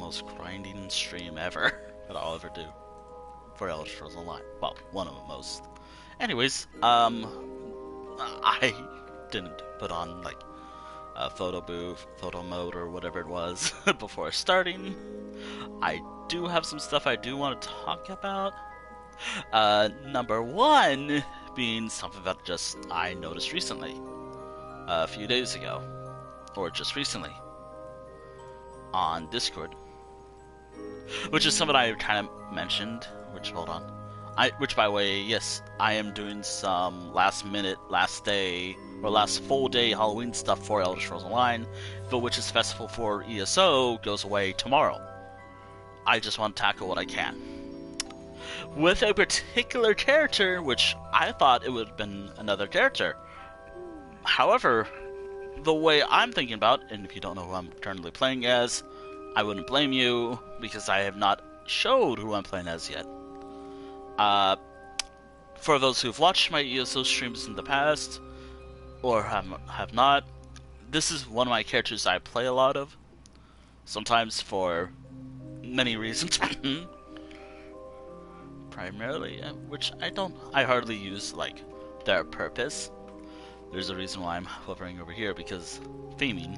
most grinding stream ever that I'll ever do for Elder Scrolls Online. Well, one of the most. Anyways, I didn't put on like a photo booth, photo mode, or whatever it was before starting. I do have some stuff I do want to talk about. Number one being something that just I noticed recently, a few days ago, or just recently, on Discord, which is something I kind of mentioned. Which hold on, which by the way, yes, I am doing some last minute, last day, or last full day Halloween stuff for Elder Scrolls Online, the Witches Festival for ESO goes away tomorrow. I just want to tackle what I can. With a particular character, which I thought it would have been another character. However, the way I'm thinking about, and if you don't know who I'm currently playing as, I wouldn't blame you, because I have not showed who I'm playing as yet. For those who've watched my ESO streams in the past, or have not, this is one of my characters I play a lot of. Sometimes for many reasons. Primarily, which I hardly use, like, their purpose. There's a reason why I'm hovering over here, because theming.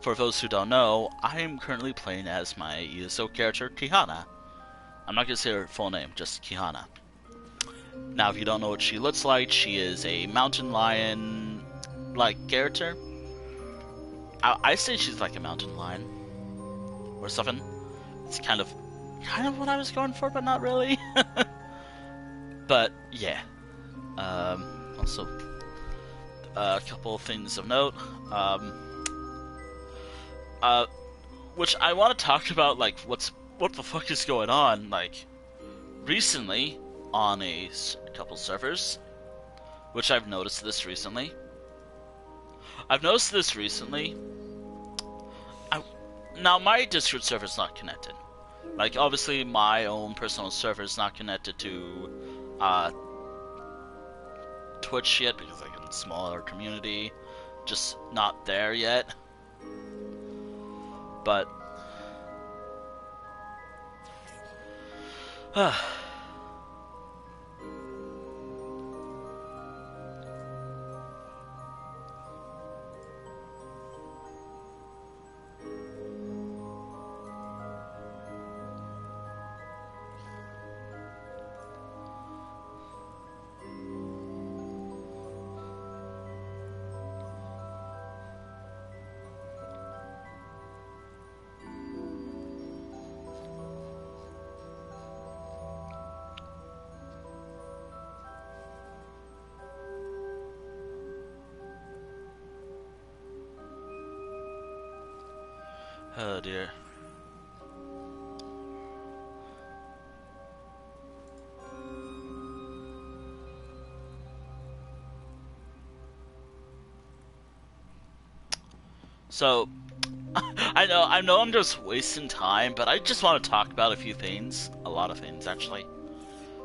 For those who don't know, I am currently playing as my ESO character, Kihana. I'm not going to say her full name, just Kihana. Now, if you don't know what she looks like, she is a mountain lion-like character. I say she's like a mountain lion, or something. It's kind of what I was going for, but not really. But yeah. Also, a couple of things of note. Which I want to talk about, like what the fuck is going on, like recently on a couple servers. Which I've noticed this recently. Now my Discord server is not connected. Like, obviously, my own personal server is not connected to Twitch yet, because like it's a smaller community, just not there yet. But oh dear. So, I know I'm just wasting time, but I just want to talk about a few things. A lot of things, actually.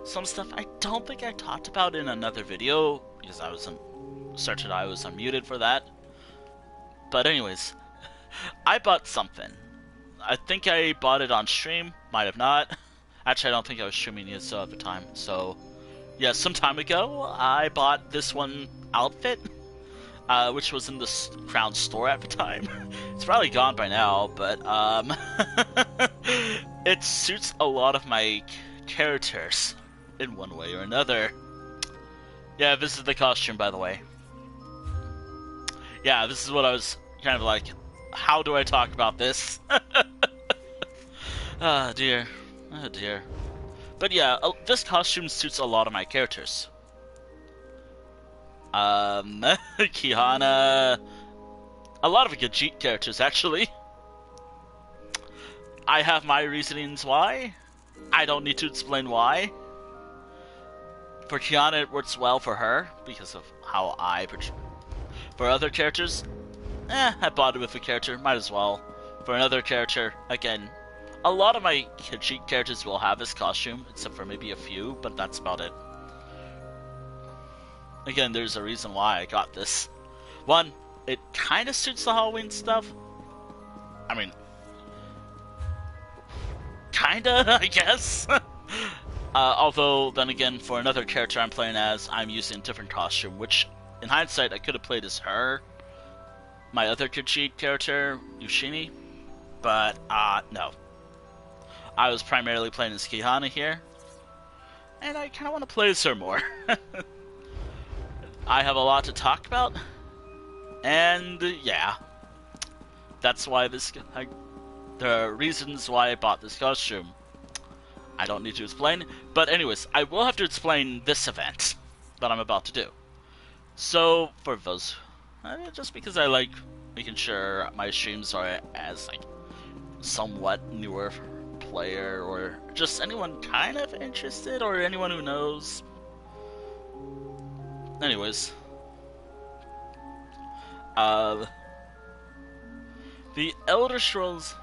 Some stuff I don't think I talked about in another video, because I was unmuted for that. But anyways, I bought something. I think I bought it on stream, might have not. Actually, I don't think I was streaming it so at the time. So, yeah, some time ago, I bought this one outfit, which was in the Crown store at the time. It's probably gone by now, but it suits a lot of my characters in one way or another. Yeah, this is the costume, by the way. Yeah, this is what I was kind of like, how do I talk about this? Oh dear. Oh dear. But yeah, this costume suits a lot of my characters. Kihana, a lot of Gajit characters, actually. I have my reasonings why. I don't need to explain why. For Kihana, it works well for her, because of how I portray. For other characters, I bought it with a character, might as well. For another character, again, a lot of my Gajit characters will have this costume, except for maybe a few, but that's about it. Again, there's a reason why I got this. One, it kind of suits the Halloween stuff. I mean, kinda, I guess. Although, then again, for another character I'm playing as, I'm using a different costume, which, in hindsight, I could have played as her, my other Khajiit character, Yushini, but, no. I was primarily playing as Kihana here, and I kind of want to play as her more. I have a lot to talk about, and, yeah. That's why there are reasons why I bought this costume. I don't need to explain, but anyways, I will have to explain this event that I'm about to do. So, for those, just because I like making sure my streams are as, like, somewhat newer player, or just anyone kind of interested, or anyone who knows. Anyways. The Elder Scrolls...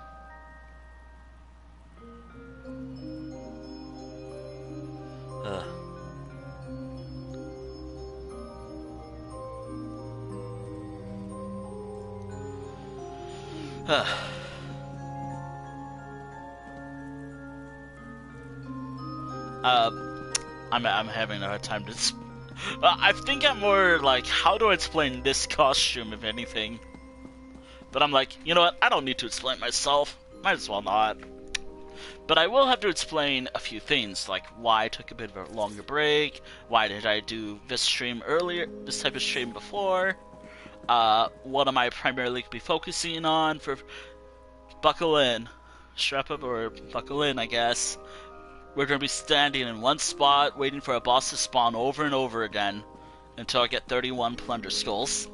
I'm having a hard time to... I think I'm more like, how do I explain this costume, if anything? But I'm like, you know what, I don't need to explain myself. Might as well not. But I will have to explain a few things, like why I took a bit of a longer break, why did I do this stream earlier, this type of stream before, what am I primarily be focusing on for... Buckle in. Strap up or buckle in, I guess. We're going to be standing in one spot, waiting for a boss to spawn over and over again, until I get 31 plunder skulls.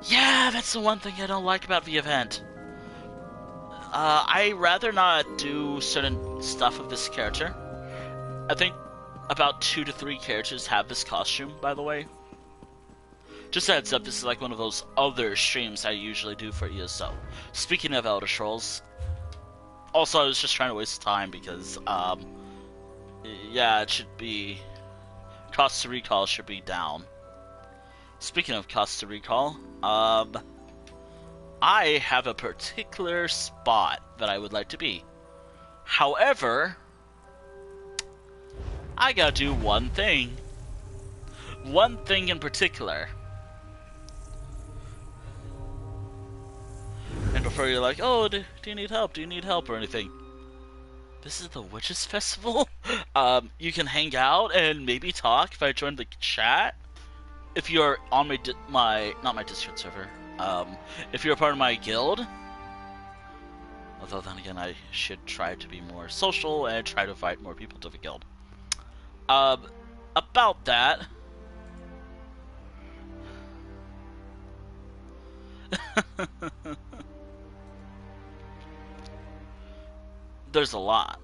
Yeah, that's the one thing I don't like about the event. I rather not do certain stuff of this character. I think about 2 to 3 characters have this costume, by the way. Just a heads up, this is like one of those other streams I usually do for ESO. Speaking of Elder Scrolls, also I was just trying to waste time because, yeah, it should be... Cost to recall should be down. Speaking of cost to recall, I have a particular spot that I would like to be. However, I gotta do one thing. One thing in particular. And before you're like, oh, do you need help? Do you need help or anything? This is the Witches Festival? You can hang out and maybe talk if I join the chat. If you're on not my Discord server. If you're a part of my guild. Although then again, I should try to be more social and try to invite more people to the guild. About that. There's a lot.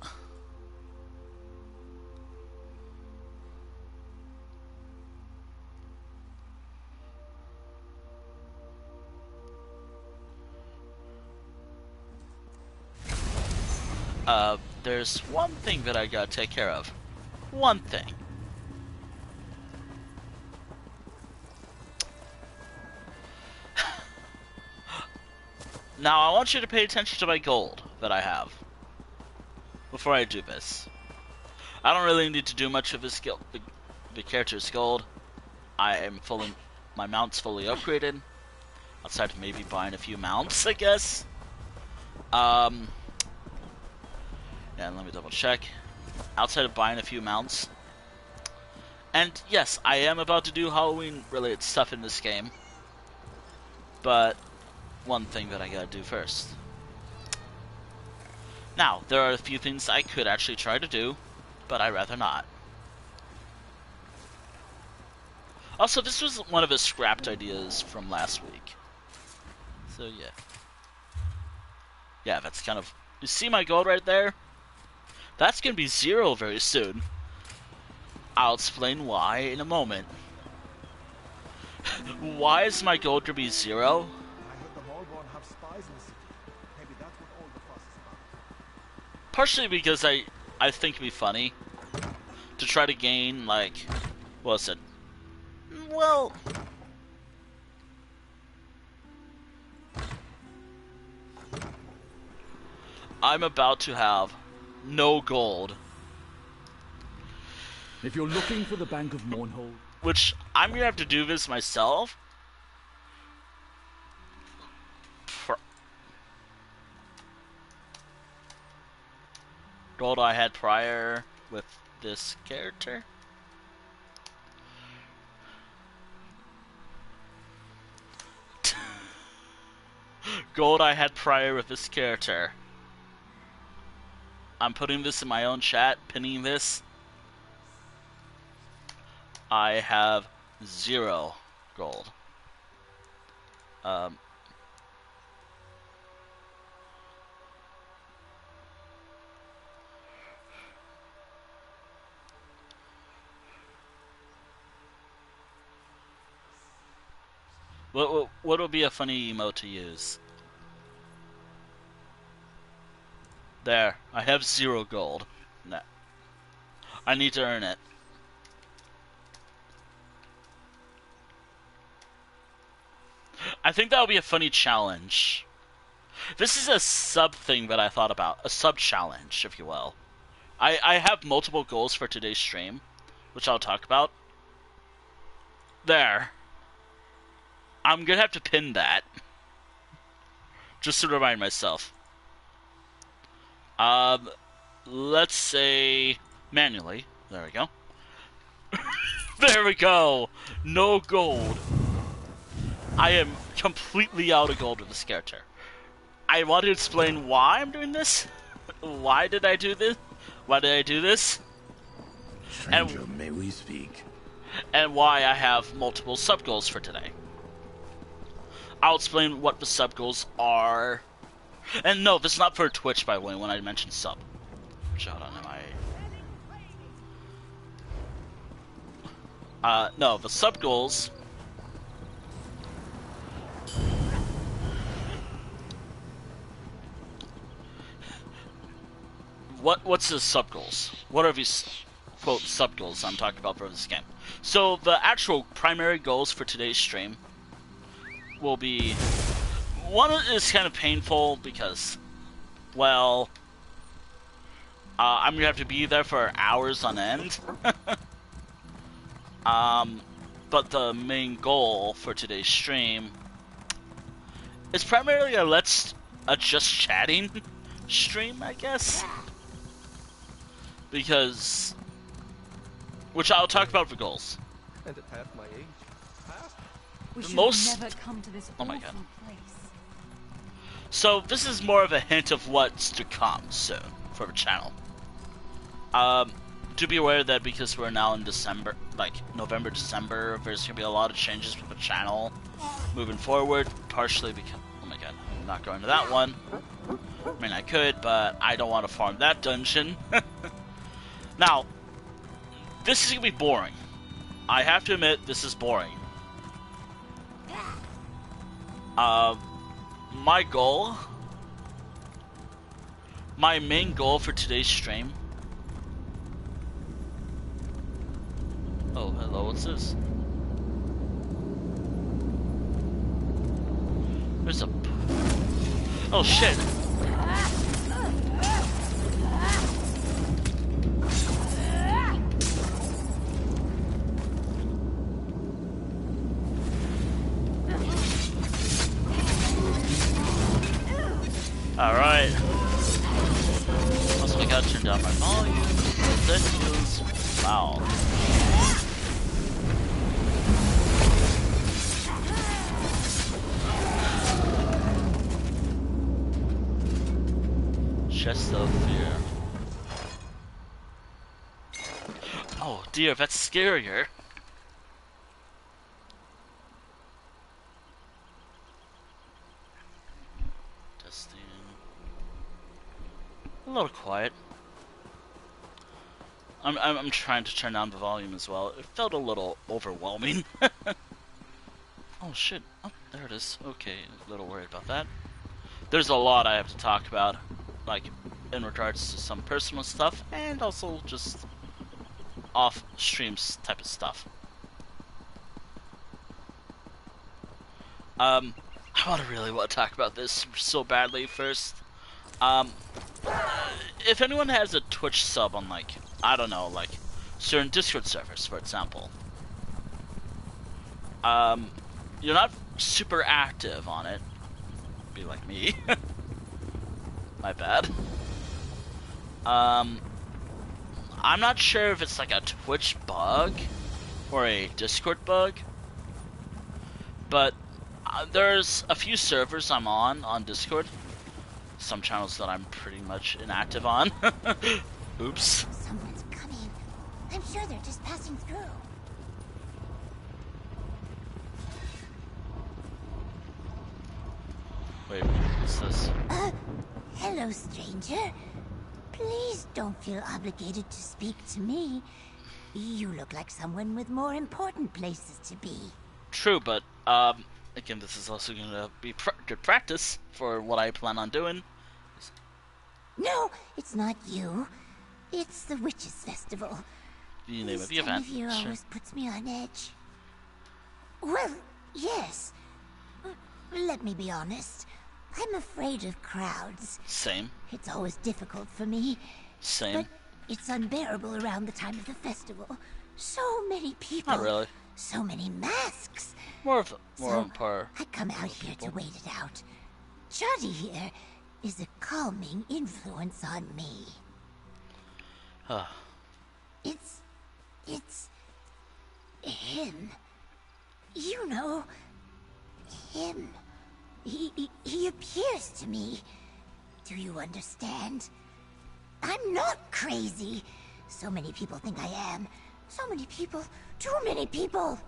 There's one thing that I gotta take care of. One thing. Now I want you to pay attention to my gold that I have. Before I do this. I don't really need to do much of this guild, the character's gold. My mount's fully upgraded. Outside of maybe buying a few mounts, I guess. Yeah, let me double check. Outside of buying a few mounts. And yes, I am about to do Halloween related stuff in this game. But one thing that I gotta do first. Now, there are a few things I could actually try to do, but I'd rather not. Also, this was one of his scrapped ideas from last week. So, yeah. Yeah, that's kind of... You see my gold right there? That's gonna be 0 very soon. I'll explain why in a moment. Why is my gold gonna be 0? Partially because I think it'd be funny to try to gain, like, what was it? Well, I'm about to have no gold. If you're looking for the Bank of Mournhold... Which, I'm gonna have to do this myself. Gold I had prior with this character. Gold I had prior with this character. I'm putting this in my own chat, pinning this. I have 0 gold. What would be a funny emote to use? There, I have 0 gold. No. I need to earn it. I think that would be a funny challenge. This is a sub thing that I thought about. A sub challenge, if you will. I have multiple goals for today's stream, which I'll talk about. There. I'm gonna have to pin that. Just to remind myself. Let's say manually. There we go. There we go. No gold. I am completely out of gold with this character. I want to explain why I'm doing this. Why did I do this? Why did I do this? Stranger, may we speak? And why I have multiple sub goals for today. I'll explain what the sub goals are. And no, this is not for Twitch, by the way, when I mention sub. Hold on, no, the sub goals... What's the sub goals? What are these, quote, sub goals I'm talking about for this game? So, the actual primary goals for today's stream will be... One is kind of painful because, well, I'm gonna have to be there for hours on end. But the main goal for today's stream is primarily a just chatting stream, I guess. Because, which I'll talk about for goals. And at half my age, we should most... never come to this oh my god. place. So this is more of a hint of what's to come soon for the channel. Do be aware that because we're now in December, like November, December, there's gonna be a lot of changes for the channel moving forward. Partially because, oh my god, I'm not going to that one. I mean, I could, but I don't want to farm that dungeon. Now, this is gonna be boring. I have to admit, this is boring. My main goal for today's stream... Oh, hello, what's this? There's a... Oh, shit! Alright. Also, I gotta turn down my volume. That feels loud. Chest of fear. Oh dear, that's scarier. Testing. A little quiet. I'm trying to turn down the volume as well. It felt a little overwhelming. Oh shit. Oh, there it is. Okay, a little worried about that. There's a lot I have to talk about, like in regards to some personal stuff and also just off streams type of stuff. I really want to talk about this so badly first. if anyone has a Twitch sub on, like, I don't know, like, certain Discord servers, for example, you're not super active on it. Be like me. My bad. I'm not sure if it's like a Twitch bug or a Discord bug, but there's a few servers I'm on Discord. Some channels that I'm pretty much inactive on. Oops. Someone's coming. I'm sure they're just passing through. Wait, what's this? Hello, stranger. Please don't feel obligated to speak to me. You look like someone with more important places to be. True, but, again, this is also gonna be good practice for what I plan on doing. No, it's not you. It's the Witches' Festival. The name of the This time event. of year Sure. always puts me on edge. Well, yes. Let me be honest. I'm afraid of crowds. Same. It's always difficult for me. Same. But it's unbearable around the time of the festival. So many people. Not really. So many masks. More So on par. I come out here to wait it out. Johnny here is a calming influence on me. It's him. You know, him. He appears to me. Do you understand? I'm not crazy. So many people think I am. So many people. Too many people.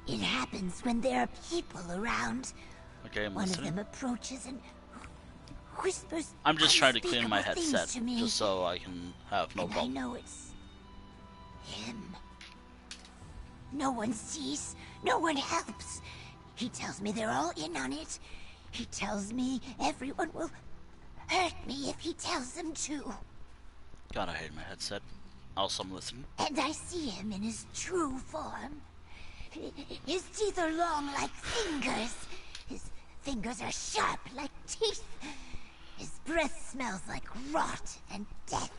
It happens when there are people around. Okay, I'm One of listening. them approaches and whispers. I'm just trying to clean my unspeakable things headset, to me. just so I can have no And I problem. know it's him. No one sees. No one helps. He tells me they're all in on it. He tells me everyone will hurt me if he tells them to. God, I hate my headset. Also, I'm listening. And I see him in his true form. His teeth are long like fingers. His fingers are sharp like teeth. His breath smells like rot and death.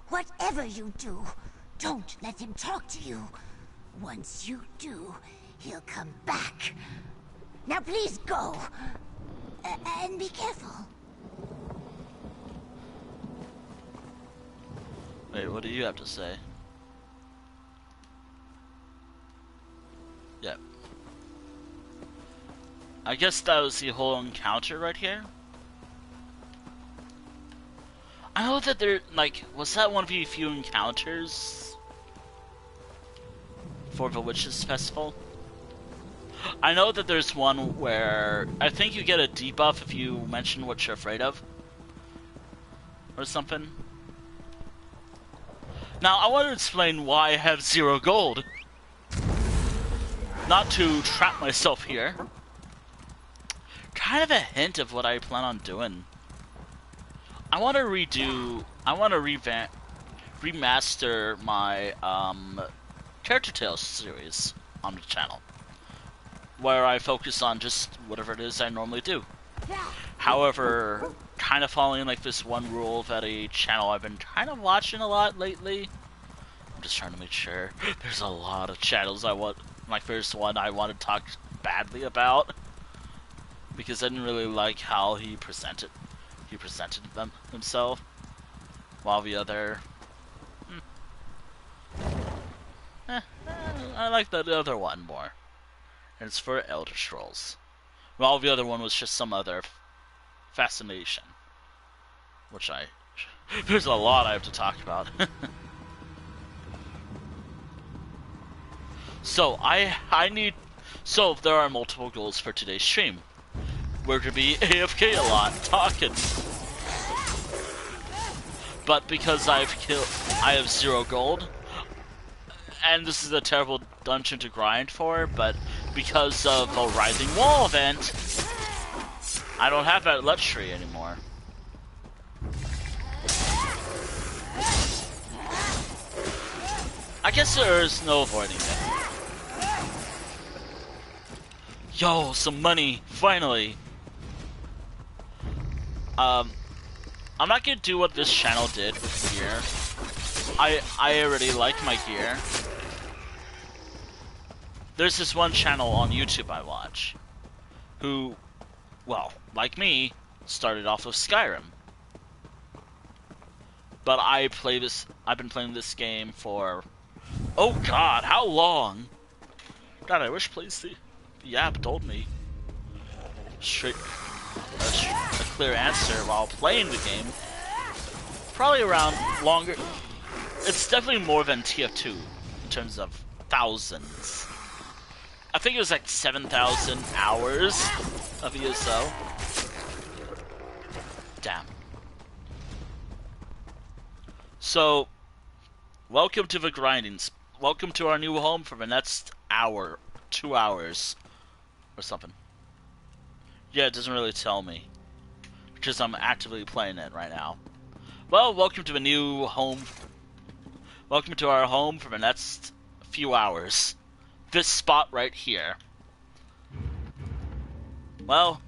Whatever you do, don't let him talk to you. Once you do, he'll come back. Now please go. And be careful. Wait, what do you have to say? Yep. I guess that was the whole encounter right here. I know that there, like, was that one of the few encounters for the Witches' Festival? I know that there's one where I think you get a debuff if you mention what you're afraid of. Or something. Now, I want to explain why I have 0 gold. Not to trap myself here. Kind of a hint of what I plan on doing. I want to remaster my, Character Tales series on the channel. Where I focus on just whatever it is I normally do. However, kind of following like this one rule that a channel I've been kind of watching a lot lately. I'm just trying to make sure. There's a lot of channels I want. Like there's one I want to talk badly about because I didn't really like how he presented them himself, while the other. I like the other one more. And it's for Elder Scrolls. While the other one was just some other fascination. Which there's a lot I have to talk about. So, so there are multiple goals for today's stream. We're gonna be AFK a lot, talking. But because I have 0 gold, and this is a terrible dungeon to grind for, but because of the Writhing Wall event, I don't have that luxury anymore. I guess there is no avoiding it. Yo, some money, finally! I'm not gonna do what this channel did with gear. I already like my gear. There's this one channel on YouTube I watch, who, well, like me, started off with Skyrim. But I've been playing this game for, oh god, how long? God, I wish the app told me straight a clear answer while playing the game. Probably around longer. It's definitely more than TF2 in terms of thousands. I think it was like 7,000 hours of ESO. Damn. So, welcome to the grindings. Welcome to our new home for the next hour, 2 hours, or something. Yeah, it doesn't really tell me, because I'm actively playing it right now. Well, welcome to the new home. Welcome to our home for the next few hours. This spot right here. Well,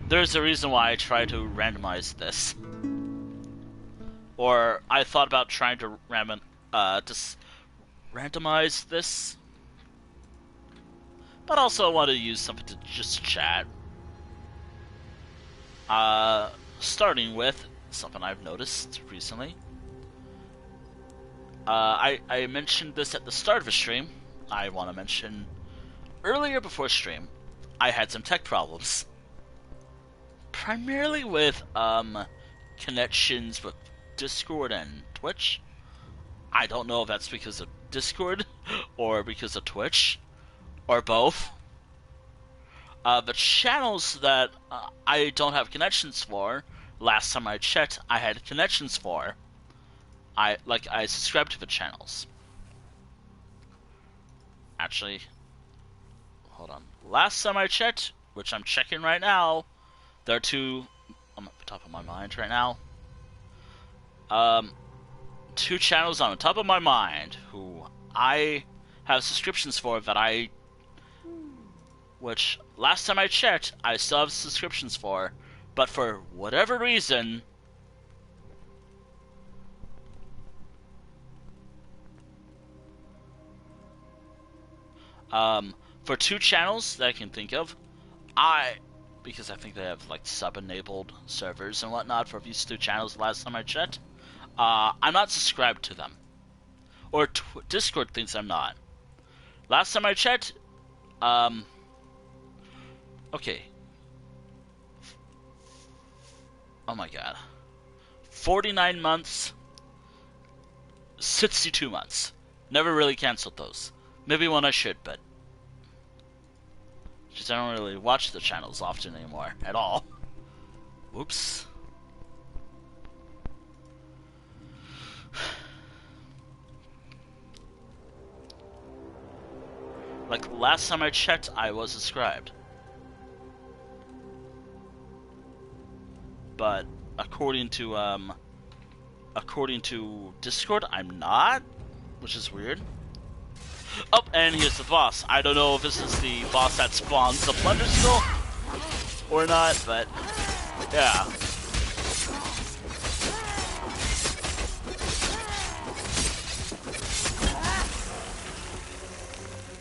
there's a reason why I try to randomize this. Or I thought about trying to just randomize this. But also I want to use something to just chat. Starting with something I've noticed recently. I mentioned this at the start of the stream. I want to mention earlier before stream, I had some tech problems. Primarily with connections with Discord and Twitch. I don't know if that's because of Discord or because of Twitch or both. The channels that I don't have connections for, last time I checked, I had connections for. I subscribed to the channels. Actually, hold on. Last time I checked, which I'm checking right now, there are two. I'm at the top of my mind right now. Two channels on the top of my mind who I have subscriptions for which last time I checked, I still have subscriptions for, but for whatever reason, for two channels that I can think of, because I think they have like sub-enabled servers and whatnot for these two channels last time I checked, I'm not subscribed to them. Or Discord thinks I'm not. Last time I checked, okay. Oh my god. 49 months, 62 months. Never really canceled those. Maybe one I should, but just I don't really watch the channels often anymore at all. Whoops. Like last time I checked, I was subscribed. But according to Discord, I'm not, which is weird. Oh, and here's the boss. I don't know if this is the boss that spawns the plunder skull or not, but yeah.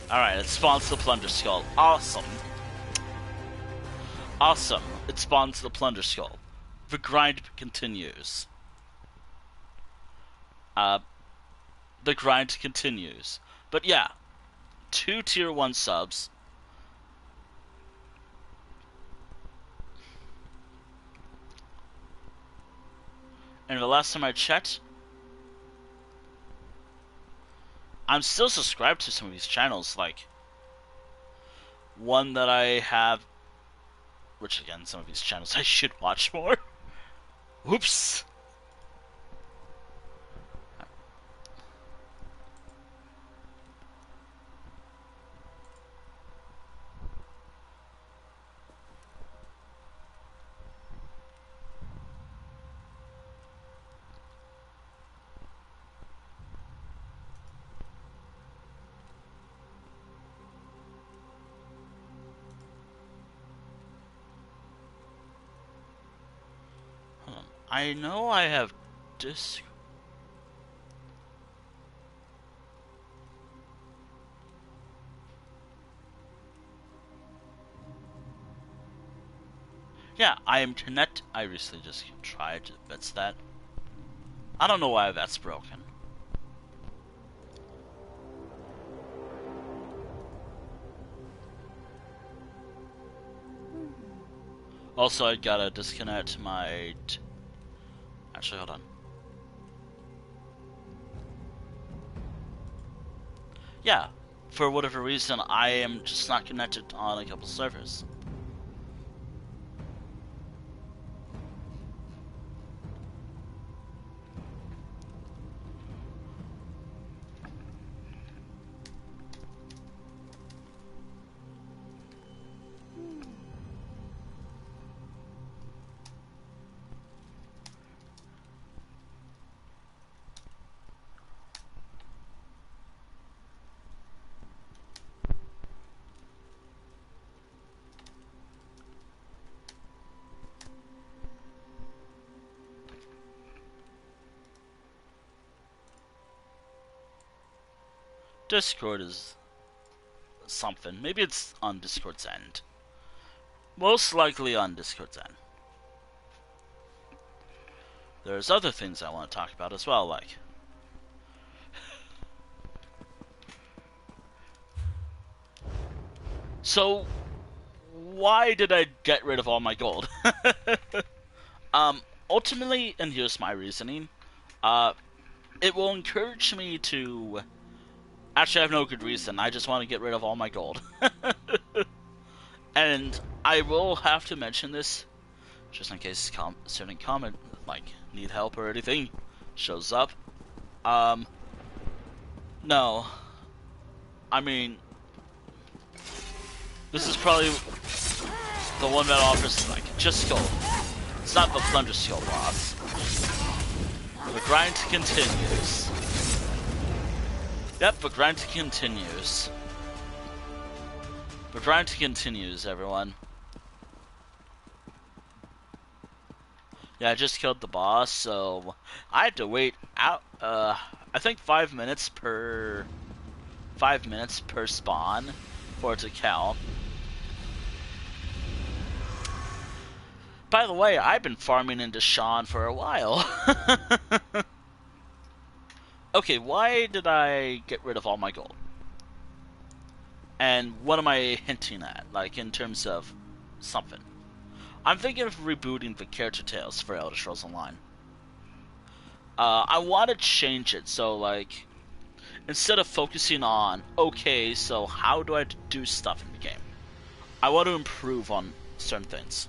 Alright, it spawns the plunder skull. Awesome. Awesome. It spawns the plunder skull. The grind continues. The grind continues. But yeah, 2 tier 1 subs. And the last time I checked, I'm still subscribed to some of these channels, like one that I have, which again, some of these channels I should watch more. Whoops. I know I have Discord. Yeah, I am connect. I recently just tried to fix that. I don't know why that's broken. Also, I gotta disconnect my. Actually, hold on. Yeah, for whatever reason, I am just not connected on a couple servers. Discord is something. Maybe it's on Discord's end. Most likely on Discord's end. There's other things I want to talk about as well, like... So, why did I get rid of all my gold? Ultimately, and here's my reasoning, it will encourage me to... Actually, I have no good reason. I just want to get rid of all my gold. And I will have to mention this, just in case certain comment, like, need help or anything, shows up. No. I mean, this is probably the one that offers, like, just gold. It's not the plunder skill boss. The grind continues. Yep, the grind continues. The grind continues, everyone. Yeah, I just killed the boss, so I had to wait out, I think 5 minutes per spawn for it to count. By the way, I've been farming into Sean for a while. Okay, why did I get rid of all my gold? And what am I hinting at, like, in terms of something? I'm thinking of rebooting the character tales for Elder Scrolls Online. I want to change it, so, like, instead of focusing on, okay, so how do I do stuff in the game? I want to improve on certain things.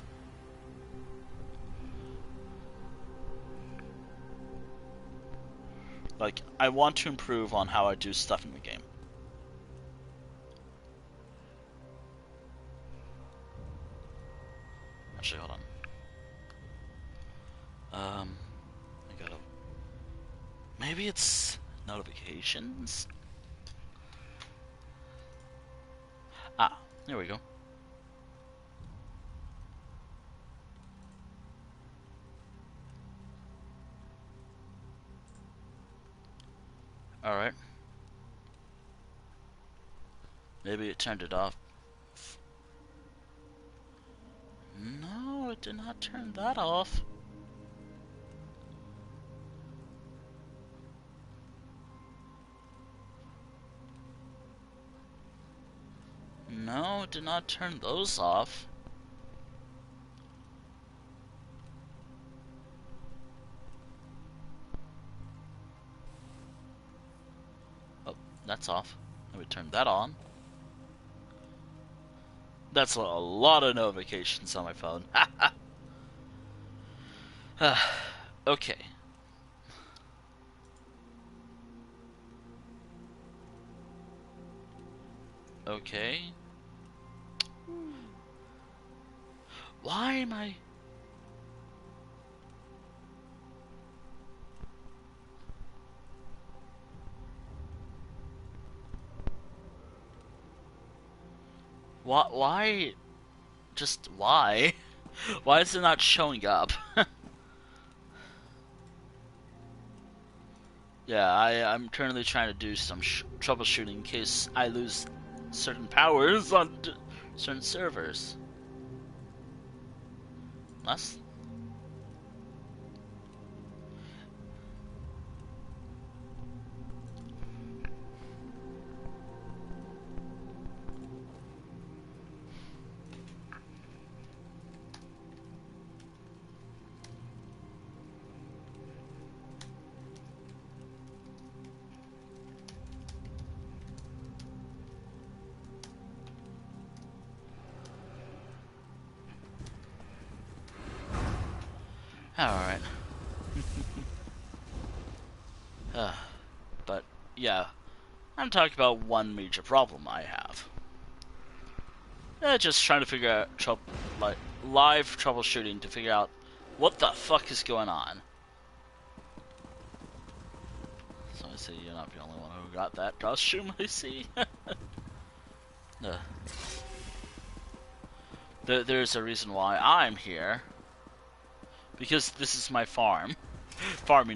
Like, I want to improve on how I do stuff in the game. Actually, hold on. I gotta... Maybe it's notifications? Ah, there we go. Alright. Maybe it turned it off. No, it did not turn that off. No, it did not turn those off. Oh, that's off. Let me turn that on. That's a lot of notifications on my phone. Okay. Okay. Why am I... Why? Just why? Why is it not showing up? Yeah, I'm currently trying to do some troubleshooting in case I lose certain powers on certain servers. That's... Alright. But, yeah. I'm talking about one major problem I have. Just trying to figure out live troubleshooting to figure out what the fuck is going on. So I see you're not the only one who got that costume, I see. There's a reason why I'm here. Because this is my farming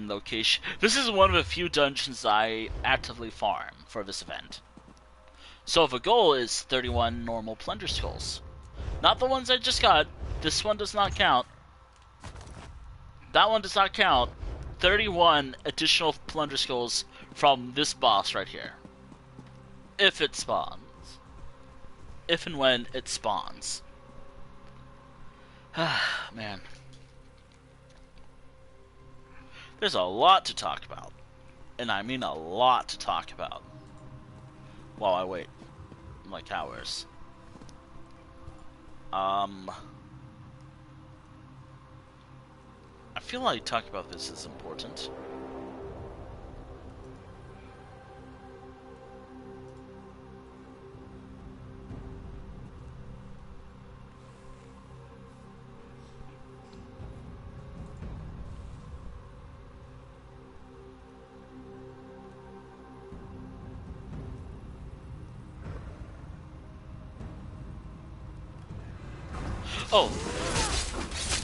location. This is one of the few dungeons I actively farm for this event. So the goal is 31 normal plunder skulls. Not the ones I just got. This one does not count. That one does not count. 31 additional plunder skulls from this boss right here. If it spawns. If and when it spawns. Man. There's a lot to talk about. And I mean a lot to talk about. While I wait. Like hours. I feel like talking about this is important. Oh,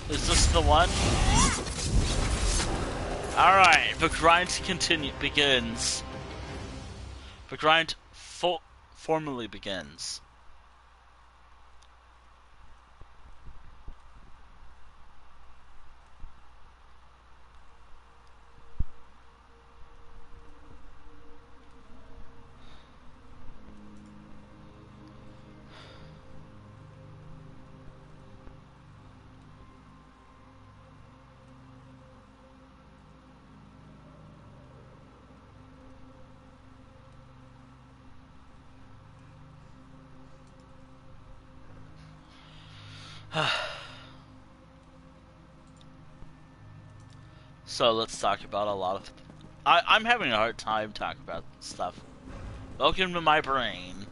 is this the one? Alright, the grind begins. The grind formally begins. So let's talk about a lot of... I'm having a hard time talking about stuff. Welcome to my brain.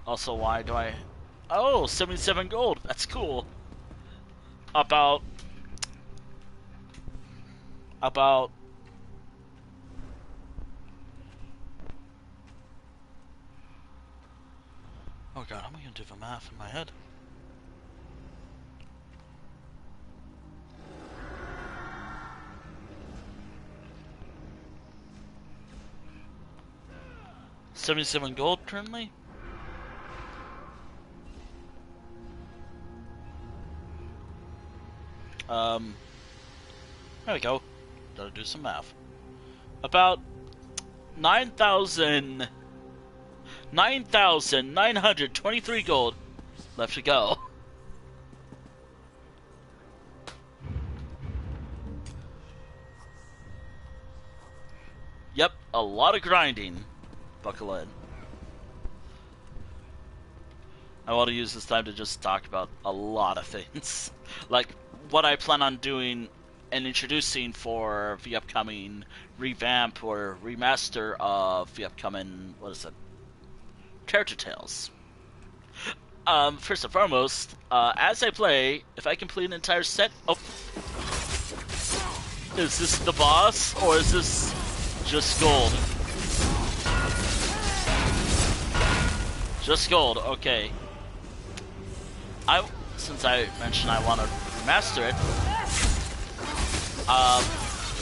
Also, why do I... Oh, 77 gold. That's cool. About... Oh god, I'm gonna do the math in my head. $77 gold currently? There we go. Gotta do some math. About 9,923 gold left to go. Yep, a lot of grinding. Buckle in. I want to use this time to just talk about a lot of things. Like what I plan on doing and introducing for the upcoming revamp or remaster of the upcoming, what is it? Character Tales. First and foremost, as I play, if I complete an entire set... Oh. Is this the boss, or is this just gold? Just gold, okay. Since I mentioned I want to remaster it,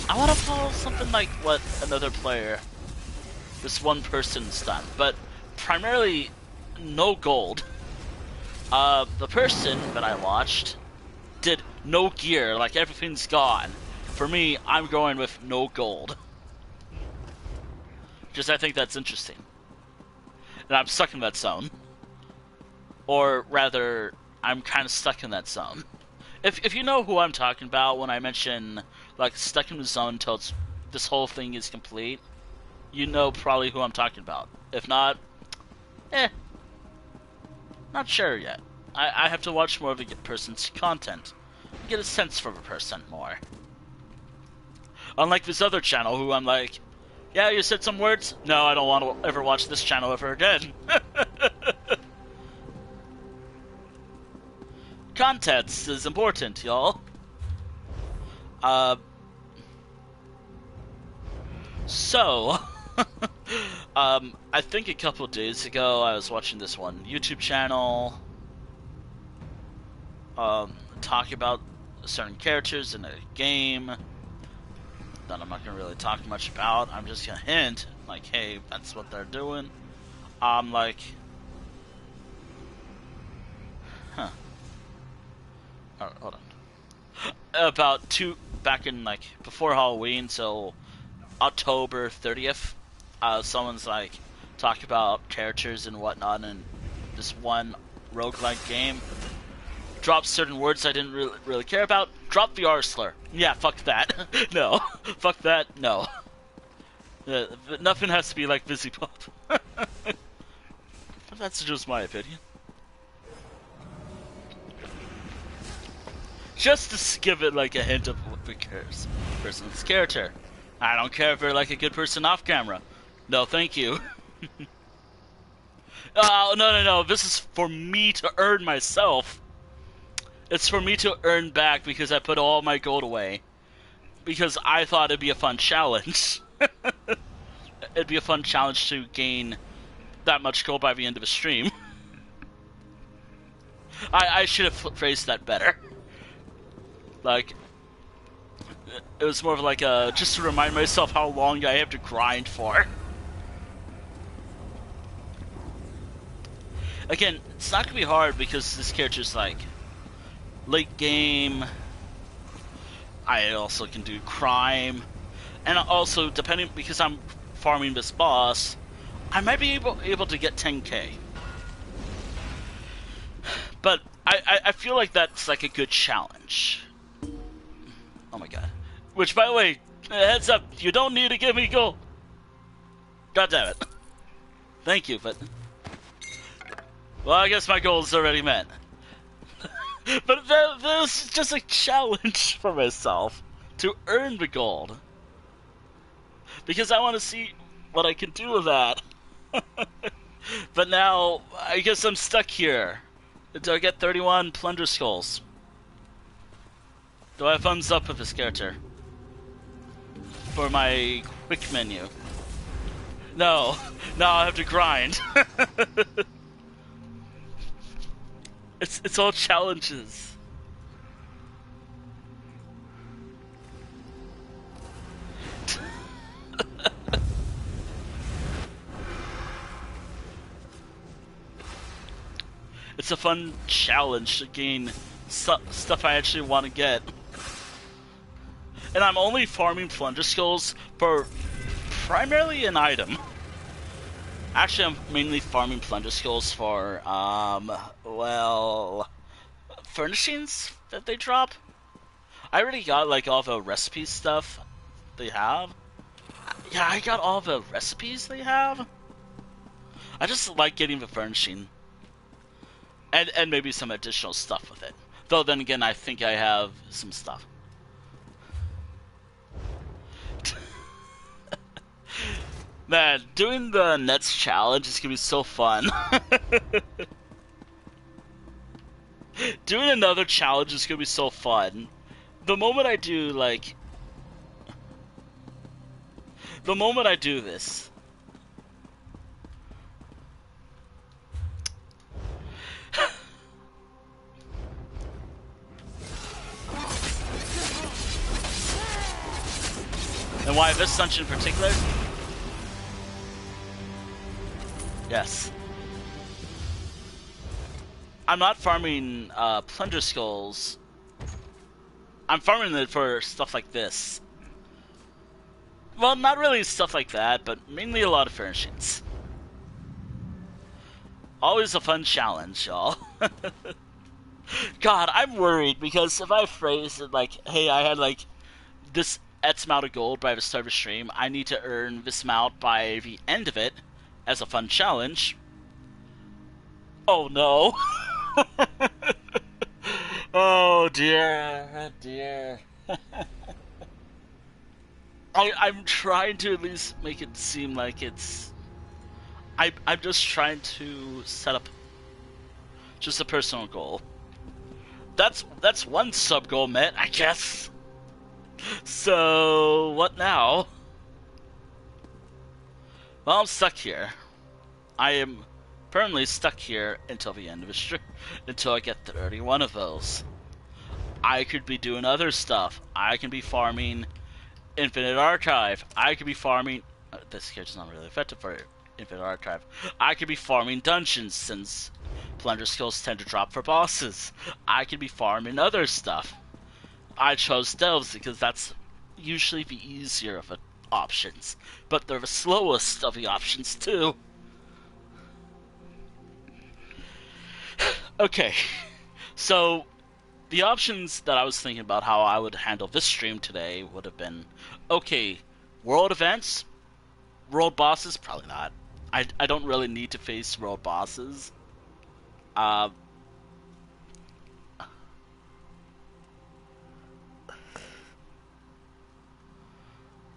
I want to follow something like what another player, this one person's done, but primarily no gold. The person that I watched did no gear, like everything's gone. For me, I'm going with no gold. Just I think that's interesting. And I'm stuck in that zone. Or rather, I'm kind of stuck in that zone. If you know who I'm talking about when I mention, like, stuck in the zone until this whole thing is complete, you know probably who I'm talking about. If not, not sure yet. I have to watch more of the person's content. Get a sense for the person more. Unlike this other channel who I'm like, yeah, you said some words? No, I don't want to ever watch this channel ever again. Context is important, y'all. So, I think a couple of days ago I was watching this one YouTube channel talk about certain characters in a game that I'm not gonna really talk much about. I'm just gonna hint, like, hey, that's what they're doing. I'm like, huh. Oh, hold on. Back in, like, before Halloween, so October 30th, someone's like, talk about characters and whatnot in this one roguelike game. Dropped certain words I didn't really care about. Drop the R slur. Yeah, fuck that. No. Fuck that, no. Nothing has to be like Busy Pop. But that's just my opinion. Just to give it like a hint of what the person's character. I don't care if they're like a good person off camera. No, thank you. Oh, no. This is for me to earn myself. It's for me to earn back because I put all my gold away. Because I thought it'd be a fun challenge. It'd be a fun challenge to gain that much gold by the end of a stream. I should have phrased that better. Like, it was more of like a, just to remind myself how long I have to grind for. Again, it's not gonna be hard because this character's like late game. I also can do crime, and also depending, because I'm farming this boss, I might be able to get 10k. But I feel like that's like a good challenge. Oh my god. Which, by the way, heads up, you don't need to give me gold. God damn it. Thank you, but... well, I guess my goal is already met. But this is just a challenge for myself to earn the gold. Because I want to see what I can do with that. But now, I guess I'm stuck here. Do I get 31 plunder skulls? Do I have thumbs up with this character? For my quick menu. No, I have to grind. It's all challenges. It's a fun challenge to gain stuff I actually want to get. And I'm only farming plunder skulls for primarily an item. Actually, I'm mainly farming plunder skulls for, well, furnishings that they drop. I already got, like, all the recipe stuff they have. Yeah, I got all the recipes they have. I just like getting the furnishing. And maybe some additional stuff with it. Though, then again, I think I have some stuff. Man, doing the Nets challenge is gonna be so fun. Doing another challenge is gonna be so fun. The moment I do, like... the moment I do this... why this dungeon in particular? Yes. I'm not farming plunder skulls. I'm farming it for stuff like this. Well, not really stuff like that, but mainly a lot of furnishings. Always a fun challenge, y'all. God, I'm worried because if I phrase it like, hey, I had like this X amount of gold by the start of the stream, I need to earn this amount by the end of it as a fun challenge. Oh no. Oh dear, oh dear. I'm trying to at least make it seem like it's... I'm just trying to set up just a personal goal. That's one sub-goal met, I guess. So, what now? Well, I'm stuck here. I am permanently stuck here until the end of the stream, until I get 31 of those. I could be doing other stuff. I can be farming Infinite Archive. I could be farming... this character's not really effective for Infinite Archive. I could be farming dungeons, since plunder skills tend to drop for bosses. I could be farming other stuff. I chose delves because that's usually the easier of the options, but they're the slowest of the options too. Okay, so the options that I was thinking about how I would handle this stream today would have been, okay, world events, world bosses, probably not. I don't really need to face world bosses.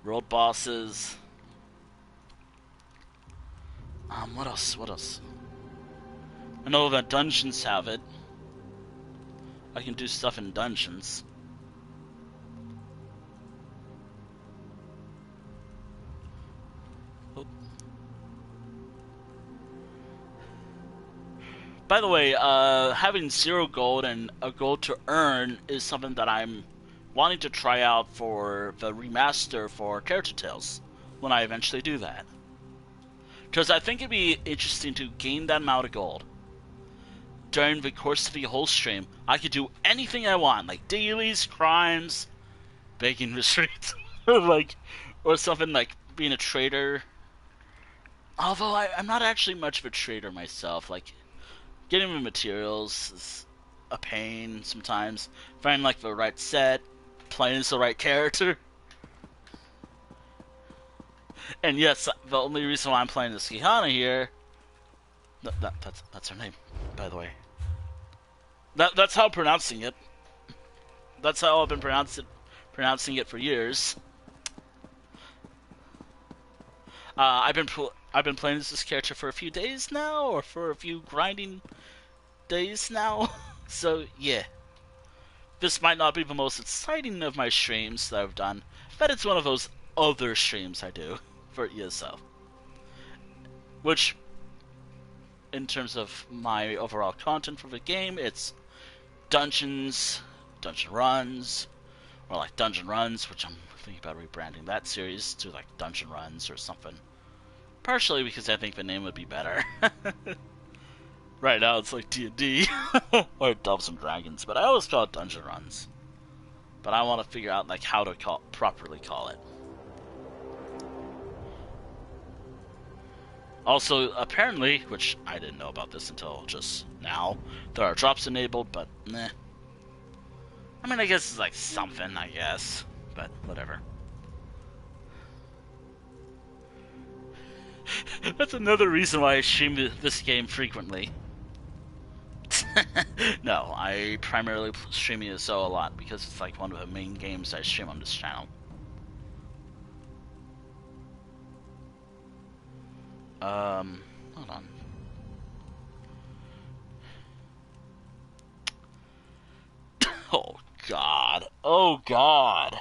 World bosses. What else? I know that dungeons have it. I can do stuff in dungeons. Oh. By the way, having 0 gold and a gold to earn is something that I'm wanting to try out for the remaster for Character Tales when I eventually do that. Because I think it'd be interesting to gain that amount of gold. During the course of the whole stream, I could do anything I want, like dailies, crimes, begging the streets, like, or something like being a trader. Although I'm not actually much of a trader myself. Like, getting the materials is a pain sometimes. Finding like the right set, playing as the right character. And yes, the only reason why I'm playing as Kihana here... That's her name, by the way. That's how I'm pronouncing it. That's how I've been pronouncing it for years. I've been playing as this character for a few days now, or for a few grinding days now. So yeah, this might not be the most exciting of my streams that I've done, but it's one of those other streams I do for ESO. Which, in terms of my overall content for the game, it's dungeons, dungeon runs, or like dungeon runs, which I'm thinking about rebranding that series to like dungeon runs or something. Partially because I think the name would be better. Right now it's like D&D or Doves and Dragons, but I always call it dungeon runs. But I want to figure out like how to properly call it. Also, apparently, which I didn't know about this until just now, there are drops enabled, but meh. I mean, I guess it's like something, I guess, but whatever. That's another reason why I stream this game frequently. No, I primarily stream ESO a lot because it's like one of the main games I stream on this channel. Hold on. Oh God. Oh God.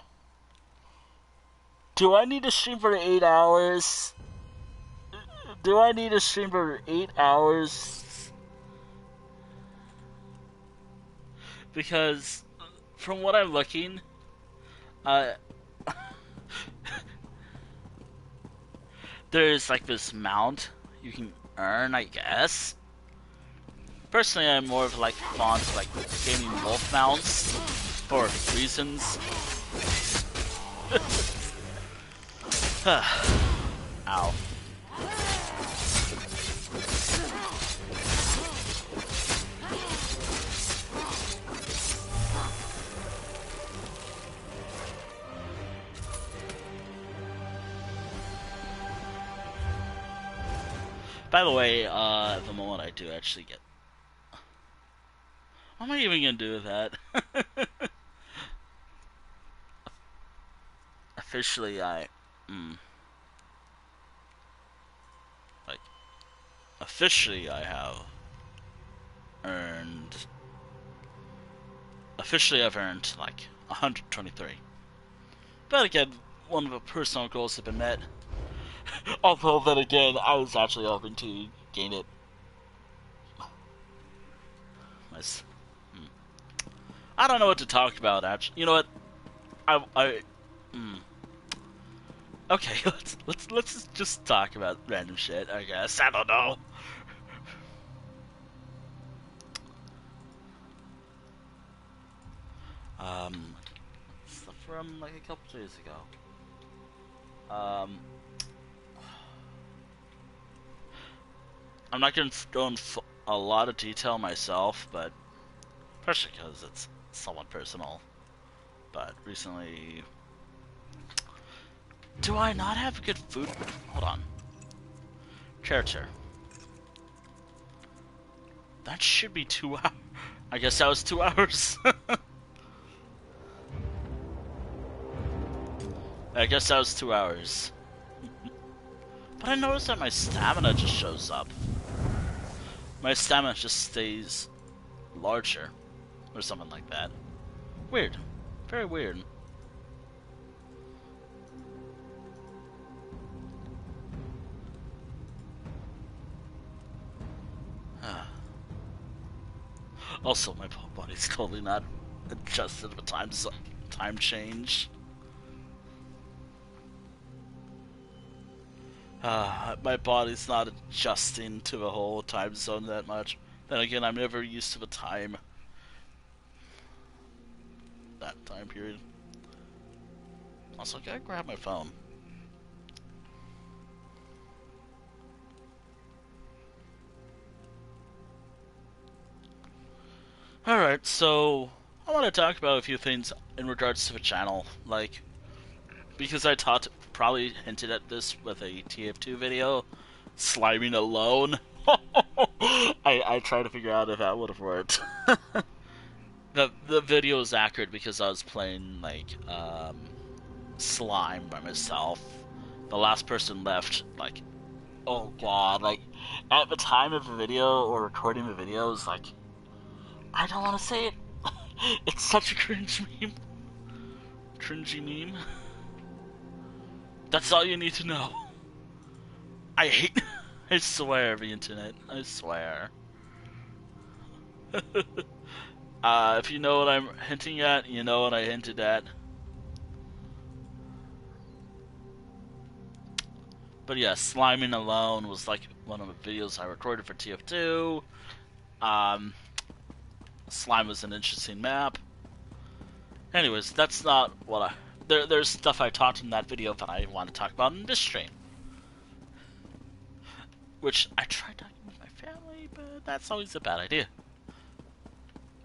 Do I need to stream for 8 hours? Do I need to stream for 8 hours? Because from what I'm looking, there's like this mount you can earn, I guess. Personally, I'm more of like fond of like gaining wolf mounts for reasons. Ow. By the way, at the moment I do actually get... What am I even gonna do with that? Officially, like, officially I have earned... Officially I've earned, like, 123. But again, one of the personal goals have been met. Although, then again, I was actually hoping to gain it. Nice. I don't know what to talk about, actually. You know what? Okay, let's just talk about random shit, I guess. I don't know. Stuff from like a couple days ago. I'm not going to go into a lot of detail myself, but especially because it's somewhat personal. But recently, do I not have good food? Hold on. Chair. That should be 2 hours. I guess that was 2 hours. I guess that was 2 hours. But I noticed that my stamina just shows up. My stamina just stays larger. Or something like that. Weird. Very weird. Also, my body's totally not adjusted to time change. My body's not adjusting to the whole time zone that much. Then again, I'm never used to the time. That time period. Also, I gotta grab my phone. Alright, so I want to talk about a few things in regards to the channel. Like, because I probably hinted at this with a TF2 video, sliming alone. I tried to figure out if that would have worked. The video is accurate because I was playing like slime by myself. The last person left, like, oh god, like at the time of the video or recording the videos, like, I don't want to say it. It's such a cringe meme. Cringy meme. That's all you need to know. I hate... I swear, the internet. I swear. If you know what I'm hinting at, you know what I hinted at. But yeah, sliming alone was like one of the videos I recorded for TF2. Slime was an interesting map. Anyways, that's not what there's stuff I talked in that video that I want to talk about in this stream. Which I tried talking with my family, but that's always a bad idea.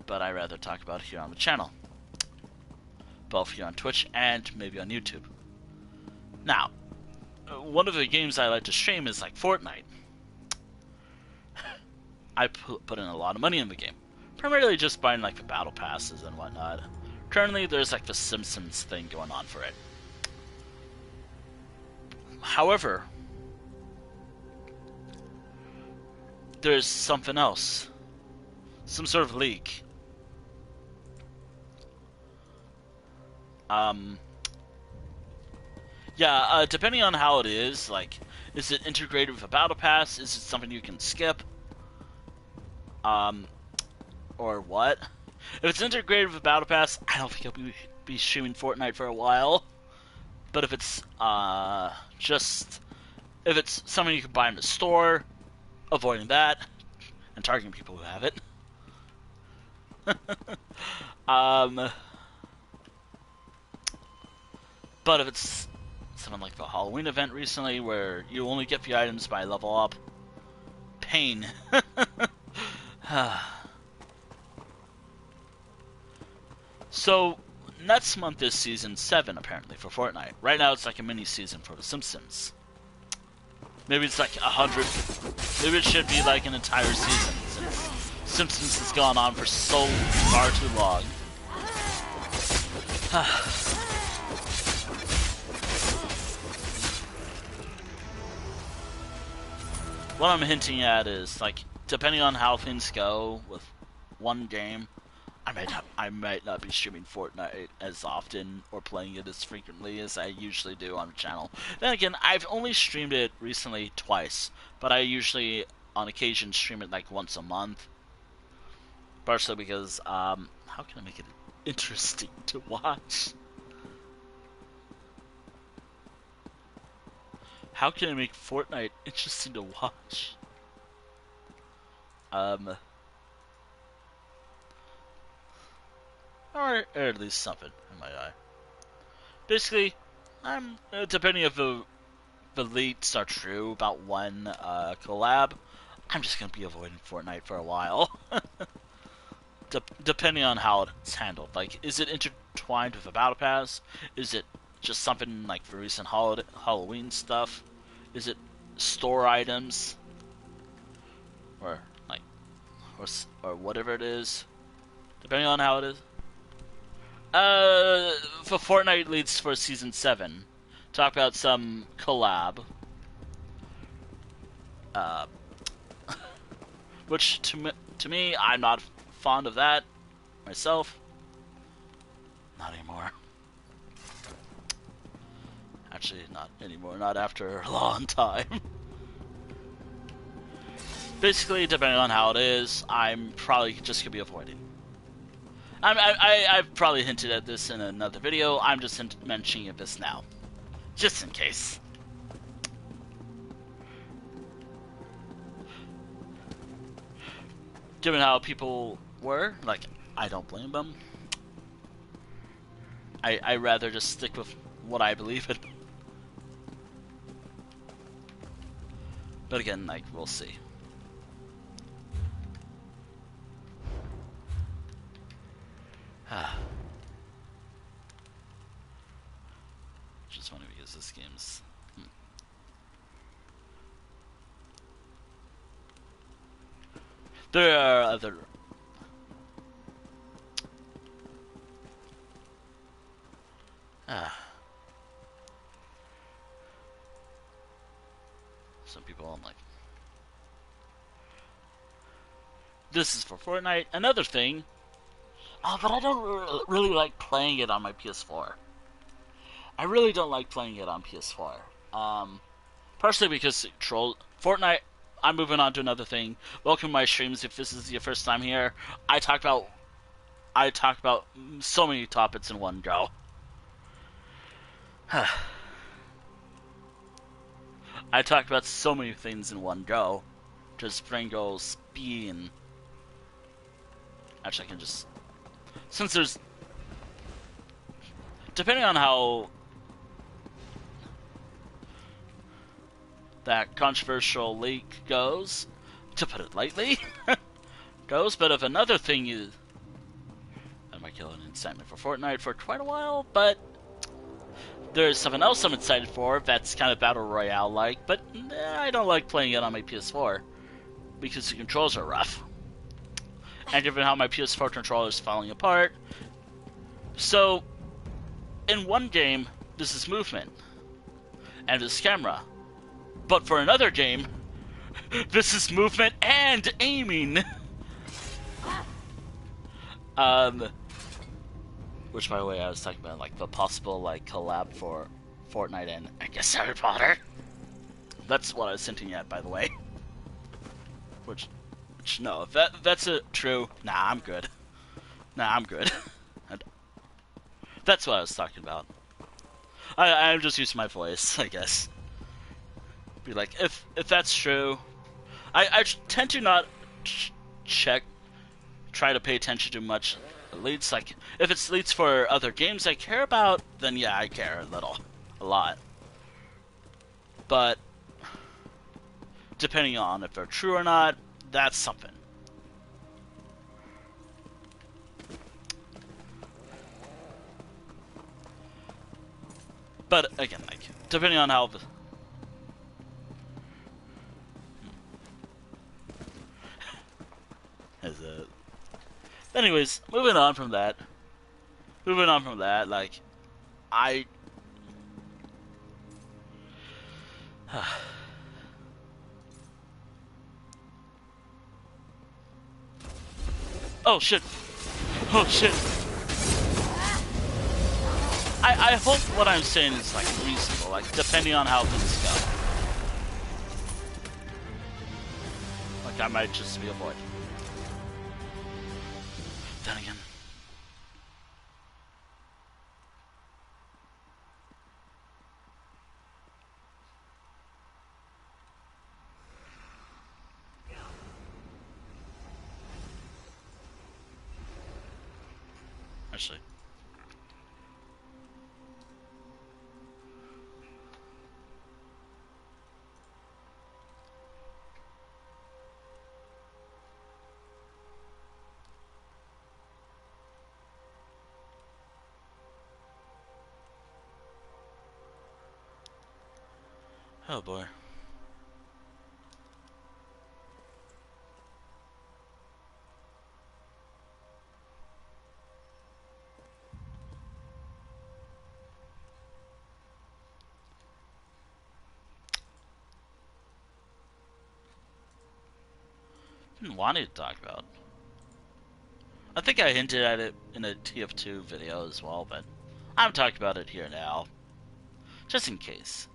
But I rather talk about it here on the channel. Both here on Twitch and maybe on YouTube. Now, one of the games I like to stream is like Fortnite. I put in a lot of money in the game. Primarily just buying like the battle passes and whatnot. Currently there's like the Simpsons thing going on for it. However, there's something else. Some sort of leak. Depending on how it is, like, is it integrated with a battle pass? Is it something you can skip? Or what? If it's integrated with a battle pass, I don't think I'll be streaming Fortnite for a while. But if it's just If it's something you can buy in the store, avoiding that and targeting people who have it. But if it's something like the Halloween event recently where you only get the items by level up, pain. So, next month is Season 7, apparently, for Fortnite. Right now it's like a mini-season for The Simpsons. Maybe it's like 100... Maybe it should be like an entire season, since Simpsons has gone on for so far too long. What I'm hinting at is, like, depending on how things go with one game, I might not be streaming Fortnite as often or playing it as frequently as I usually do on the channel. Then again, I've only streamed it recently twice, but I usually, on occasion, stream it like once a month. Partially because, how can I make it interesting to watch? How can I make Fortnite interesting to watch? Or at least something in my eye. Basically, I'm depending if the leaks are true about one collab, I'm just gonna be avoiding Fortnite for a while. Depending on how it's handled. Like, is it intertwined with a battle pass? Is it just something like the recent Halloween stuff? Is it store items? Or like, or whatever it is. Depending on how it is. For Fortnite leads for Season 7. Talk about some collab. Which, to me, I'm not fond of that myself. Not anymore. Actually, not anymore. Not after a long time. Basically, depending on how it is, I'm probably just gonna be avoiding. I've probably hinted at this in another video. I'm just mentioning this now, just in case. Given how people were, like, I don't blame them. I rather just stick with what I believe in. But again, like, we'll see. Which is funny because this game's... There are other... Some people I'm like... This is for Fortnite. Another thing... but I don't really like playing it on my PS4. I really don't like playing it on PS4. Partially because Fortnite... I'm moving on to another thing. Welcome to my streams if this is your first time here. I talk about so many topics in one go. I talk about so many things in one go. Just brain goes being... Actually, I can just... Since there's... Depending on how... that controversial leak goes, to put it lightly, but if another thing is... I might kill an excitement for Fortnite for quite a while, but there's something else I'm excited for that's kind of Battle Royale-like, but I don't like playing it on my PS4, because the controls are rough. And given how my PS4 controller is falling apart, so in one game, this is movement, and this is camera. But for another game, this is movement and aiming. Which, by the way, I was talking about like the possible like collab for Fortnite and I guess Harry Potter. That's what I was hinting at, by the way. Which no, if that's true, nah, I'm good. Nah, I'm good. That's what I was talking about. I'm just using my voice, I guess. be like, if that's true, I tend to not try to pay attention to much leads. Like, if it's leads for other games I care about, then yeah, I care a lot. But depending on if they're true or not, that's something. But again, like, depending on how anyways, moving on from that, like, I oh shit, oh shit. I hope what I'm saying is, like, reasonable, like, depending on how things go. Like, I might just be avoiding. Then again. Actually. Oh boy. Didn't want to talk about. I think I hinted at it in a TF2 video as well, but I'm talking about it here now, just in case.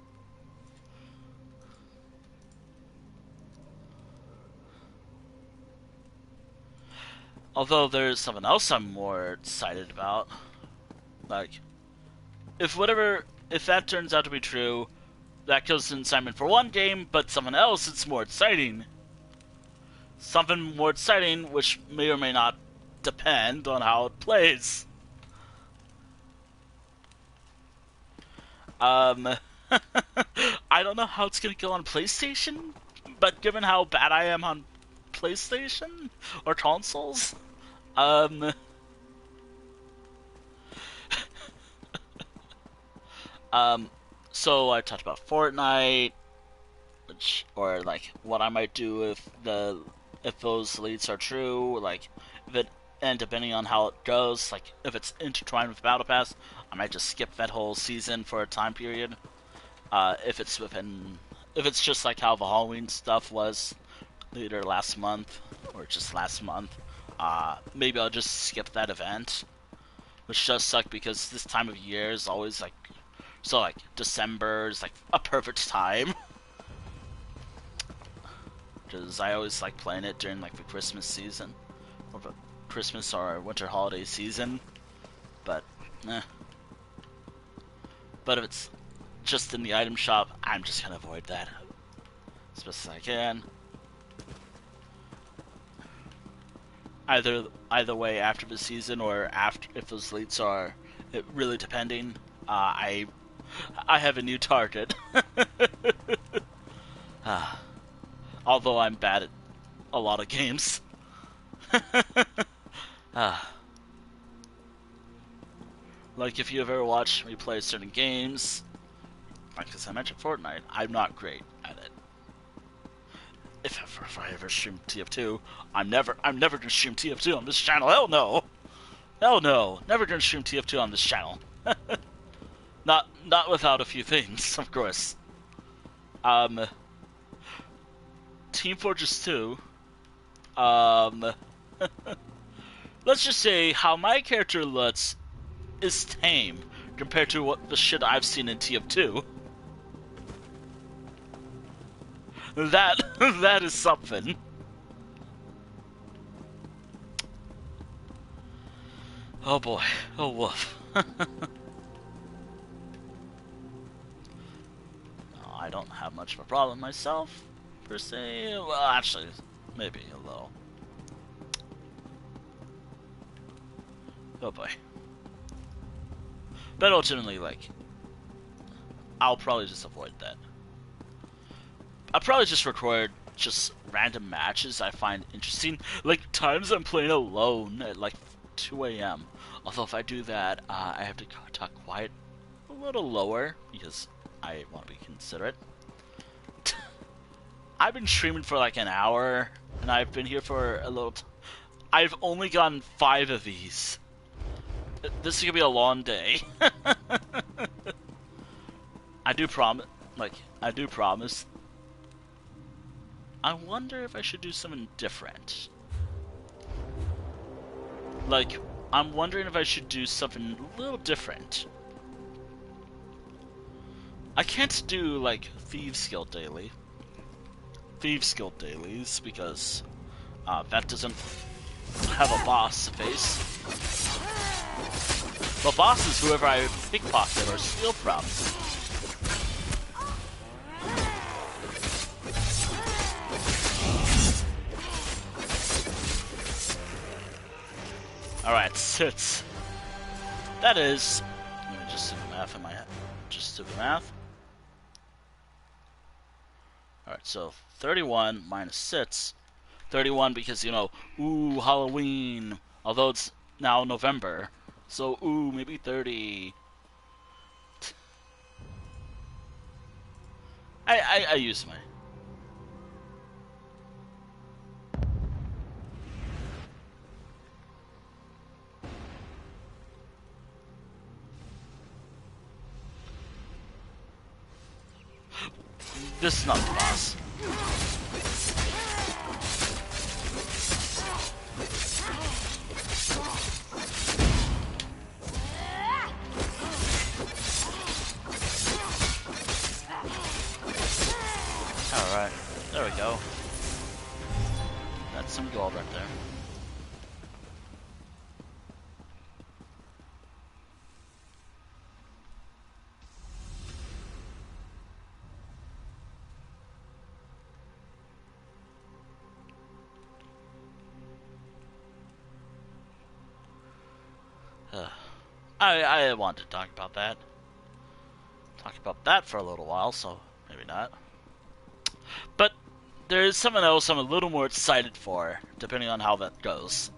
Although there's something else I'm more excited about. Like, if that turns out to be true, that kills excitement for one game, but something else it's more exciting. Something more exciting, which may or may not depend on how it plays. I don't know how it's gonna go on PlayStation, but given how bad I am on PlayStation or consoles, so I talked about Fortnite, or like what I might do if those leads are true, like and depending on how it goes, like if it's intertwined with Battle Pass, I might just skip that whole season for a time period. If it's just like how the Halloween stuff was either last month or just last month, maybe I'll just skip that event, which does suck because this time of year is always like, so like December is like a perfect time. Because I always like playing it during like the Christmas season, or the Christmas or winter holiday season, but But if it's just in the item shop, I'm just gonna avoid that as best as I can. Either way, after the season or after, if those leads are really depending, I have a new target. Although I'm bad at a lot of games. Like, if you've ever watched me play certain games, like as I mentioned Fortnite, I'm not great at it. If I ever stream TF2, I'm never gonna stream TF2 on this channel. Hell no, never gonna stream TF2 on this channel. Not without a few things, of course. Team Fortress 2. Let's just say how my character looks is tame compared to what the shit I've seen in TF2. That is something. Oh boy. Oh woof. don't have much of a problem myself, per se. Well, actually, maybe a little. Oh boy. But ultimately, like, I'll probably just avoid that. I'll probably just record just random matches I find interesting. Like, times I'm playing alone at, like, 2 a.m. Although if I do that, I have to talk quiet a little lower, because I want to be considerate. I've been streaming for like an hour, and I've been here for a little I've only gotten 5 of these. This is gonna be a long day. I do promise, I wonder if I should do something different. Like, I'm wondering if I should do something a little different. I can't do, like, Thieves Guild dailies, because that doesn't have a boss to face. The boss is whoever I pickpocket or steal from. Alright, sits. That is... Let me just do the math in my head. Just do the math. Alright, so 31 minus 6. 31 because, you know, ooh, Halloween. Although it's now November. So, ooh, maybe 30. I use my... This is not the boss. Alright, there we go. That's some gold right there. I want to talk about that. Talk about that for a little while, so maybe not. But there is something else I'm a little more excited for, depending on how that goes.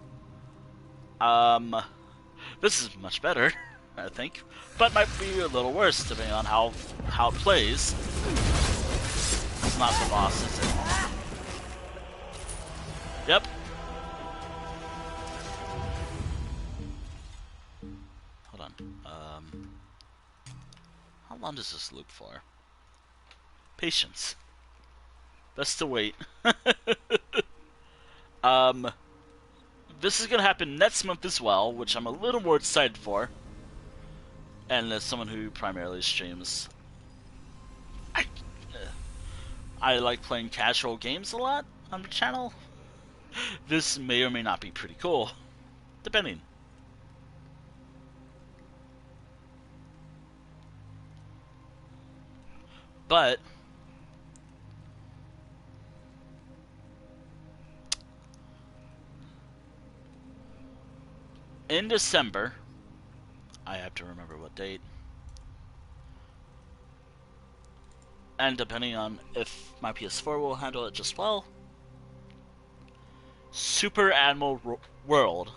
This is much better, I think, but might be a little worse depending on how it plays. It's not the boss, is it? Yep. Hold on. How long does this loop for? Patience. Best to wait. This is gonna happen next month as well, which I'm a little more excited for. And as someone who primarily streams, I like playing casual games a lot on the channel. This may or may not be pretty cool, depending. But in December, I have to remember what date, and depending on if my PS4 will handle it just well, Super Animal World,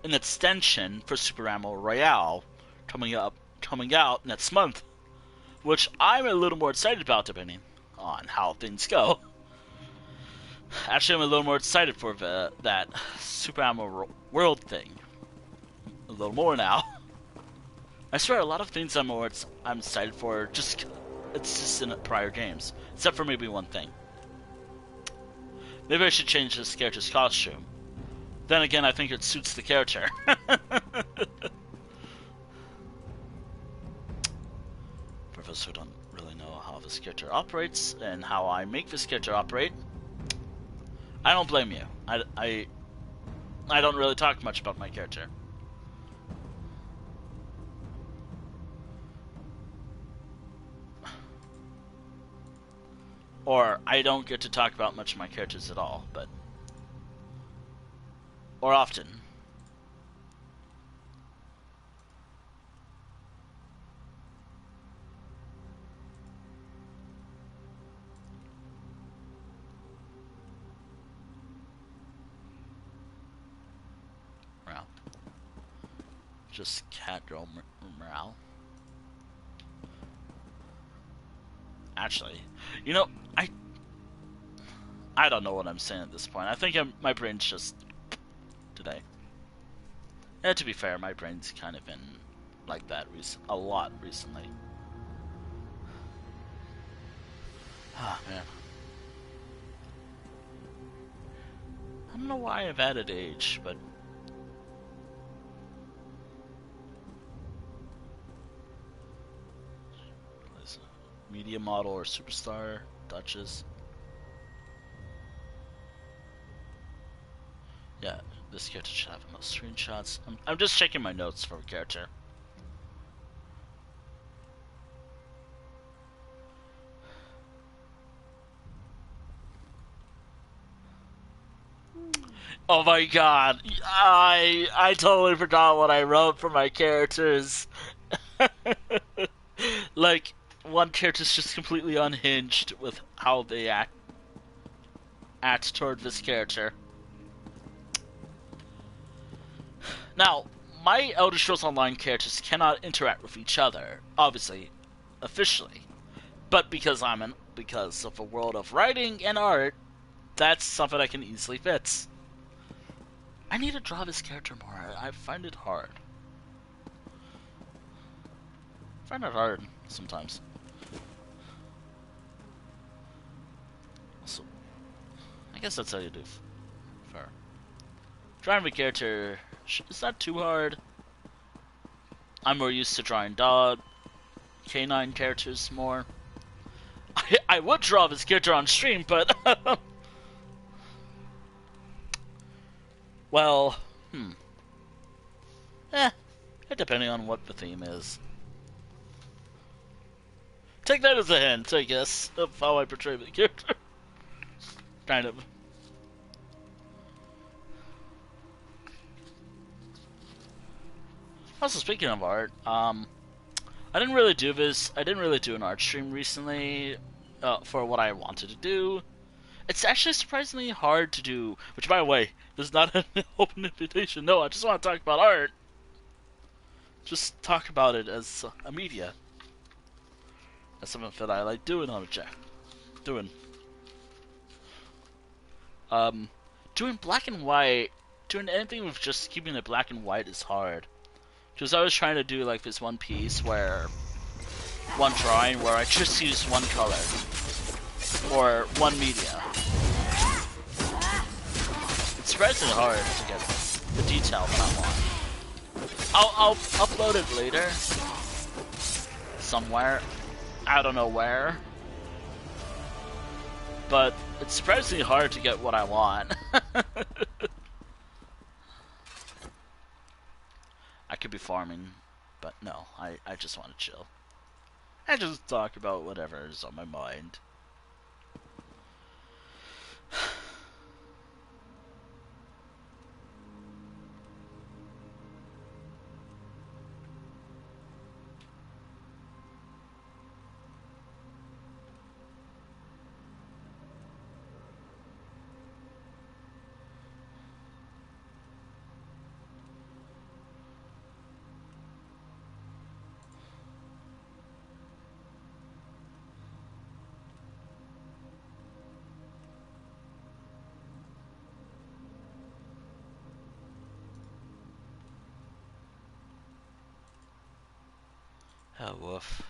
an extension for Super Animal Royale, coming out next month, which I'm a little more excited about depending on how things go. Actually, I'm a little more excited for that Super Animal World thing. A little more now. I swear, a lot of things I'm excited for, it's just in prior games. Except for maybe one thing. Maybe I should change this character's costume. Then again, I think it suits the character. For those who don't really know how this character operates, and how I make this character operate, I don't blame you. I don't really talk much about my character. Or I don't get to talk about much of my characters at all, but... Or often. Well, just cat girl morale. Actually, you know, I don't know what I'm saying at this point. I think my brain's just today. Yeah, to be fair, my brain's kind of been like that a lot recently. Ah, man. I don't know why I've added age, but... Media model or superstar, Duchess. Yeah, this character should have the most screenshots. I'm just checking my notes for a character. Oh my god, I totally forgot what I wrote for my characters. Like, one character's just completely unhinged with how they act toward this character. Now, my Elder Scrolls Online characters cannot interact with each other, obviously, officially. But because because of a world of writing and art, that's something I can easily fix. I need to draw this character more. I find it hard. I find it hard sometimes. Also, I guess that's how you do fair. Drawing the character is not too hard. I'm more used to drawing dog, canine characters more. I would draw this character on stream, but well, depending on what the theme is. Take that as a hint, I guess, of how I portray the character. Kind of. Also, speaking of art, I didn't really do this. I didn't really do an art stream recently for what I wanted to do. It's actually surprisingly hard to do. Which, by the way, is not an open invitation. No, I just want to talk about art. Just talk about it as a media. That's something that I like doing on a chat. Doing black and white. Doing anything with just keeping it black and white is hard. Because I was trying to do like this one piece where one drawing where I just use one color or one media. It's surprisingly hard to get the detail that I want. I'll upload it later somewhere. I don't know where, but it's surprisingly hard to get what I want. I could be farming, but no, I just want to chill. I just talk about whatever is on my mind. Oh, woof.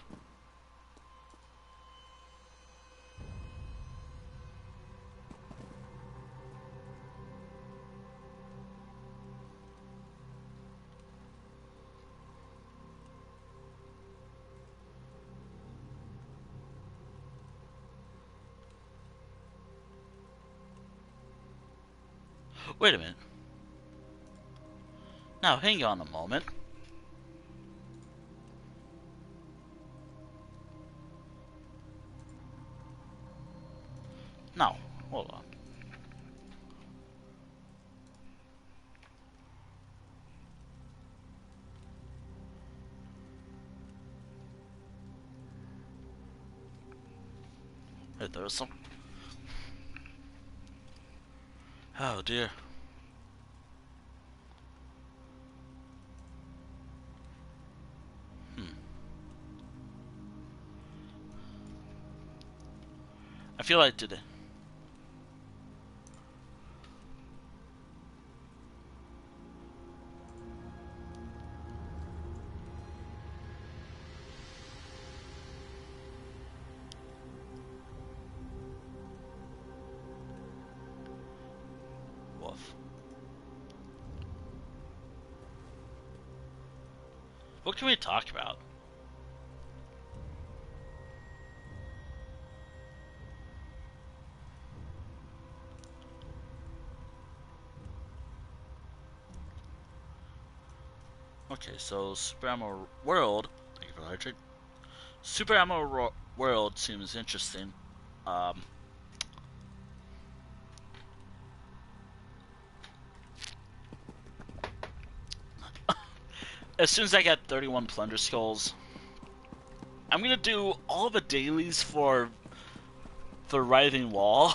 Wait a minute. Now, hang on a moment. There was some. Oh dear. I feel like today. Wolf. What can we talk about? Okay, so Super Ammo World. Thank you for the hydrate. Super Ammo World seems interesting. As soon as I get 31 plunder skulls, I'm gonna do all the dailies for the Writhing Wall.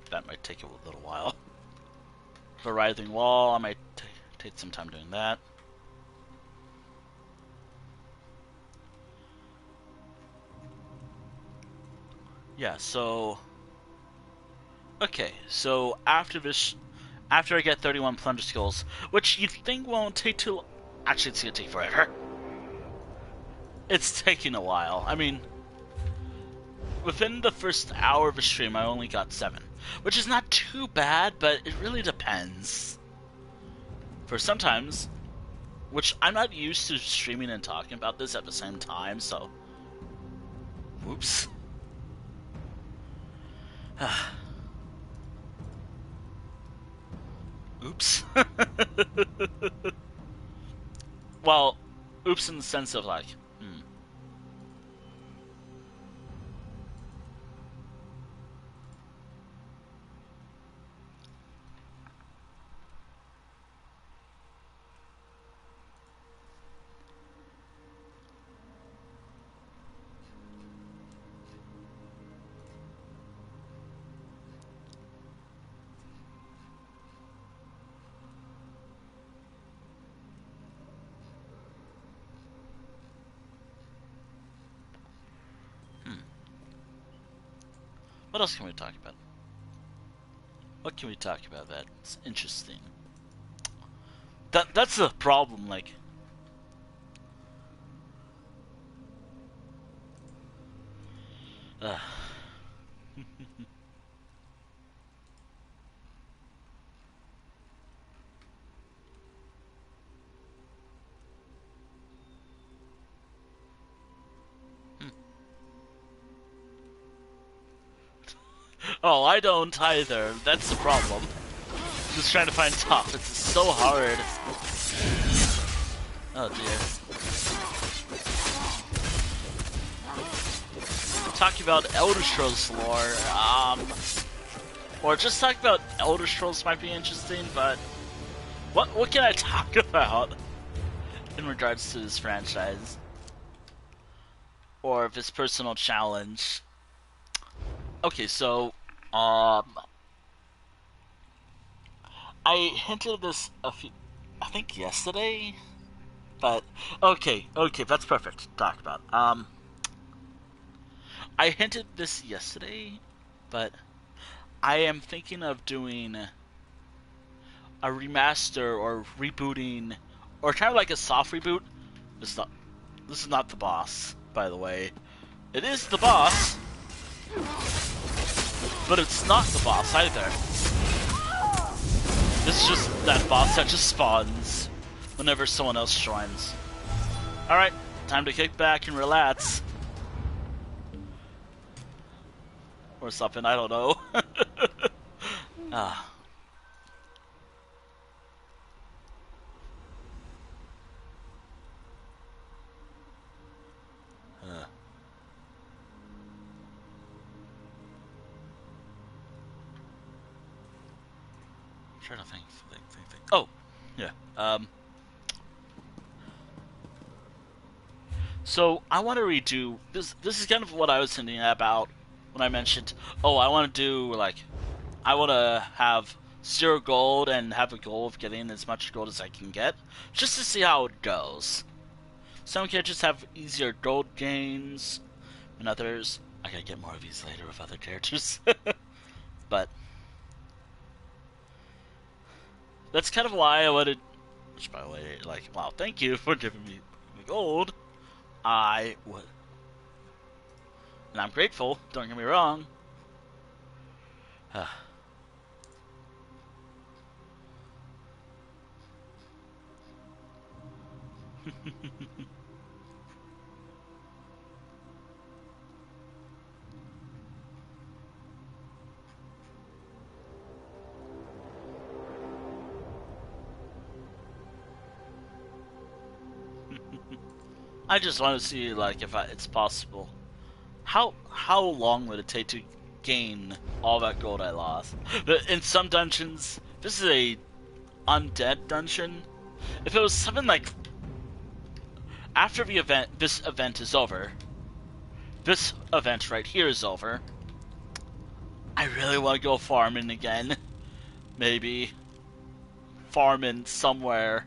That might take a little while. The Writhing Wall, I might take some time doing that. Yeah, so... Okay, so after this... After I get 31 plunder skulls, which you think won't take too... Actually, it's gonna take forever. It's taking a while. I mean... Within the first hour of a stream, I only got 7. Which is not too bad, but it really depends. For sometimes... Which I'm not used to streaming and talking about this at the same time, so... Whoops. Oops. Well, oops in the sense of like, What else can we talk about? What can we talk about that's interesting? That's the problem, like... Oh, I don't either. That's the problem. Just trying to find top. It's so hard. Oh dear. Talking about Elder Scrolls lore, or just talk about Elder Scrolls might be interesting, but what can I talk about in regards to this franchise? Or this personal challenge? Okay, so, I hinted at this I think yesterday, but, okay, that's perfect to talk about. I hinted this yesterday, but I am thinking of doing a remaster or rebooting, or kind of like a soft reboot. This is not the boss, by the way. It is the boss, but it's not the boss either. This is just that boss that just spawns whenever someone else joins. Alright, time to kick back and relax. Or something, I don't know. Ah. Trying to think. Oh, yeah. So I want to redo this. This is kind of what I was thinking about when I mentioned, oh, I want to do, like, I want to have 0 gold and have a goal of getting as much gold as I can get, just to see how it goes. Some characters have easier gold gains, and others, I gotta get more of these later with other characters. But that's kind of why I wanted, which by the way, like, wow, thank you for giving me the gold. I would, and I'm grateful, don't get me wrong. I just want to see, like, if it's possible. How long would it take to gain all that gold I lost? But in some dungeons, this is a undead dungeon. If it was something like after the event, this event is over. This event right here is over. I really want to go farming again. Maybe farming somewhere.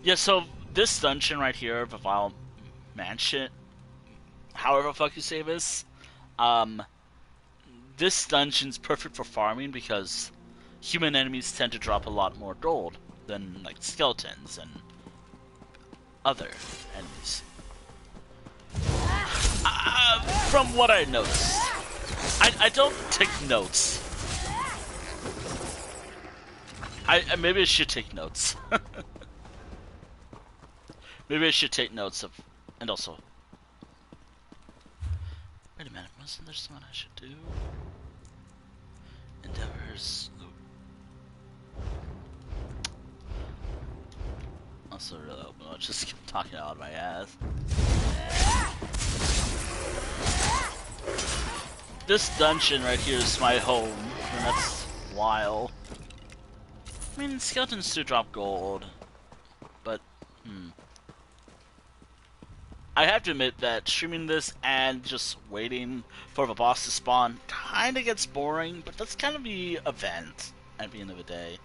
Yeah, so this dungeon right here, the Vile Mansion, however the fuck you say this, this dungeon's perfect for farming because human enemies tend to drop a lot more gold than, like, skeletons and other enemies. From what I noticed. I don't take notes. Maybe I should take notes. Maybe I should take notes of, and also, wait a minute, wasn't there something I should do? Endeavors. Also, really hope I'm not just talking out of my ass. This dungeon right here is my home, and that's wild. I mean, skeletons do drop gold, but, I have to admit that streaming this and just waiting for the boss to spawn kinda gets boring, but that's kind of the event at the end of the day.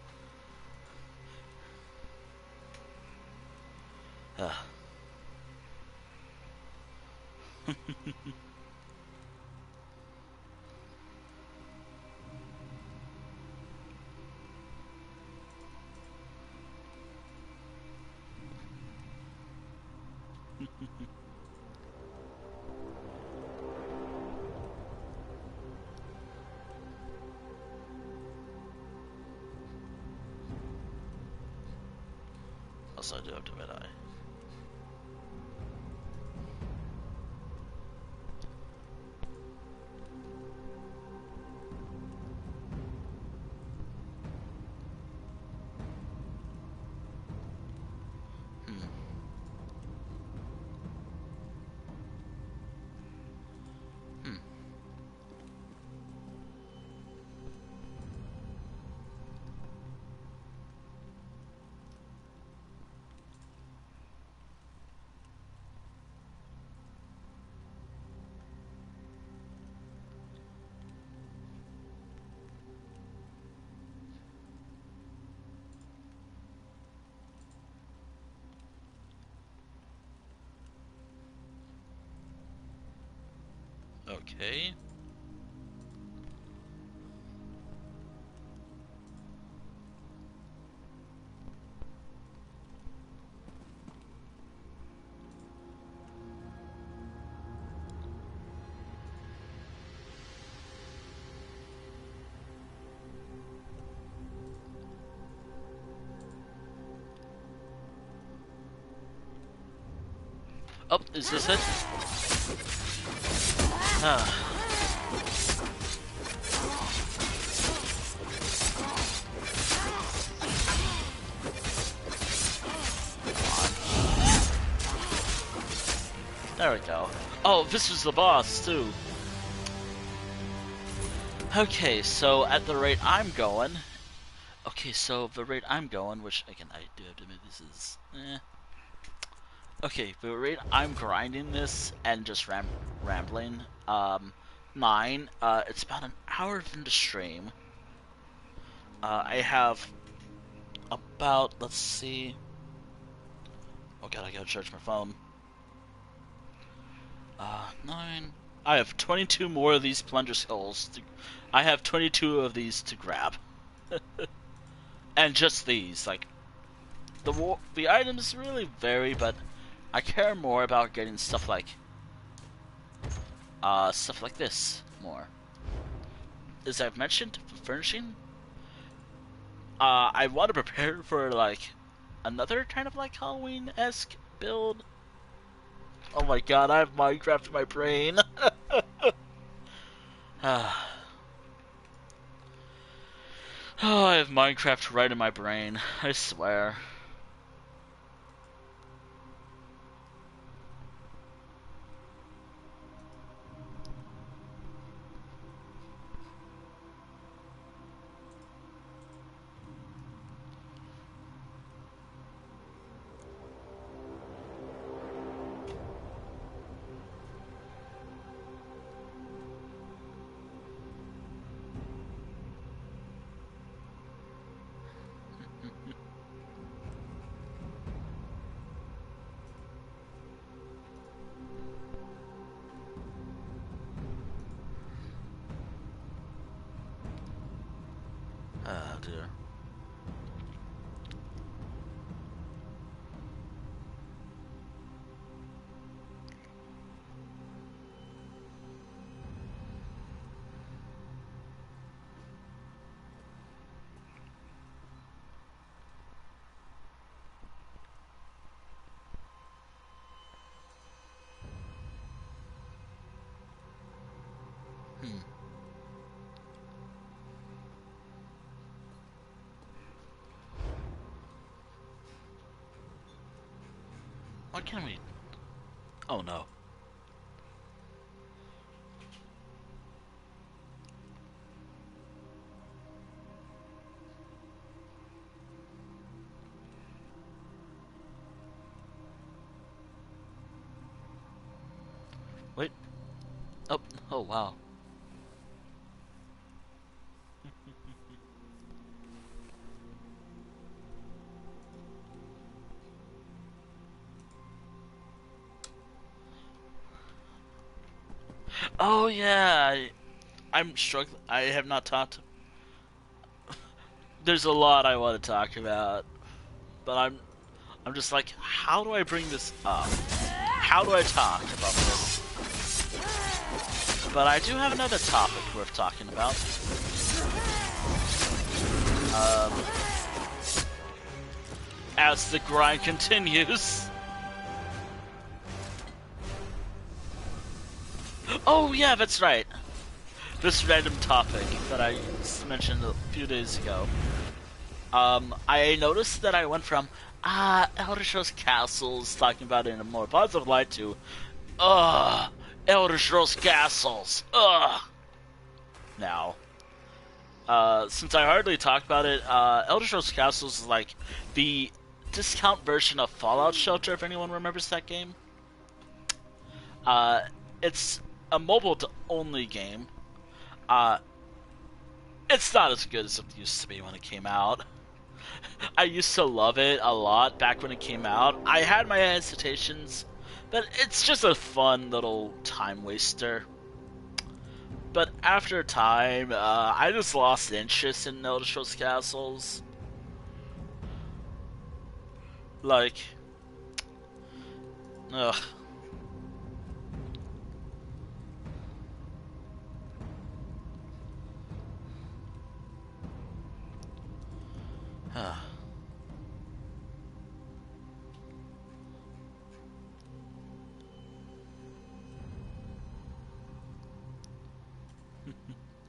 Also, I do have to red eye. Okay. Oh, is this it? Ah. There we go. Oh, this was the boss, too. Okay, so at the rate I'm going... Okay, so the rate I'm going, which, again, I do have to admit this is... Okay, the rate I'm grinding this and just rambling, mine. It's about an hour into stream. I have about, let's see. Oh god, I gotta charge my phone. 9. I have 22 more of these plunder skulls. I have 22 of these to grab. And just these, like, the items really vary, but I care more about getting stuff like this more. As I've mentioned, furnishing. I want to prepare for like another kind of like Halloween-esque build. Oh my god, I have Minecraft in my brain. Oh, I have Minecraft right in my brain. I swear. Oh dear. What can we... Oh no. Wait. Oh, oh wow. Oh yeah, I'm struggling. I have not talked. There's a lot I want to talk about, but I'm just like, how do I bring this up? How do I talk about this? But I do have another topic worth talking about. As the grind continues. Oh yeah, that's right. This random topic that I mentioned a few days ago. I noticed that I went from Elder Scrolls Castles, talking about it in a more positive light, to Elder Scrolls Castles, now. Since I hardly talked about it, Elder Scrolls Castles is like the discount version of Fallout Shelter, if anyone remembers that game. It's a mobile-only game. It's not as good as it used to be when it came out. I used to love it a lot back when it came out. I had my hesitations, but it's just a fun little time waster. But after time, I just lost interest in Elder Scrolls Castles. Like, ugh.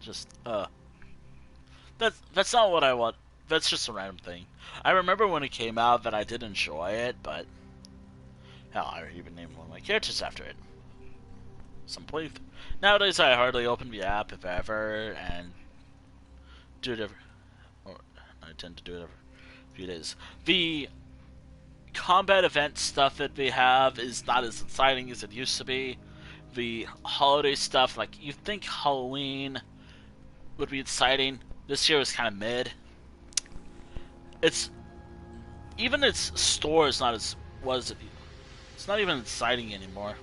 Just, that's not what I want. That's just a random thing. I remember when it came out that I did enjoy it, but hell, I even named one of my characters after it. Some playthrough. Nowadays, I hardly open the app, if ever, and do it every... Or, I tend to do it every few days. The combat event stuff that we have is not as exciting as it used to be. the holiday stuff. Like, you think Halloween would be exciting. This year was kind of mid. It's even its store is not as was. It's not even exciting anymore.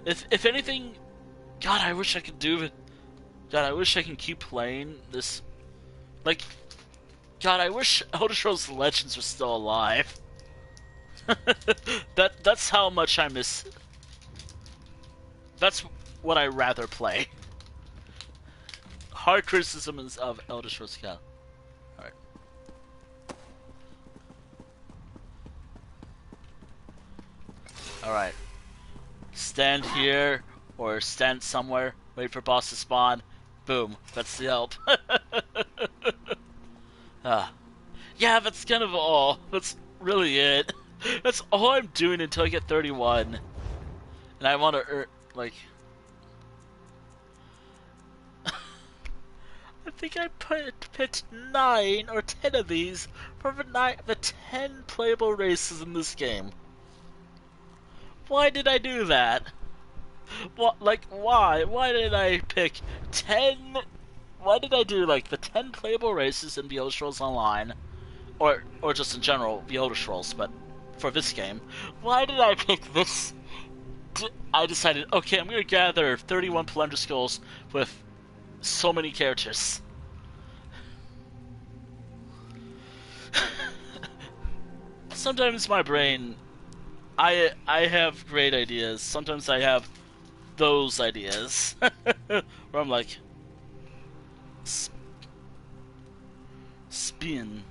If anything, God, I wish I could do it. God, I wish I can keep playing this. Like, God, I wish Elder Scrolls Legends was still alive. That's how much I miss. That's what I rather play. Hard criticisms of Elder Scrolls. Yeah. Alright. Alright. Stand here, or stand somewhere, wait for boss to spawn. Boom. That's the help. Yeah, that's kind of all. That's really it. That's all I'm doing until I get 31. And I want to earn, like... I think I picked 9 or 10 of these for the 10 playable races in this game. Why did I do that? What, like, why? Why did I pick 10... Why did I do, like, the 10 playable races in the Elder Scrolls Online? Or just in general, the Elder Scrolls, but for this game. Why did I pick this? I decided, okay, I'm going to gather 31 plunder skulls with so many characters. Sometimes my brain, I have great ideas. Sometimes I have those ideas where I'm like, spin.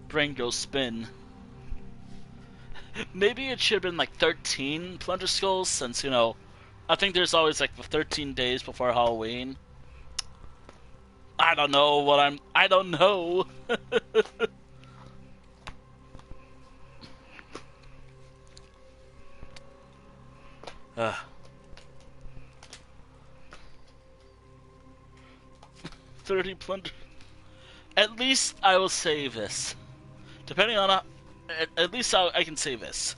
Brain goes spin. Maybe it should have been like 13 plunder skulls, since, you know, I think there's always like the 13 days before Halloween. I don't know what I don't know. 30 plunder. At least I will save this. Depending on at least I can save this.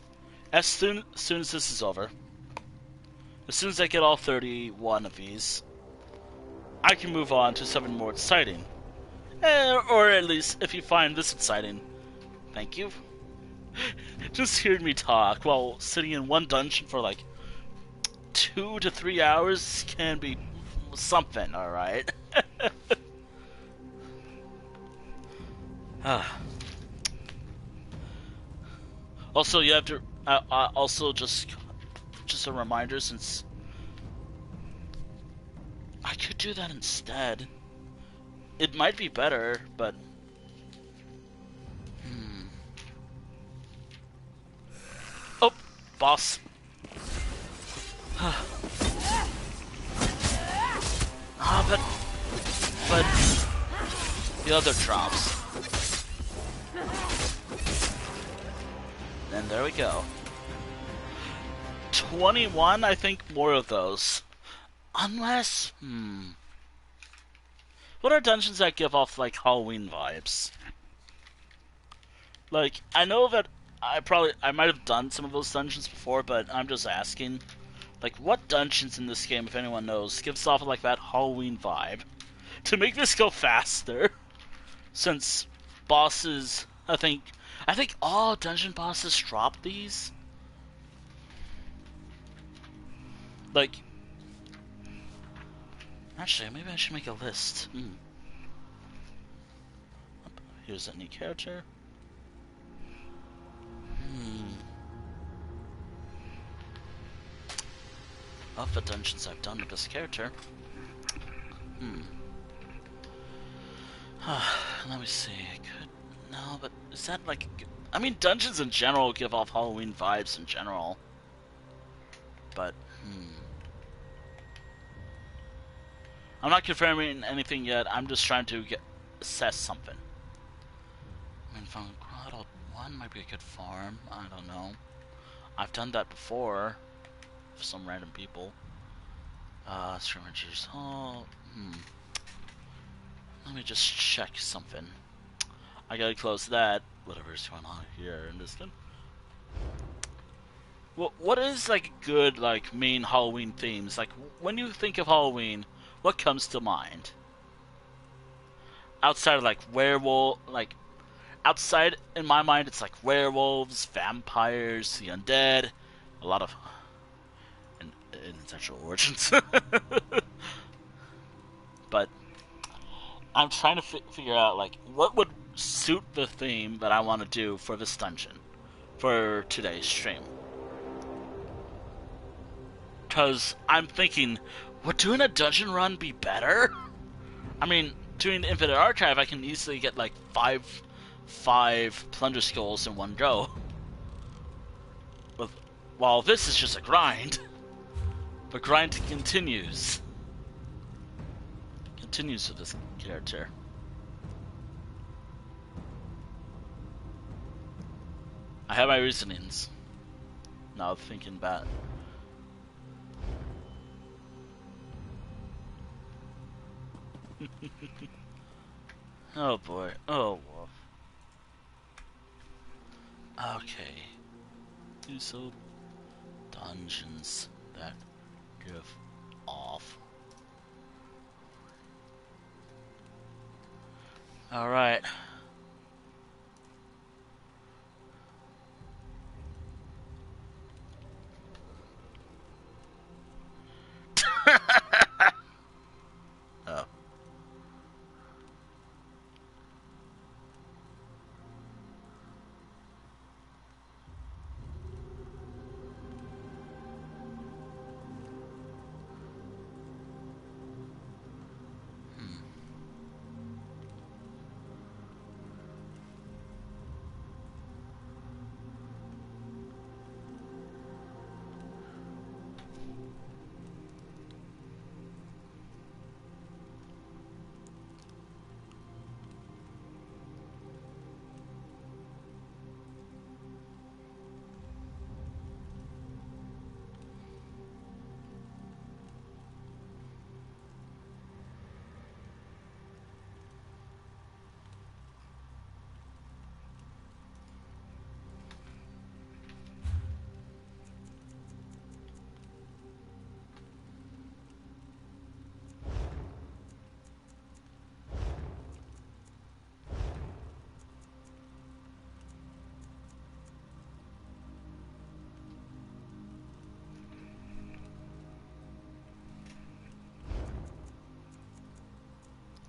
As soon as this is over. As soon as I get all 31 of these, I can move on to something more exciting. Or at least, if you find this exciting, thank you. Just hearing me talk while sitting in one dungeon for like 2 to 3 hours can be something, alright? Also, you have to also just a reminder, since I could do that instead. It might be better, but oh, boss. But the other drops. And there we go. 21, I think more of those. Unless, what are dungeons that give off, like, Halloween vibes? Like, I know that I might have done some of those dungeons before, but I'm just asking. Like, what dungeons in this game, if anyone knows, gives off, like, that Halloween vibe? To make this go faster, since bosses, I think all dungeon bosses drop these. Like, actually, maybe I should make a list. Here's a new character. Of the dungeons I've done with this character. Let me see. I could. No, but is that like. I mean, dungeons in general give off Halloween vibes in general. But, I'm not confirming anything yet. I'm just trying to assess something. I mean, from Grotto 1 might be a good farm. I don't know. I've done that before. For some random people. Scrimmager's Hall. Let me just check something. I gotta close that. Whatever's going on here in this one. what is like good like main Halloween themes? Like when you think of Halloween, what comes to mind? Outside of like werewolf, like outside in my mind, it's like werewolves, vampires, the undead, a lot of in sexual origins. But I'm trying to figure out like what would suit the theme that I want to do for this dungeon for today's stream. Because I'm thinking, would doing a dungeon run be better? I mean, doing the Infinite Archive, I can easily get like five plunder skulls in one go. While this is just a grind, the grind continues. Continues with this character. I have my reasonings. Now thinking about it. Oh boy. Oh wolf. Okay. Do so dungeons that give off. Alright. Oh.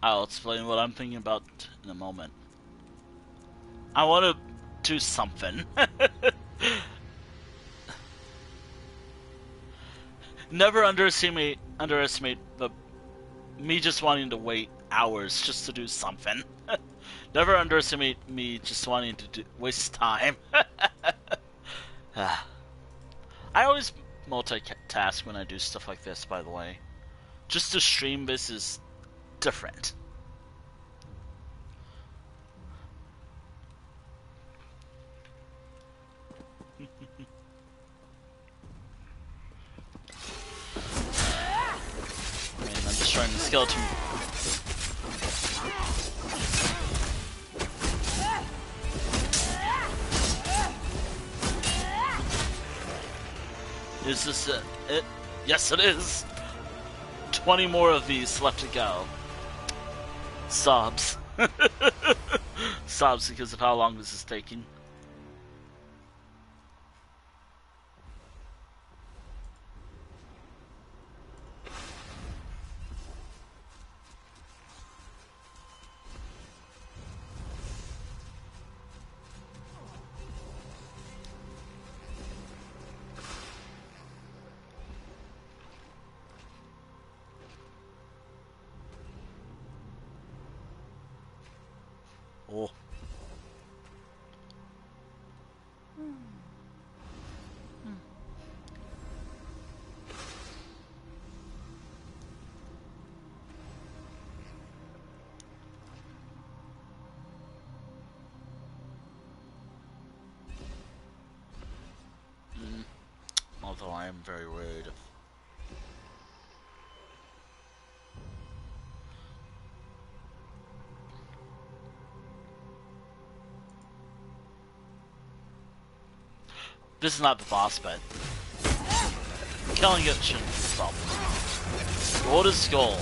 I'll explain what I'm thinking about in a moment. I want to do something. Never underestimate the me just wanting to wait hours just to do something. Never underestimate me just wanting to waste time. I always multitask when I do stuff like this, by the way. Just to stream this is different. I mean, I'm destroying the skeleton. Is this it? Yes, it is. 20 more of these left to go. Sobs. Sobs because of how long this is taking. Oh. Although I am very worried. This is not the boss, but killing it shouldn't be a problem. Gold is gold.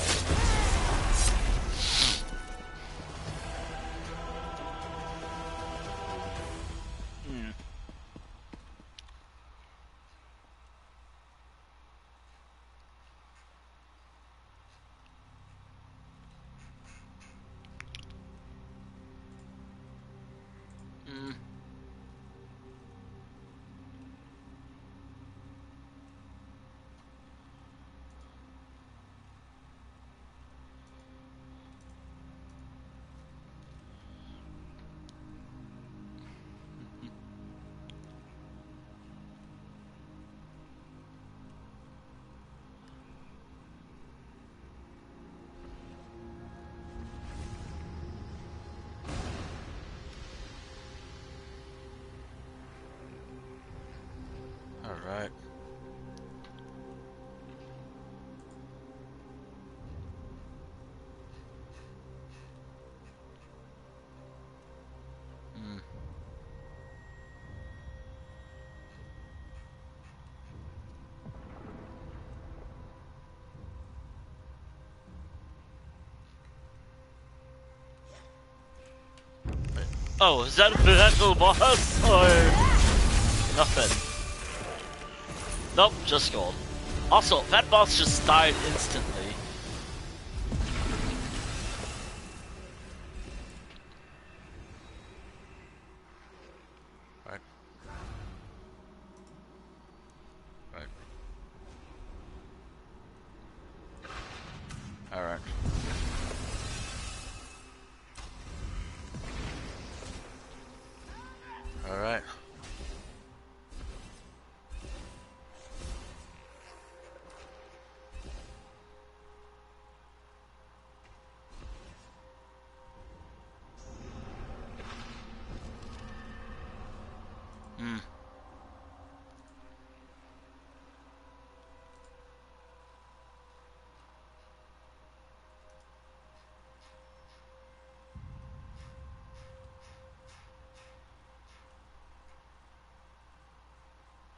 Alright. Oh, is that a potential boss or nothing? Nope, just gold. Also, that boss just died instantly. Right. Right. Alright. Alright.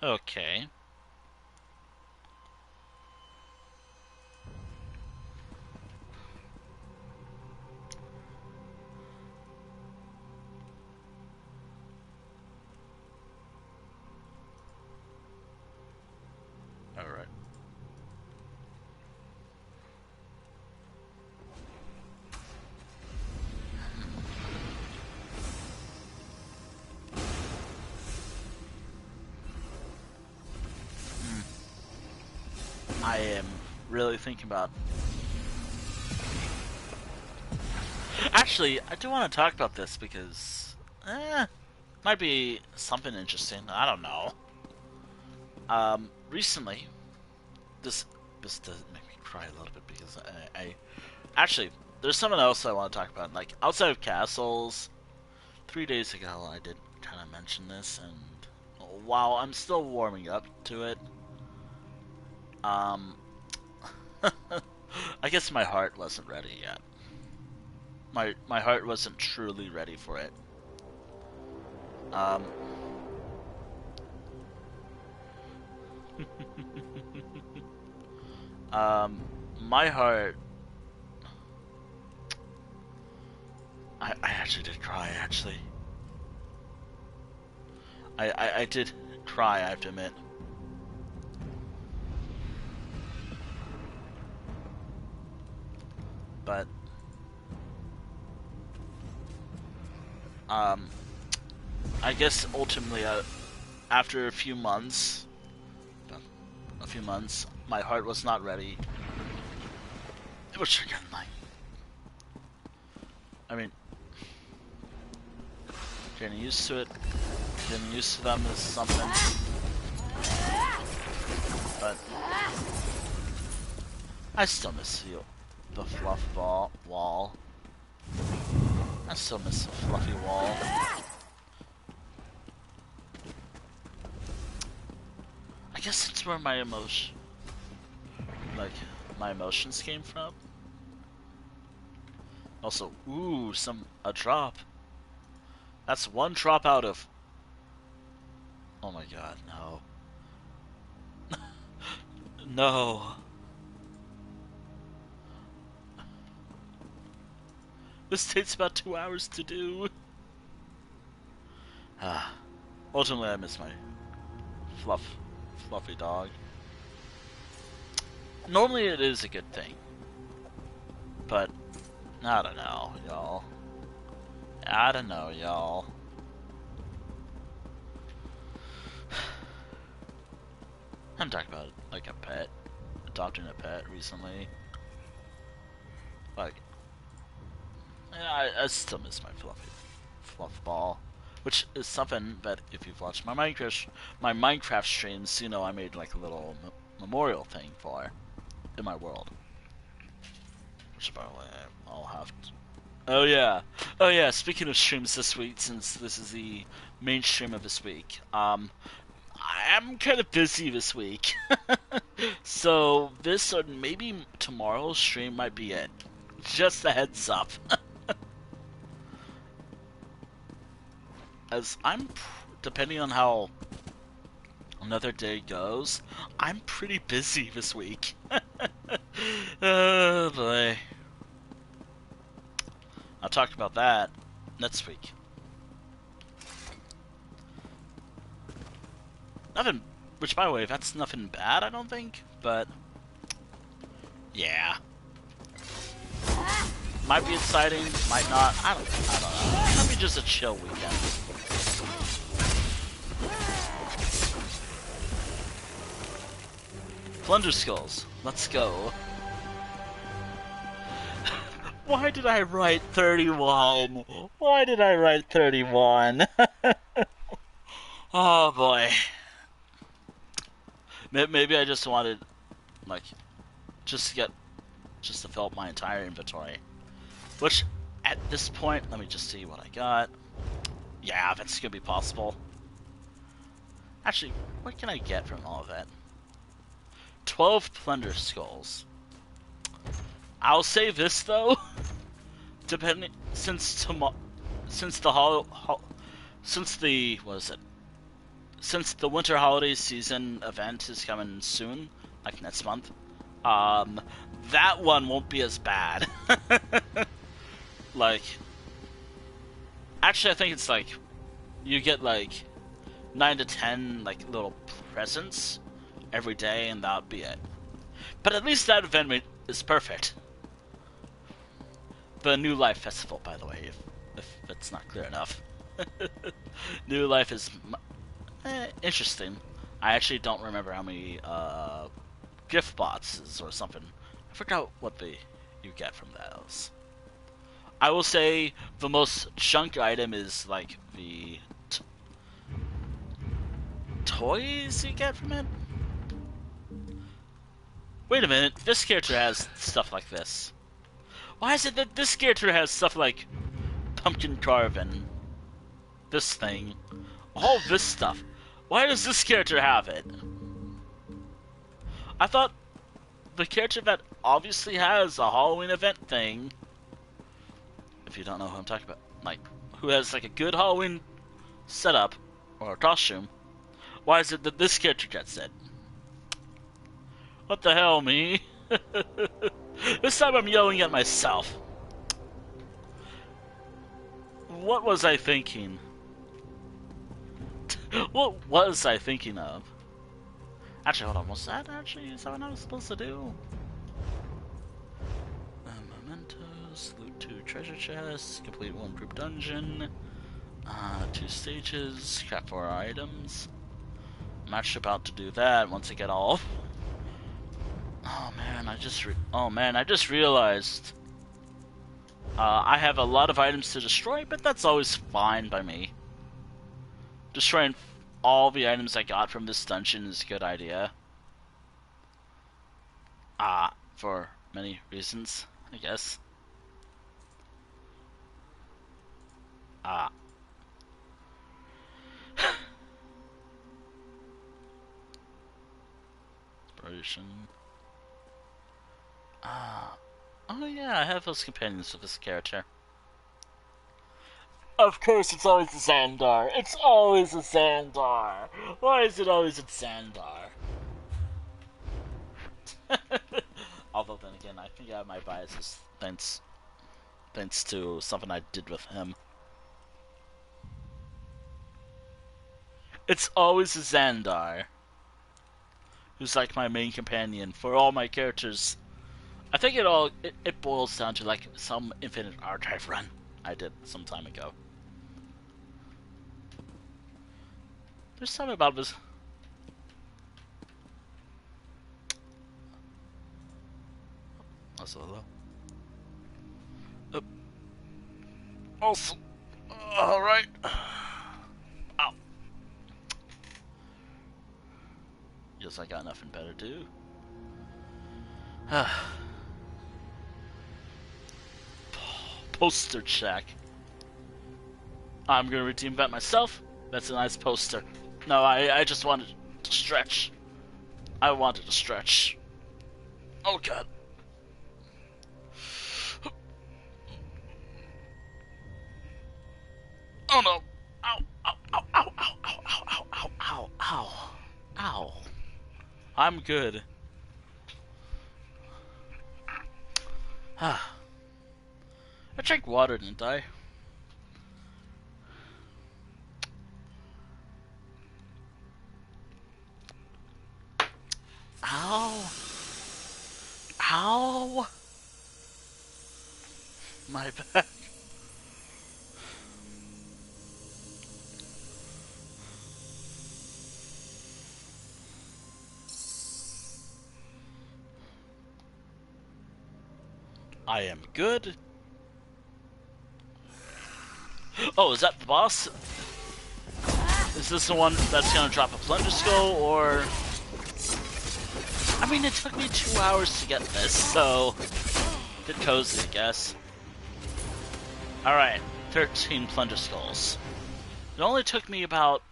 Okay. Alright. I am really thinking about... Actually, I do want to talk about this because... might be something interesting. I don't know. Recently... This does make me cry a little bit because I... Actually, there's something else I want to talk about. Like, outside of castles... 3 days ago I did kind of mention this, and... While I'm still warming up to it... I guess my heart wasn't ready yet. My heart wasn't truly ready for it. My heart... I actually did cry, actually. I did cry, I have to admit. But... I guess ultimately, after a few months, my heart was not ready. Which again, like, I mean, getting used to it, getting used to them is something. But I still miss the fluff wall. I still miss the fluffy wall. I guess it's where my emotions came from. Also, ooh, a drop. That's one drop out of Oh my god, no. No. This takes about 2 hours to do. Ah. Ultimately, I miss my fluffy dog. Normally it is a good thing. But, I don't know, y'all. I don't know, y'all. I'm talking about, like, a pet. Adopting a pet recently. Like, yeah, I still miss my fluff ball. Which is something that, if you've watched my Minecraft streams, you know I made, like, a little memorial thing for in my world. Which, by the way, I'll have to... Oh yeah, speaking of streams this week, since this is the main stream of this week, I am kind of busy this week. So this or maybe tomorrow's stream might be it. Just a heads up. As I'm, depending on how another day goes, I'm pretty busy this week. Oh boy. I'll talk about that next week. Nothing, which by the way, that's nothing bad, I don't think, but yeah. Might be exciting, might not, I don't know. Might be just a chill weekend. Plunder skulls, let's go. Why did I write 31? Why did I write 31? Oh boy. Maybe I just wanted, like, just to fill up my entire inventory. Which, at this point, let me just see what I got. Yeah, that's gonna be possible. Actually, what can I get from all of that? 12 plunder skulls. I'll say this though, depending since the winter holiday season event is coming soon, like next month, that one won't be as bad. Like, actually, I think it's like you get like 9 to 10 like little presents every day, and that'll be it. But at least that event is perfect. The New Life Festival, by the way, if it's not clear enough. New Life is interesting. I actually don't remember how many gift boxes or something. I forgot what you get from those. I will say the most chunk item is like the toys you get from it. Wait a minute, this character has stuff like this. Why is it that this character has stuff like pumpkin carving, this thing, all this stuff? Why does this character have it? I thought the character that obviously has a Halloween event thing, if you don't know who I'm talking about, like, who has like a good Halloween setup or costume, why is it that this character gets it? What the hell, me? This time I'm yelling at myself. What was I thinking? What was I thinking of? Actually, hold on. Was that actually something I was supposed to do? Mementos, loot 2 treasure chests, complete 1 group dungeon, 2 stages, craft 4 items. I'm actually about to do that once I get all. Oh man, I just realized I have a lot of items to destroy, but that's always fine by me. Destroying all the items I got from this dungeon is a good idea. For many reasons, I guess. Inspiration. Oh yeah, I have those companions with this character. Of course, it's always a Xandar. It's always a Xandar. Why is it always a Xandar? Although then again, I think I have my biases thanks to something I did with him. It's always a Xandar who's like my main companion for all my characters. I think it boils down to like some Infinite Archive run I did some time ago. There's something about this. Also hello. Also, all right. Ow. Guess I got nothing better to do. Poster check. I'm gonna redeem that myself. That's a nice poster. No, I just wanted to stretch. I wanted to stretch. Oh god. Oh no. Ow, ow, ow, ow, ow, ow, ow, ow, ow, ow, ow, ow. I'm good. I drank water, didn't I? Ow. Ow. My back. I am good. Oh, is that the boss? Is this the one that's gonna drop a plunder skull, or... I mean, it took me 2 hours to get this, so... Bit cozy, I guess. Alright, 13 plunder skulls. It only took me about...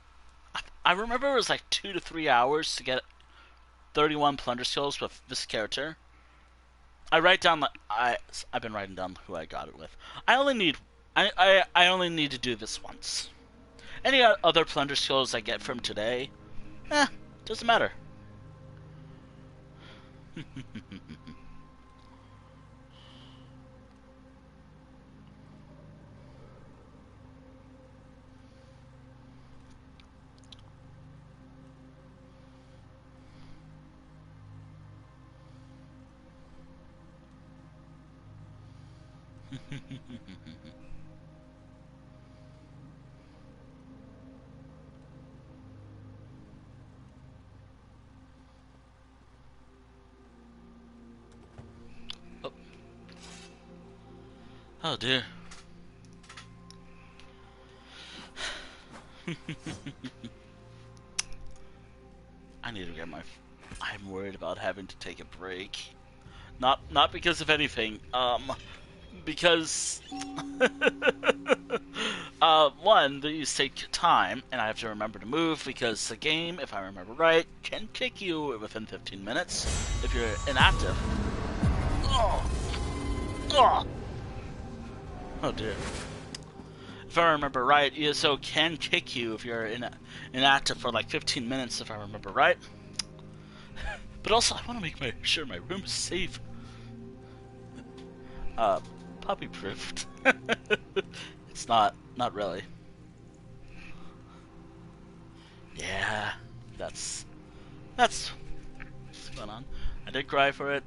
I remember it was like 2 to 3 hours to get 31 plunder skulls with this character. I write down I've been writing down who I got it with. I only need to do this once. Any other plunder skills I get from today, doesn't matter. Oh. Oh dear. I need to get my... I'm worried about having to take a break. Not because of anything. Because... one, these take time, and I have to remember to move, because the game, if I remember right, can kick you within 15 minutes if you're inactive. Oh, oh. Oh dear. If I remember right, ESO can kick you if you're inactive for like 15 minutes, if I remember right. But also, I want to make sure my room is safe. Puppy-proofed. It's not really. Yeah, that's what's going on. I did cry for it,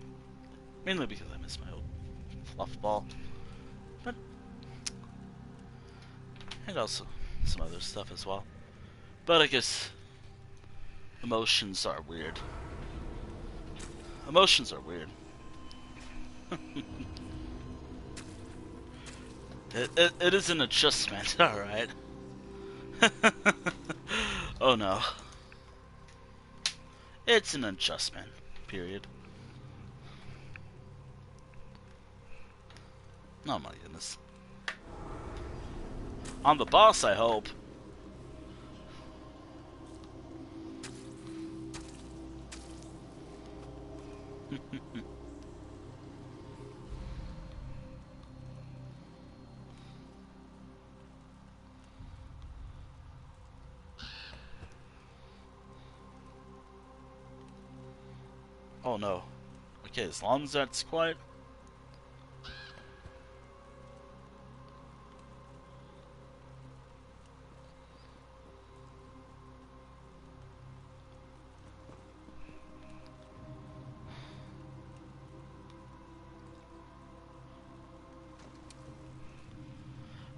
mainly because I miss my old fluff ball, but and also some other stuff as well. But I guess emotions are weird. Emotions are weird. It is an adjustment, alright. Oh no. It's an adjustment, period. Oh my goodness. On the boss, I hope. Oh no. Okay, as long as that's quiet.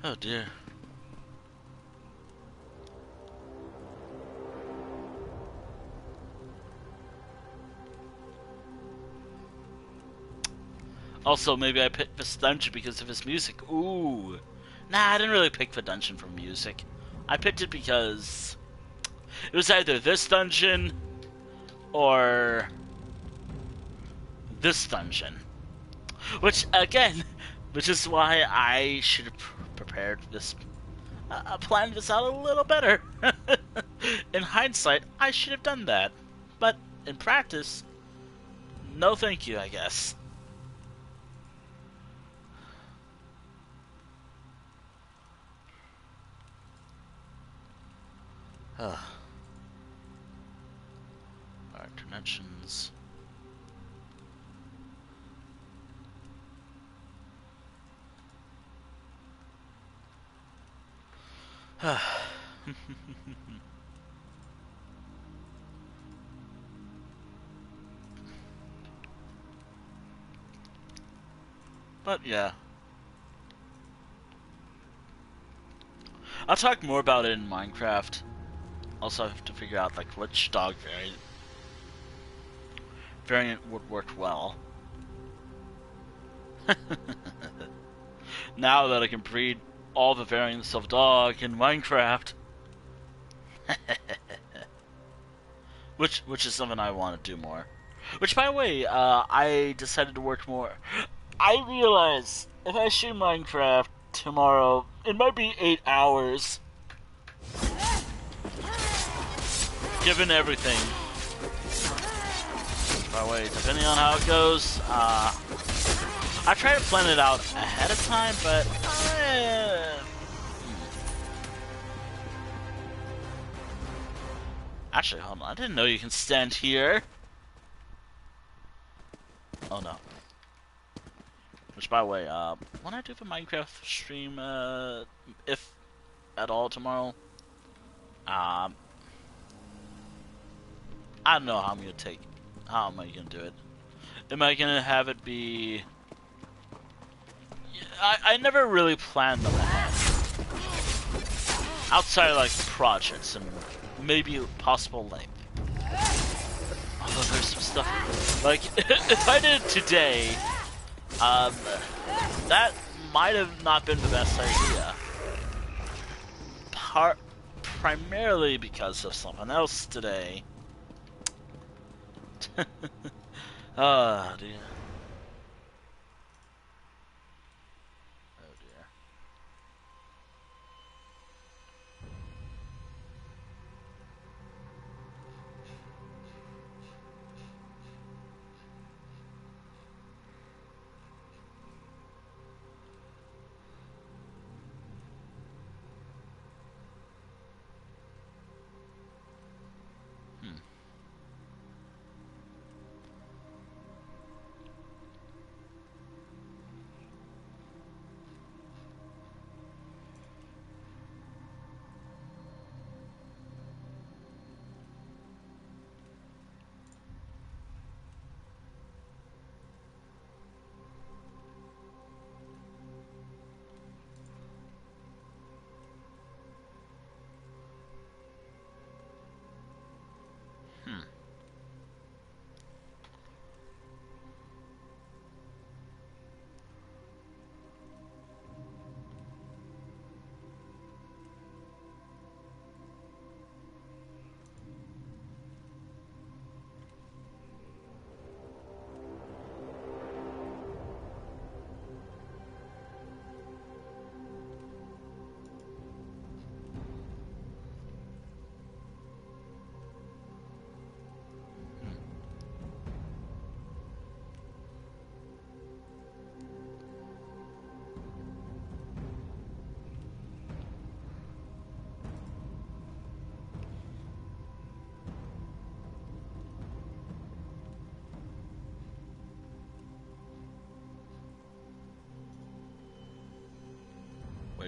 Oh dear. Also, maybe I picked this dungeon because of his music. Ooh. Nah, I didn't really pick the dungeon for music. I picked it because it was either this dungeon or this dungeon. Which, again, which is why I should have prepared this, planned this out a little better. In hindsight, I should have done that. But in practice, no thank you, I guess. Alright, dimensions. But yeah. I'll talk more about it in Minecraft. Also, I have to figure out like which dog variant would work well. Now that I can breed all the variants of dog in Minecraft. which is something I want to do more. Which, by the way, I decided to work more. I realize if I stream Minecraft tomorrow, it might be 8 hours. Given everything. By the way, depending on how it goes, I try to plan it out ahead of time, but actually, hold on. I didn't know you can stand here. Oh no. Which, by the way, when I do the Minecraft stream, if at all tomorrow, I don't know how I'm gonna take. How am I gonna do it? Am I gonna have it be? I never really planned them ahead. Outside of, like, projects and maybe possible length. Although there's some stuff like if I did it today, that might have not been the best idea. Primarily because of something else today. Ah, dear. Oh dear.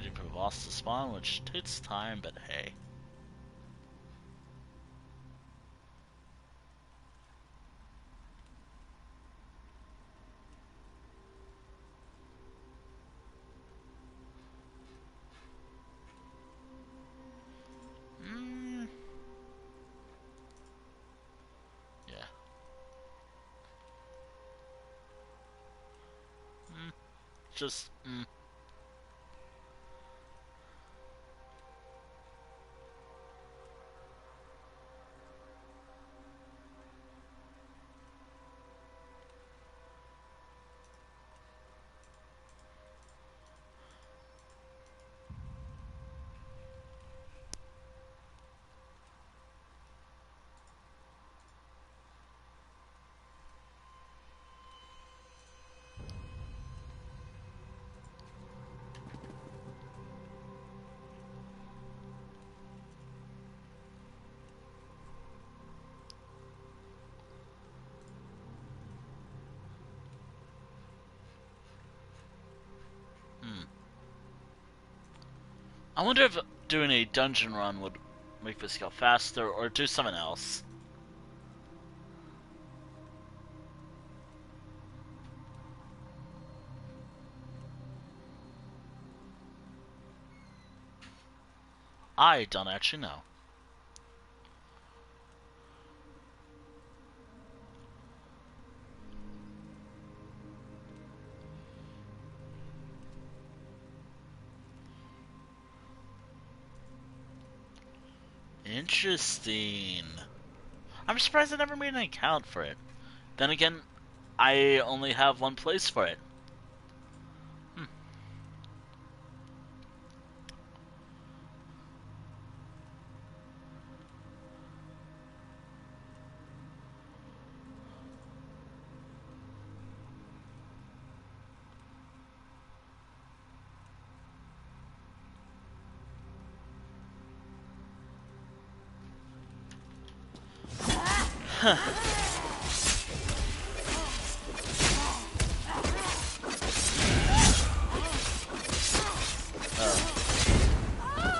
waiting for the boss to spawn, which takes time, but hey. Yeah. Just, I wonder if doing a dungeon run would make this go faster, or do something else. I don't actually know. Interesting. I'm surprised I never made an account for it. Then again, I only have one place for it.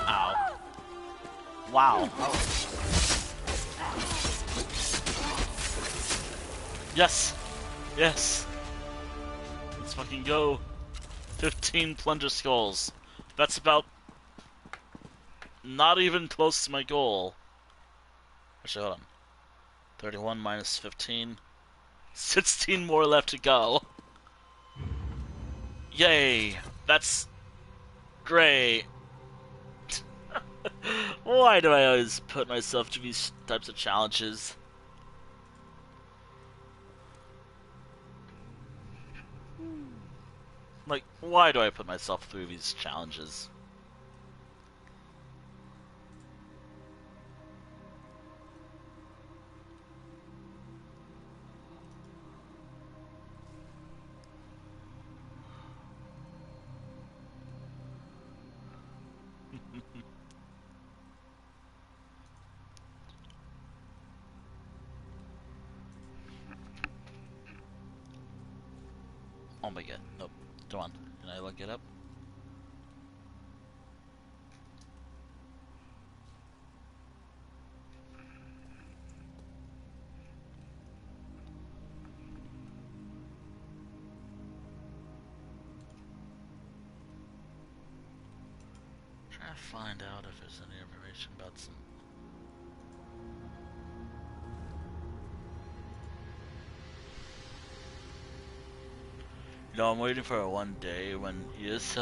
Ow. Wow. Yes! Yes! Let's fucking go. 15 plunder skulls. That's about not even close to my goal. Actually, hold on. 31 minus 15. 16 more left to go. Yay! That's great. Why do I always put myself to these types of challenges? Like, why do I put myself through these challenges? Oh my god. Nope. Come on. Can I look it up? Trying to find out if there's any information about some... You know, I'm waiting for a one day when he is...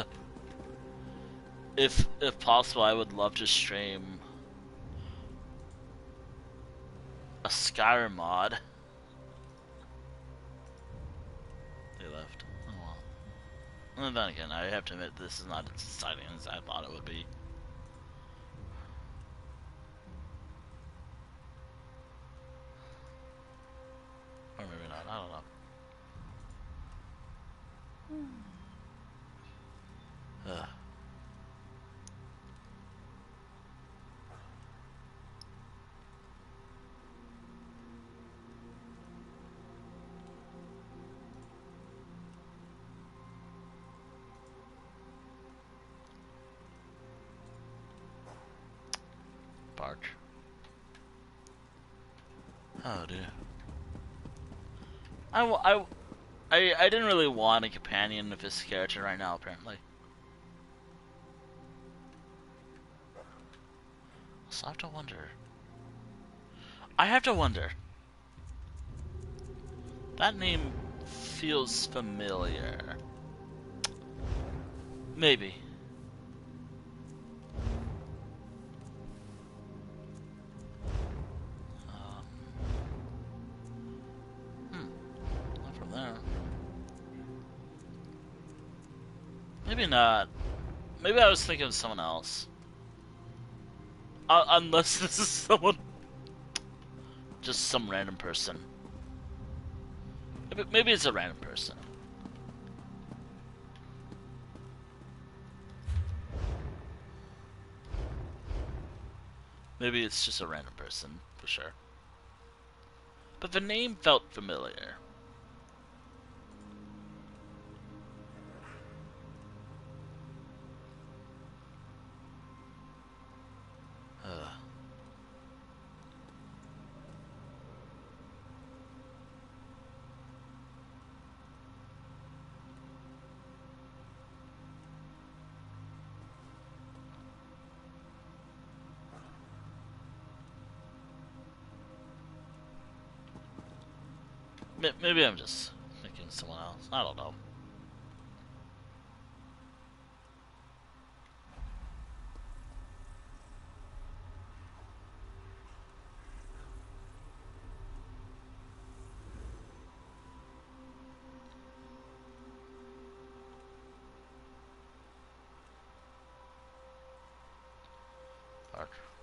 if possible, I would love to stream a Skyrim mod. They left. Oh well. And then again, I have to admit, this is not as exciting as I thought it would be. Or maybe not, I don't know. Ugh. Oh dear. I didn't really want a companion of this character right now, apparently. So I have to wonder. I have to wonder. That name feels familiar. Maybe. Not from there. Maybe not. Maybe I was thinking of someone else. Unless this is someone... Just some random person. Maybe it's a random person. Maybe it's just a random person, for sure. But the name felt familiar. Maybe I'm just thinking of someone else. I don't know.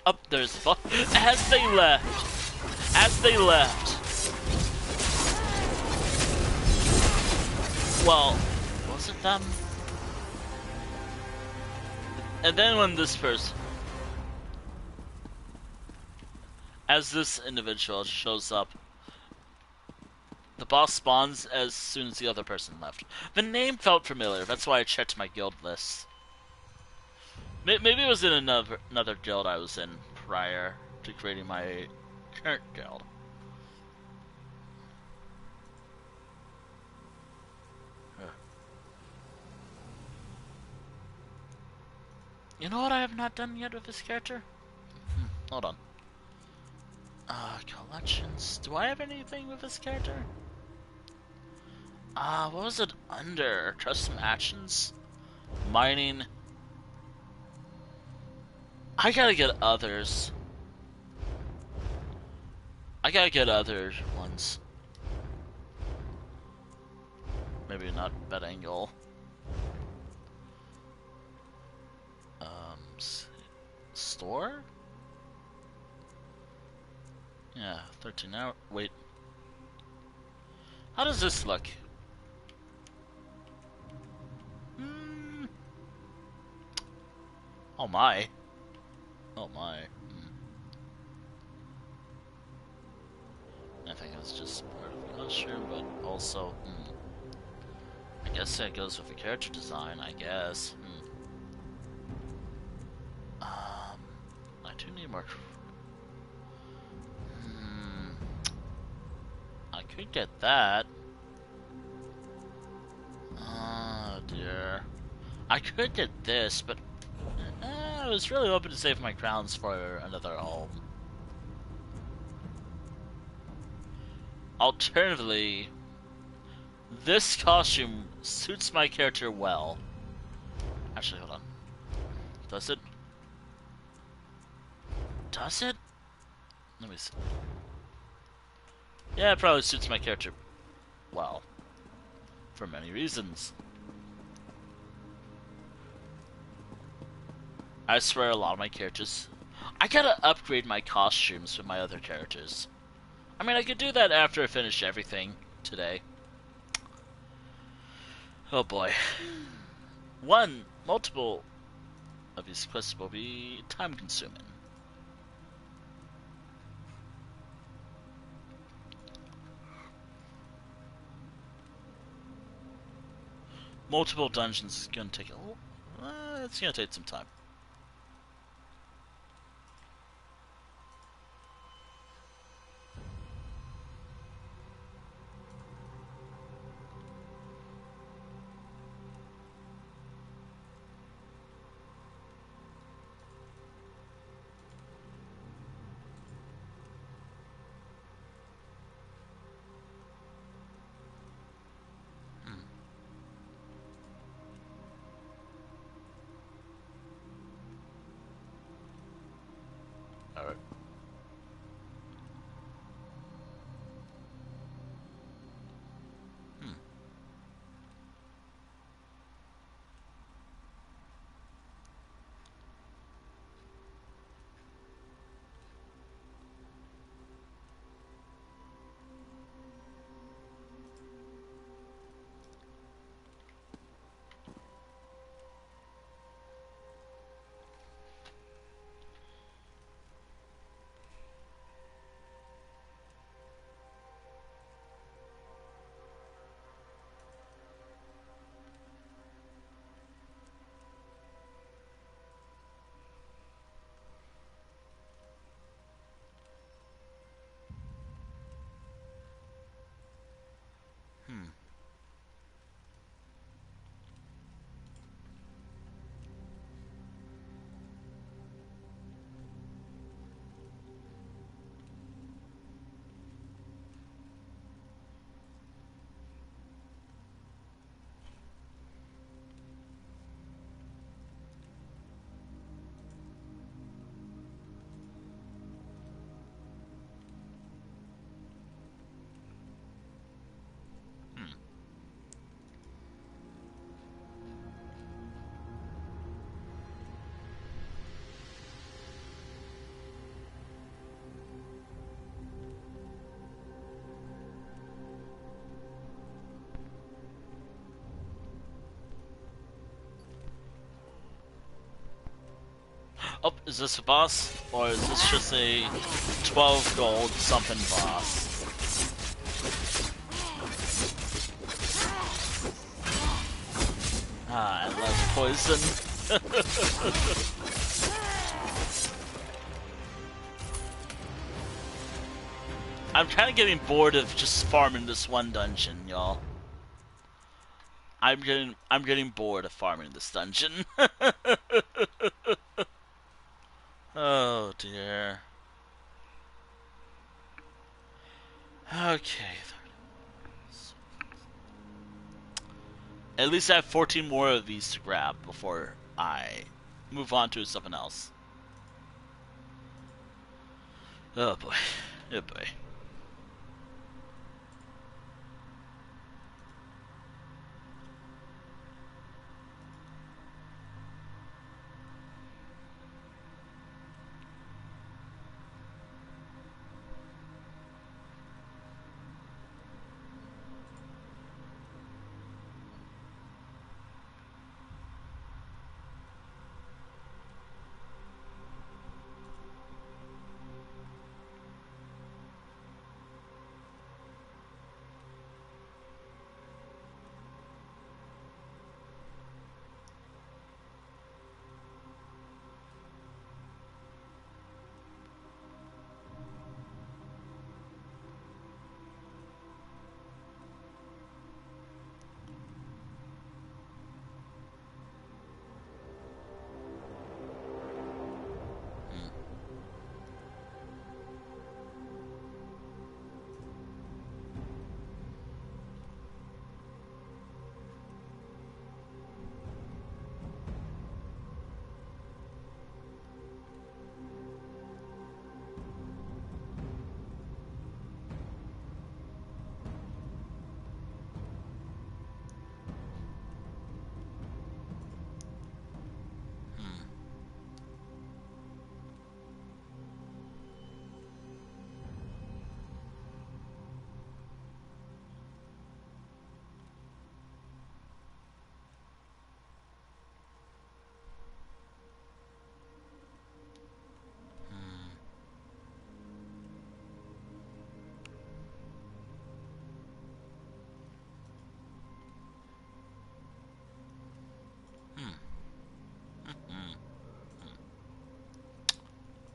Up there's the as they left. As they left. Well, was it them? And then when this person, as this individual shows up, the boss spawns as soon as the other person left. The name felt familiar, that's why I checked my guild list. Maybe it was in another guild I was in prior to creating my current guild. You know what I have not done yet with this character? Hold on. Collections. Do I have anything with this character? What was it under? Custom actions? Mining. I gotta get others. I gotta get other ones. Maybe not bed angle. Store? Yeah, 13 hour. Wait. How does this look? Oh my. Oh my. I think it's just part of the mushroom, but also, I guess that goes with the character design, I guess. I do need more. I could get that. Oh dear. I could get this, but I was really hoping to save my crowns for another home. Alternatively, this costume suits my character well. Actually, hold on. Does it? Does it? Let me see. Yeah, it probably suits my character well. For many reasons. I swear a lot of my characters... I gotta upgrade my costumes with my other characters. I mean, I could do that after I finish everything today. Oh boy. Multiple of these quests will be time consuming. Multiple dungeons is gonna take it's gonna take some time. Alright. Hmm. Hmm. Hmm. Oh, is this a boss? Or is this just a 12 gold something boss? Ah, I love poison. I'm kinda getting bored of just farming this one dungeon, y'all. I'm getting bored of farming this dungeon. Oh dear. Okay. At least I have 14 more of these to grab before I move on to something else. Oh boy. Oh boy.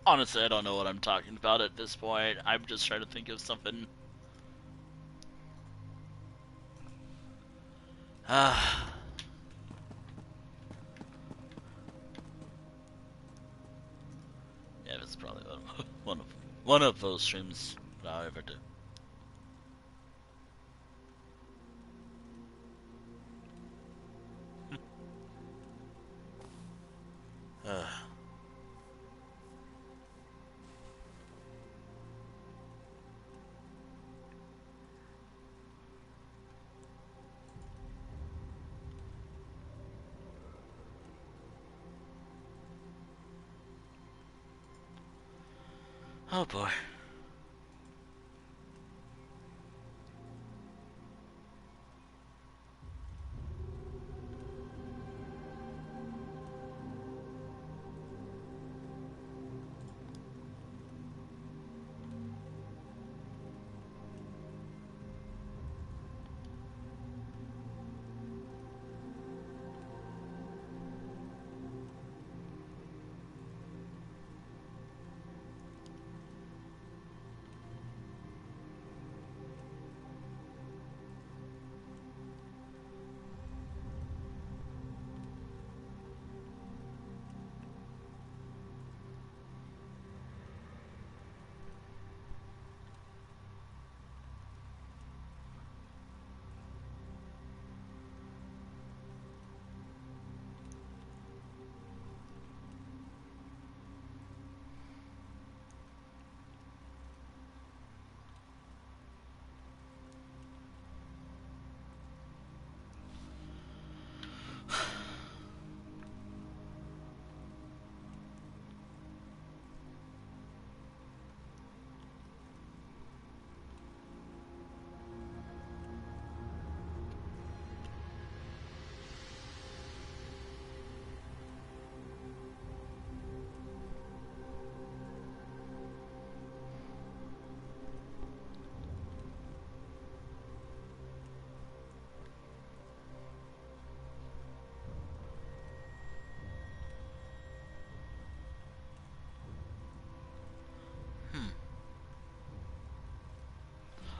Honestly, I don't know what I'm talking about at this point. I'm just trying to think of something. Ah. Yeah, that's probably one of those streams that I'll ever do. Oh boy.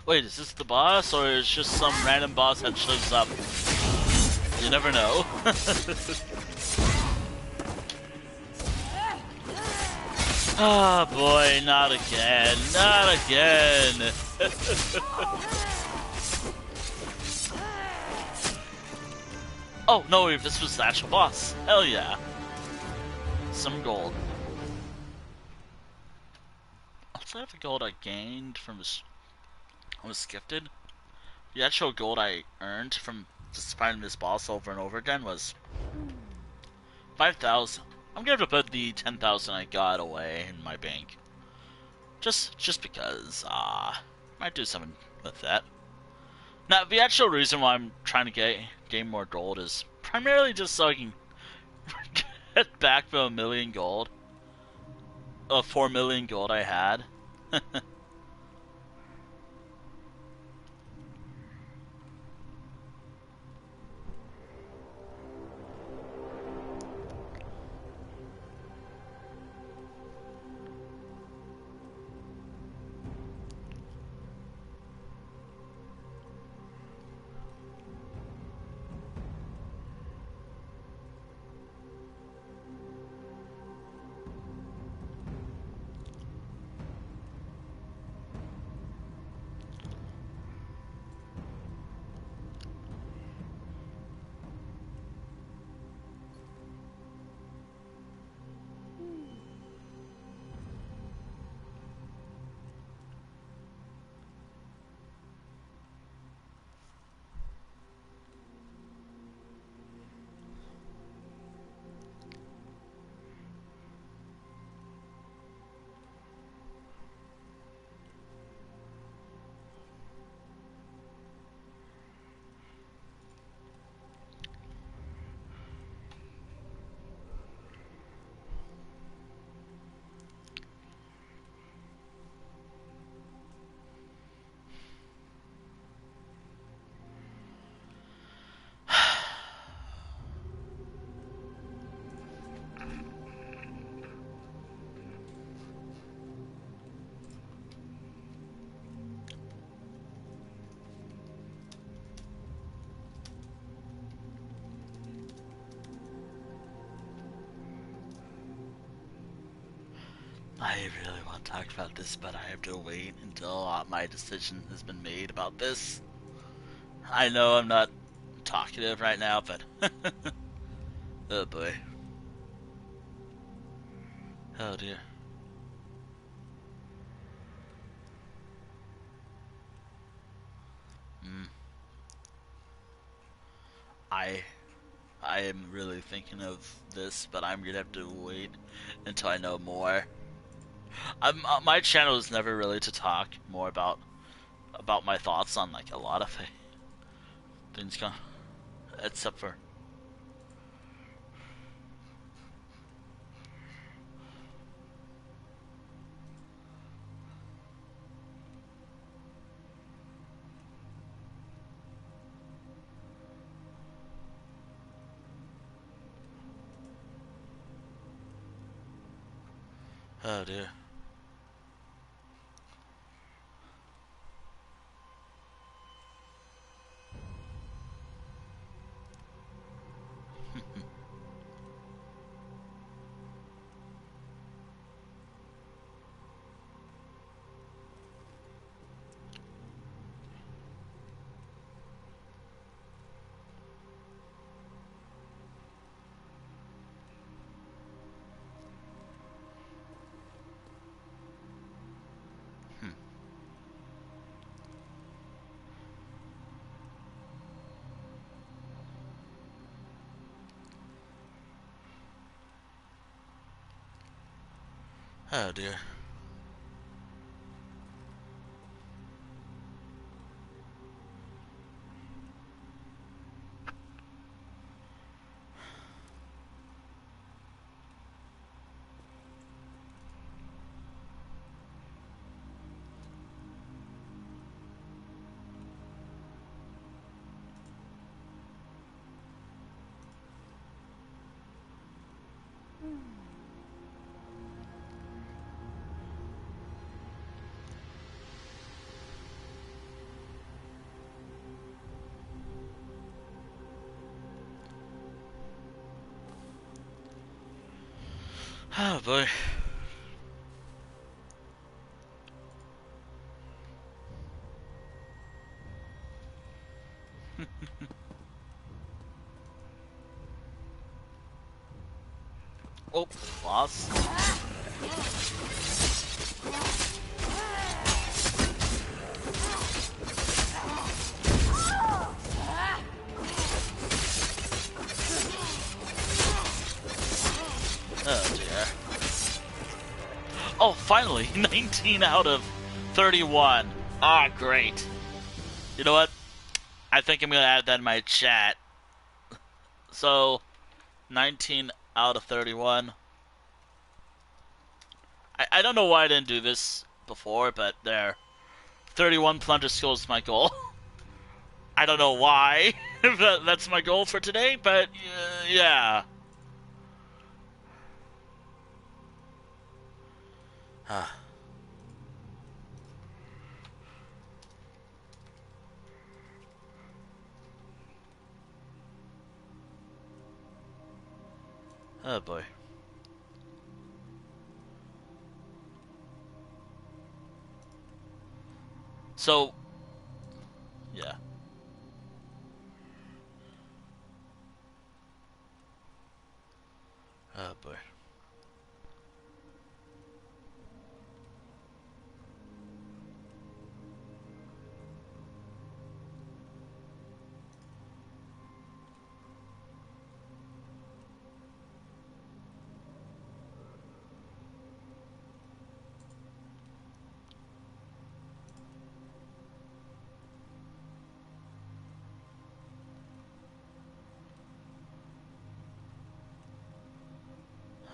Wait, is this the boss, or is just some random boss that shows up? You never know. Oh boy, not again. Not again. Oh, no, if this was the actual boss. Hell yeah. Some gold. Also, have the gold I gained from this. I was gifted. The actual gold I earned from just fighting this boss over and over again was 5,000. I'm gonna put the 10,000 I got away in my bank. Just because, might do something with that. Now, the actual reason why I'm trying to gain more gold is primarily just so I can get back the 1,000,000 gold. 4,000,000 gold I had. I really want to talk about this, but I have to wait until my decision has been made about this. I know I'm not talkative right now, but oh boy. Oh dear. Mm. I I am really thinking of this, but I'm gonna have to wait until I know more. My channel is never really to talk more about my thoughts on like a lot of things, except for. Oh dear. Oh dear. Oh boy. Oh, boss. Oh dear. Oh, finally! 19 out of 31. Ah, great. You know what? I think I'm gonna add that in my chat. So, 19 out of 31. I don't know why I didn't do this before, but there. 31 plunder skills is my goal. I don't know why that's my goal for today, but yeah. Oh boy. So, yeah. Oh boy.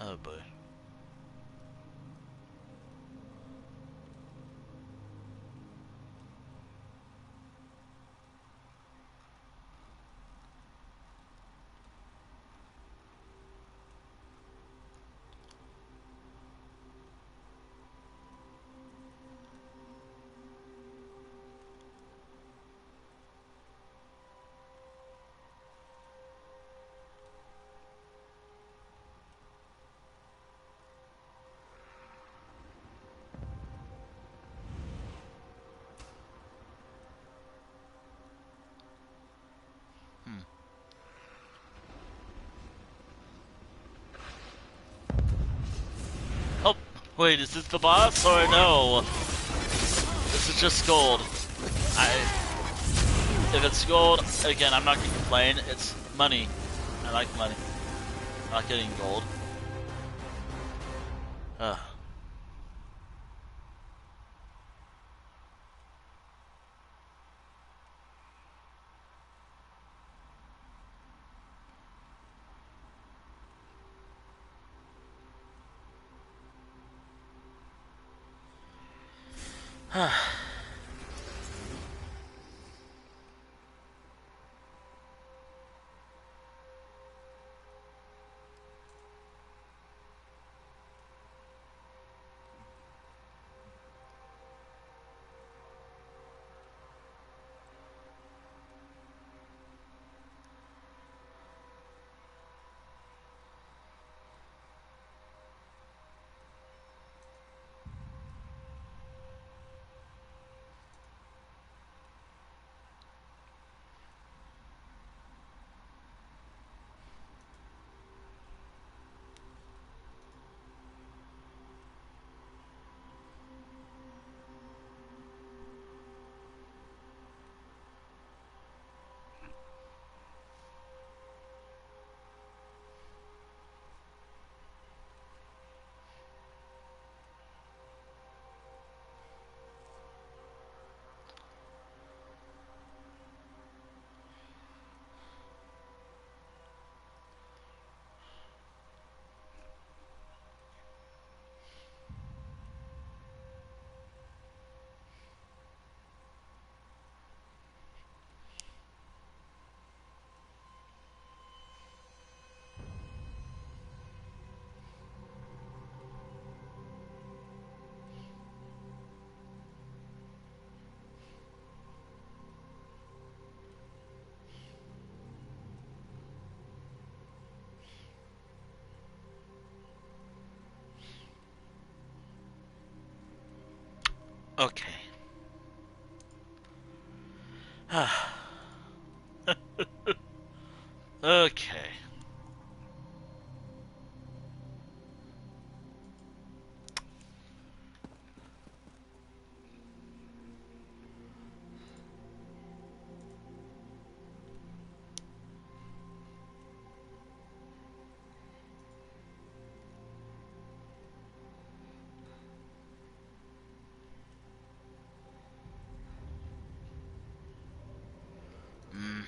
Oh boy. Oh, wait, is this the boss or no? This is just gold. If it's gold, again, I'm not gonna complain. It's money. I like money. I'm not getting gold. Ugh. Okay. Okay. Mm.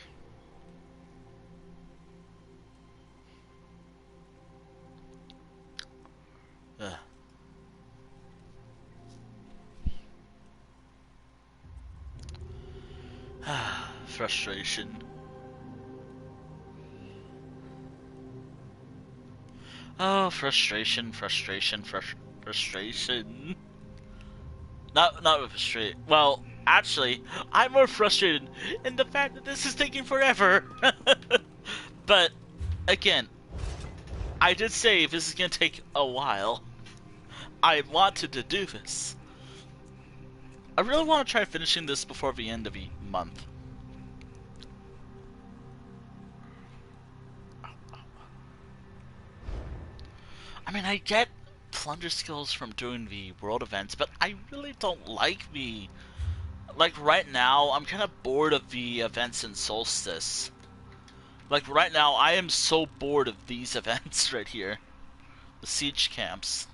Ugh. Frustration. Oh, frustration. Not frustrated. Well, actually, I'm more frustrated in the fact that this is taking forever. But again, I did say this is gonna take a while. I wanted to do this. I really want to try finishing this before the end of the month. I mean, I get plunder skills from doing the world events, but I really don't like the... Like, right now, I'm kind of bored of the events in Solstice. Like, right now, I am so bored of these events right here. The siege camps.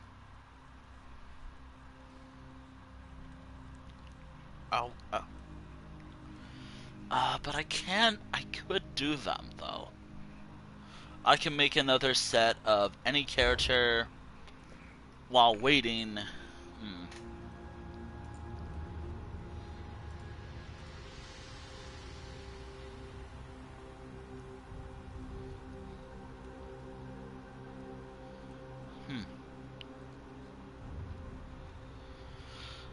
Oh, but I can't... I could do them, though. I can make another set of any character while waiting.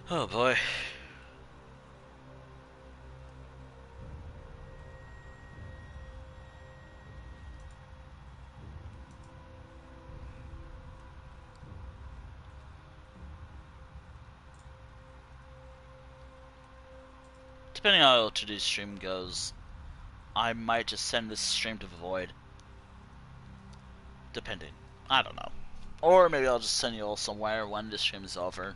Oh boy. Depending on how today's stream goes, I might just send this stream to the void. Depending. I don't know. Or maybe I'll just send you all somewhere when the stream is over.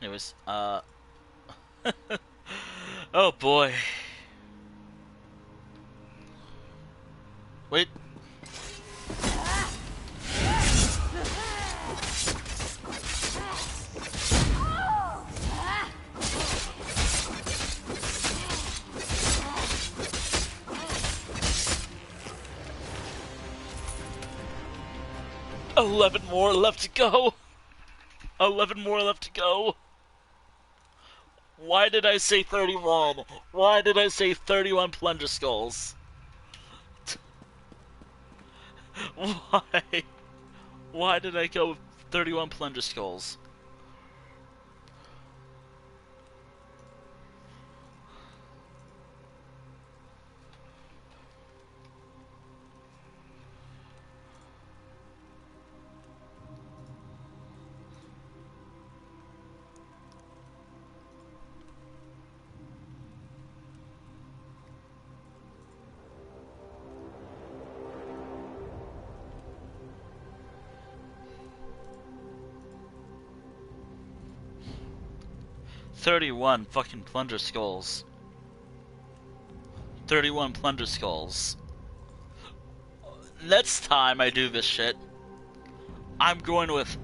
Anyways, oh boy. Wait. $11 more left to go. 11 more left to go. Why did I say 31? Why did I say 31 plunder skulls? Why? Why did I go with 31 plunder skulls? "31 fucking plunder skulls. 31 plunder skulls. Next time I do this shit, I'm going with..."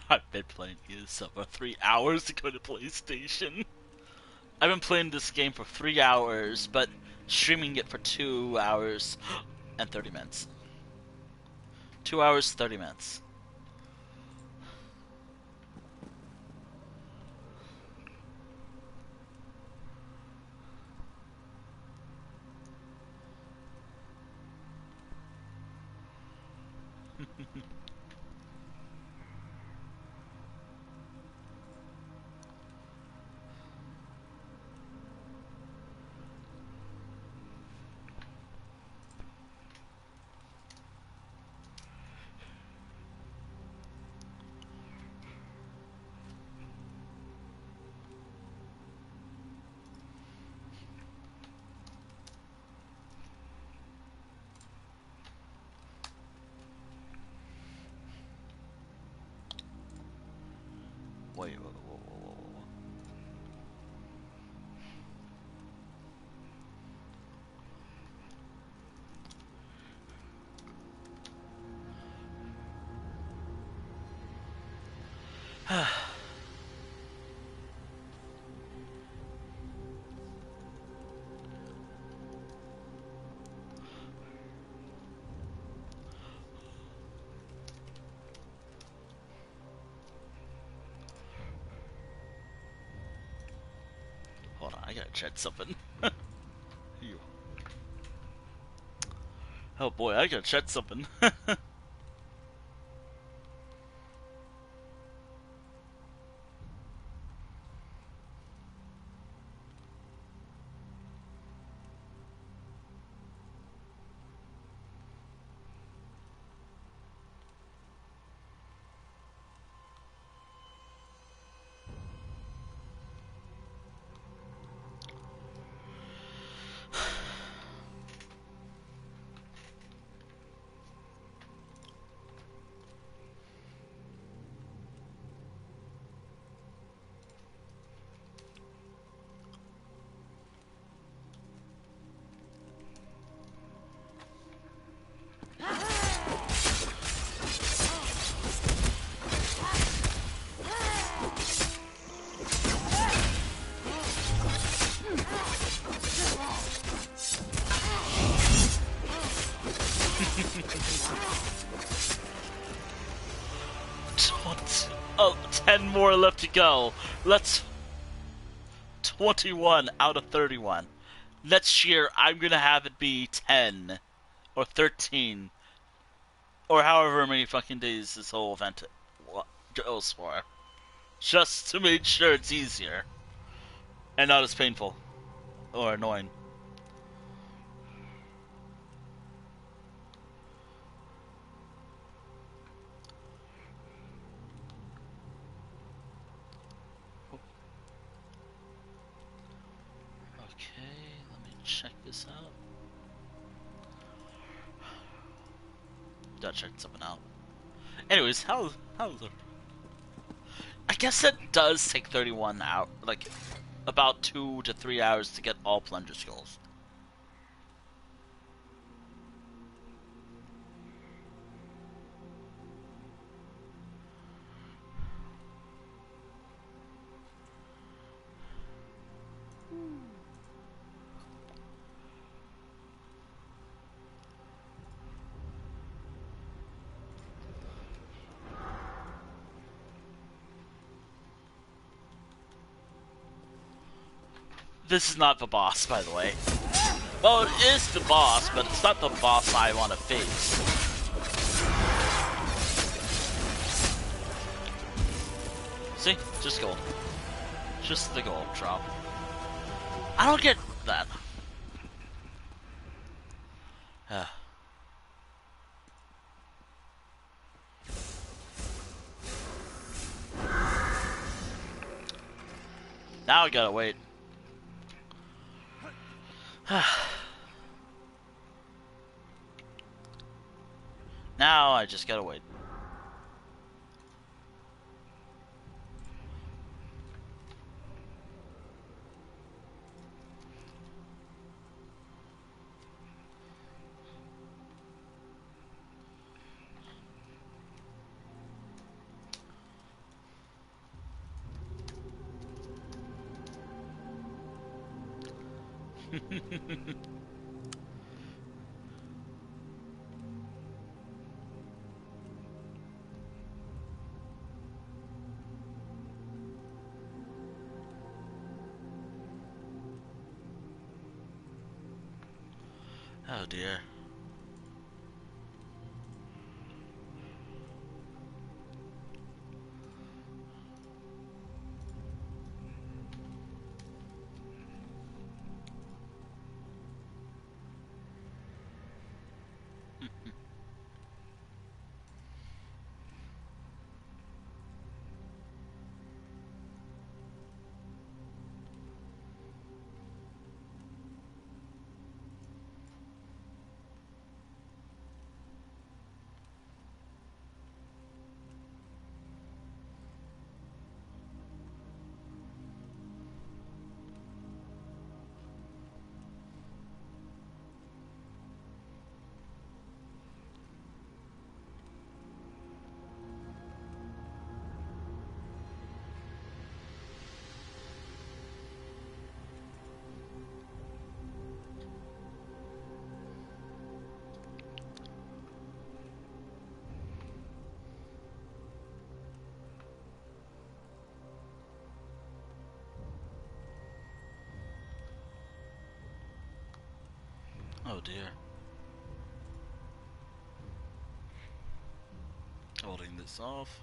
I've been playing this for 3 hours to go to PlayStation. I've been playing this game for 3 hours, but streaming it for 2 hours and 30 minutes. 2 hours, 30 minutes. Wait, whoa, whoa, whoa, whoa. Hold on, I gotta check something. You. Oh boy, I gotta check something. 10 more left to go. Let's 21 out of 31. Next year, I'm gonna have it be 10 or 13 or however many fucking days this whole event goes for, just to make sure it's easier and not as painful or annoying. Okay, let me check this out. Gotta check something out. Anyways, how's it? I guess it does take 31 hours, like about 2 to 3 hours to get all plunger skulls. This is not the boss, by the way. Well, it is the boss, but it's not the boss I want to face. See? Just gold. Just the gold drop. I don't get that. Now I gotta wait. Now I just gotta wait. Oh dear. Oh dear. Holding this off.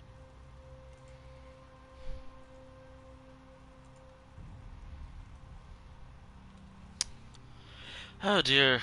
Oh dear.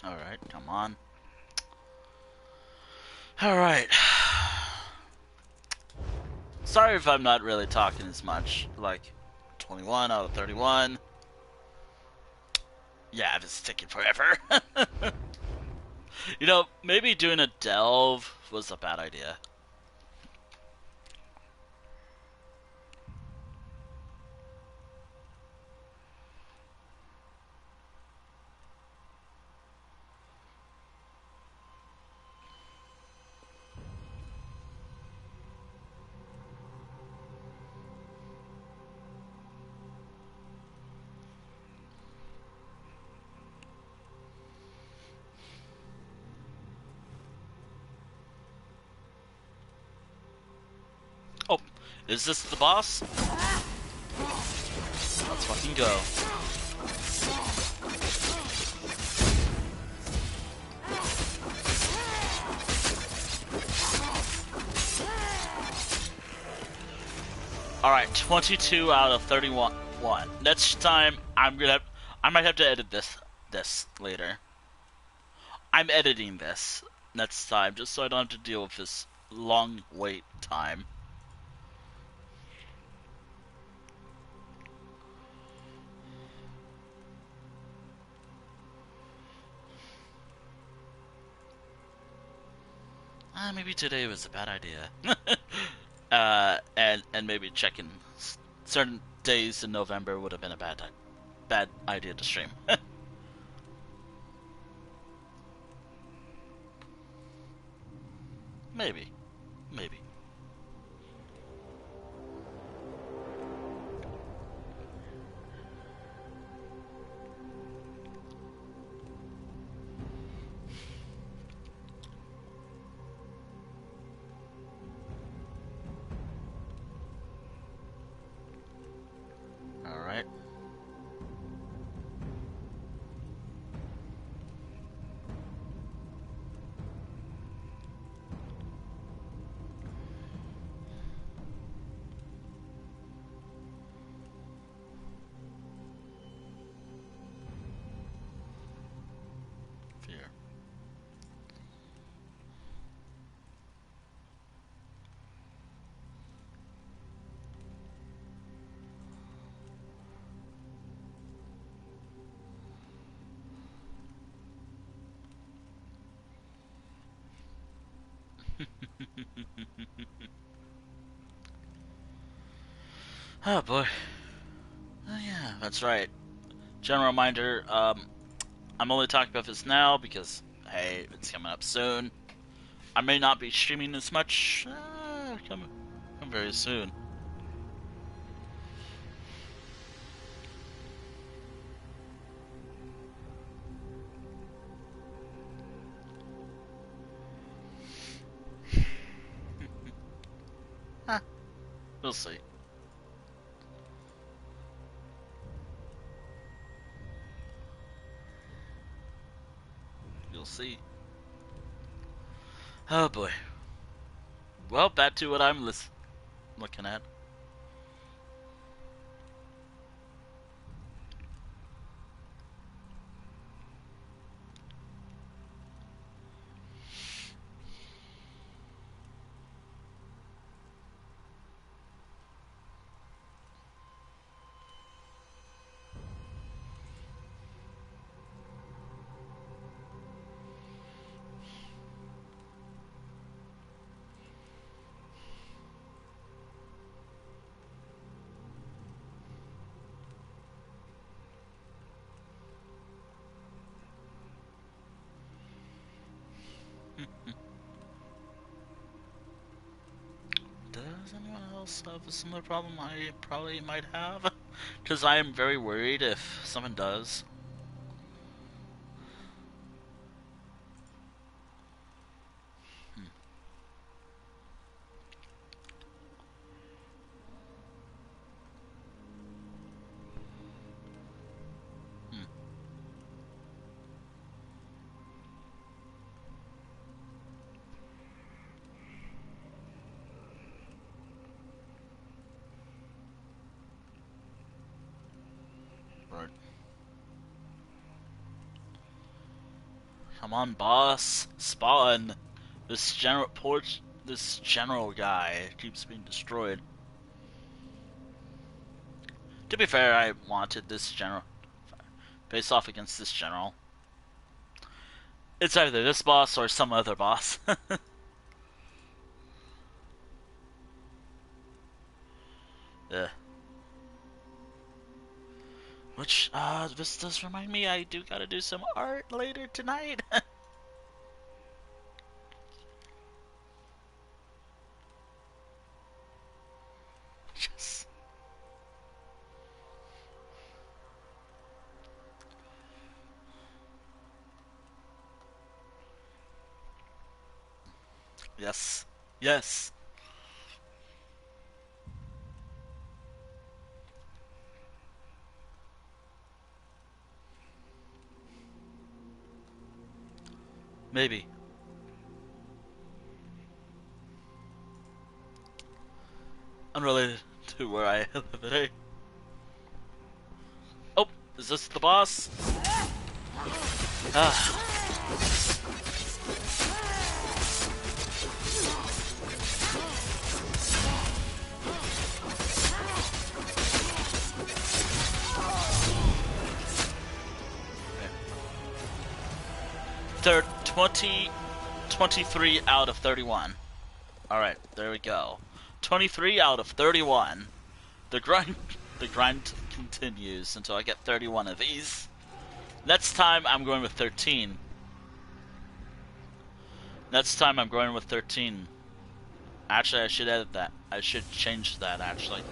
Alright, come on. Alright. Sorry if I'm not really talking as much. Like, 21 out of 31. Yeah, this is taking forever. You know, maybe doing a delve was a bad idea. Oh, is this the boss? Let's fucking go. Alright, 22 out of 31. Next time, I might have to edit this later. I'm editing this next time, just so I don't have to deal with this long wait time. Maybe today was a bad idea. And maybe checking certain days in November would have been a bad idea to stream. Maybe. Alright. Fear. Oh boy. Oh yeah, that's right. General reminder, I'm only talking about this now because, hey, it's coming up soon. I may not be streaming as much. Come very soon. We'll see. You'll see. Oh boy. Well, back to what I'm looking at. Does anyone else have a similar problem I probably might have? Because I am very worried if someone does. Hmm. Right. Come on, boss. Spawn. This general guy keeps being destroyed. To be fair, I wanted this general. Face off against this general. It's either this boss or some other boss. Yeah. Which, this does remind me I do gotta do some art later tonight. Yes. Yes. Yes. Maybe. Unrelated to where I live today. Oh, is this the boss? Ah. Third 23 out of 31. Alright, there we go. 23 out of 31. The grind continues until I get 31 of these. Next time I'm going with 13. Next time I'm going with 13. Actually, I should edit that. I should change that, actually.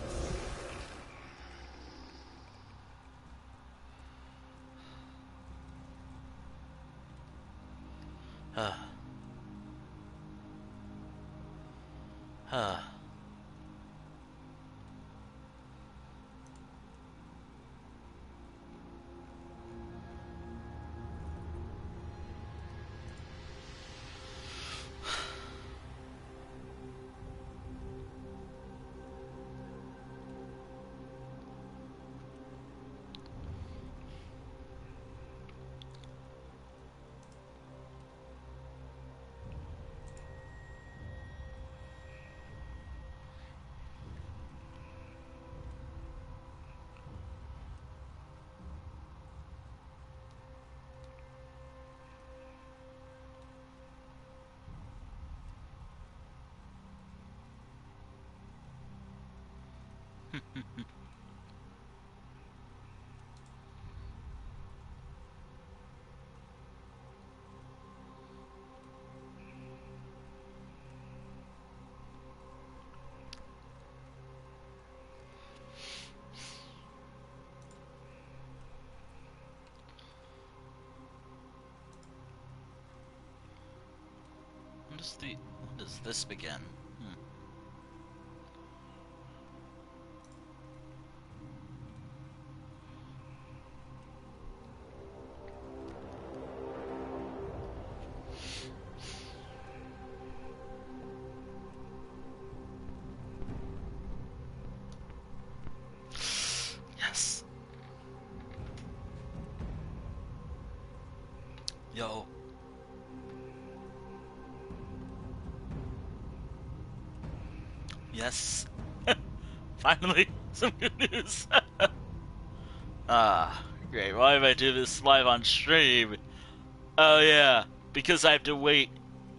When does this begin? Yes. Yo. Yes. Finally, some good news. Ah, great. Why did I do this live on stream? Oh yeah, because I have to wait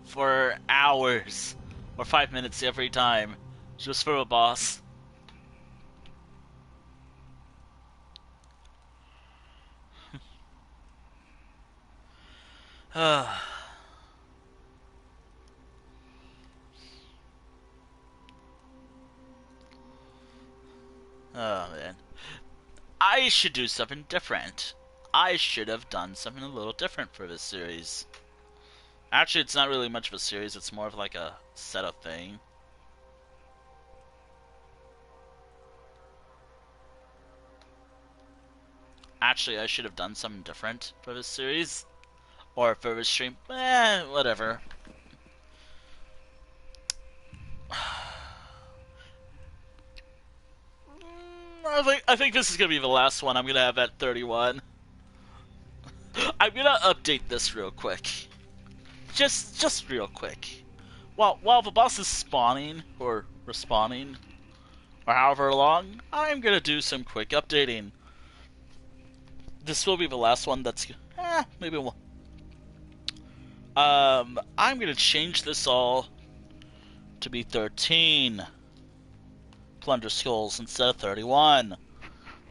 for hours or 5 minutes every time just for a boss. Ah. Oh man. I should do something different. I should have done something a little different for this series. Actually, it's not really much of a series, it's more of like a setup thing. Actually, I should have done something different for this series. Or for this stream. Whatever. I think this is gonna be the last one I'm gonna have at 31. I'm gonna update this real quick. Just real quick. While the boss is spawning or respawning or however long, I'm gonna do some quick updating. This will be the last one that's maybe we'll I'm gonna change this all to be 13 plunder skulls instead of 31.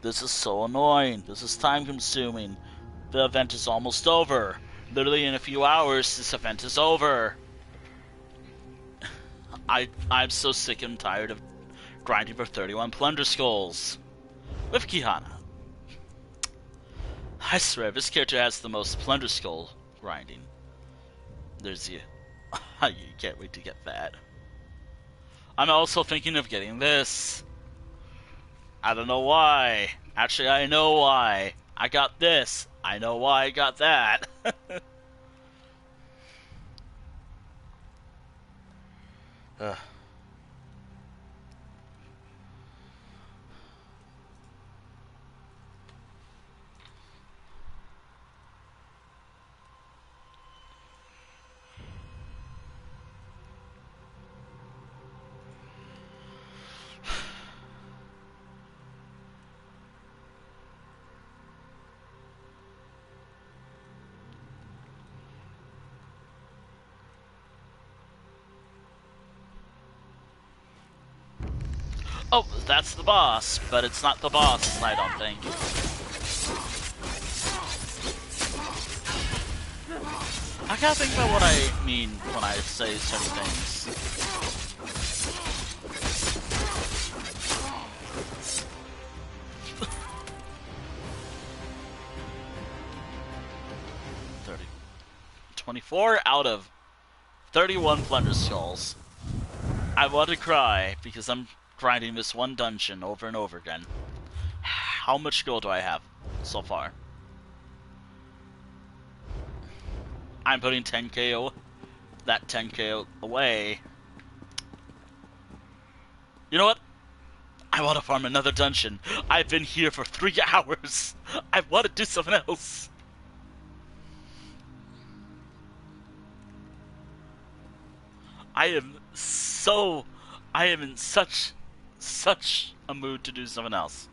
This is so annoying. This is time consuming. The event is almost over. Literally in a few hours, this event is over. I'm so sick and tired of grinding for 31 plunder skulls. With Kihana. I swear, this character has the most plunder skull grinding. There's you. You can't wait to get that. I'm also thinking of getting this. I don't know why. Actually, I know why. I got this. I know why I got that. Ugh. Oh, that's the boss, but it's not the boss, I don't think. I gotta think about what I mean when I say certain things. $30. 24 out of 31 plunder skulls. I want to cry because I'm grinding this one dungeon over and over again. How much gold do I have so far? I'm putting 10k that 10k away. You know what? I want to farm another dungeon. I've been here for 3 hours. I want to do something else. I am in such a mood to do something else.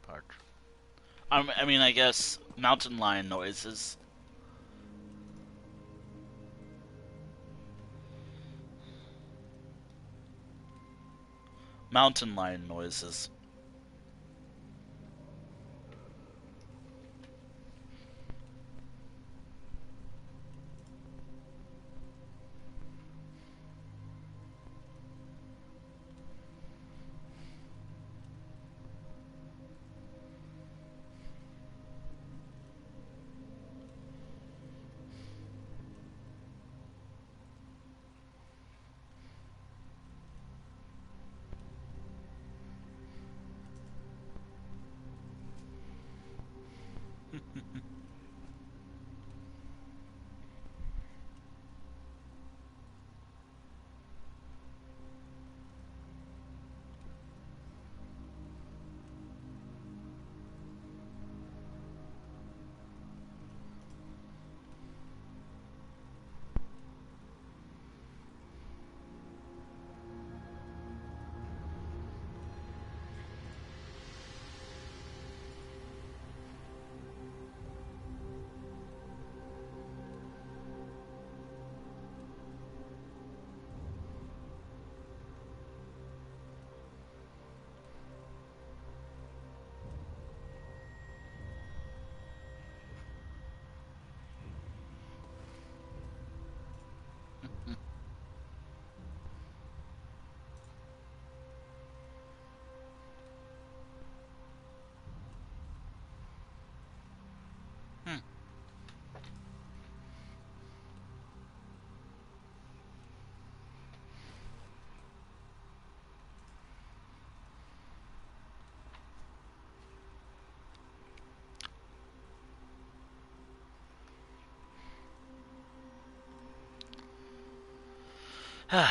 Part. I mean, I guess mountain lion noises. Mountain lion noises. You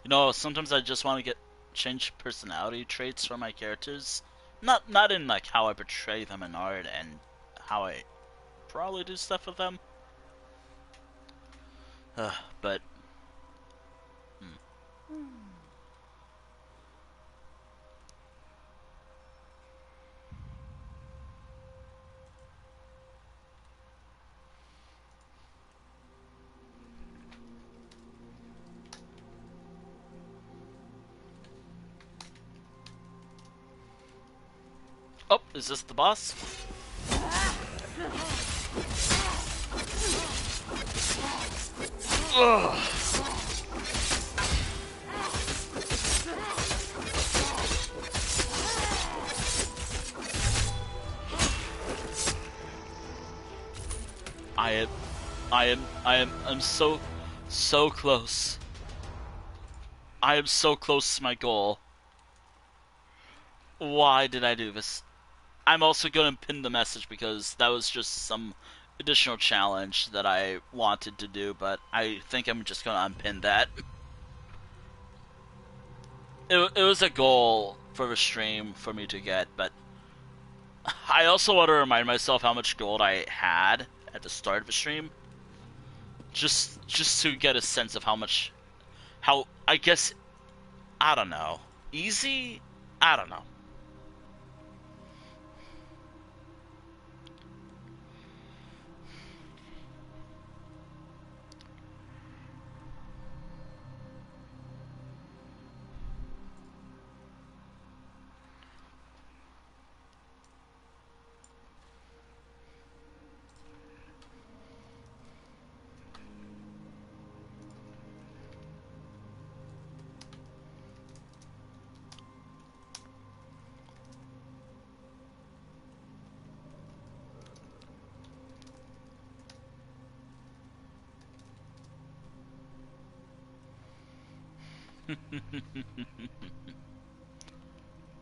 know, sometimes I just want to change personality traits for my characters. Not in like how I portray them in art and how I probably do stuff with them. But oh, is this the boss? Ugh. I'm so close. I am so close to my goal. Why did I do this? I'm also going to pin the message because that was just some additional challenge that I wanted to do, but I think I'm just going to unpin that. It was a goal for the stream for me to get, but I also want to remind myself how much gold I had at the start of the stream. Just to get a sense of how I guess, I don't know, easy? I don't know.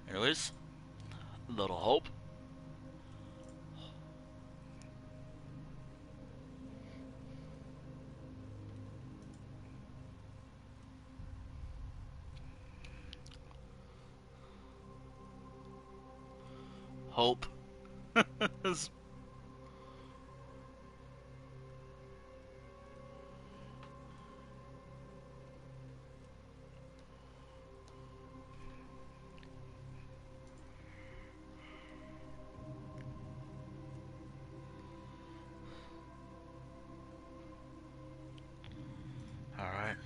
Anyways, little hope. Hope. Alright.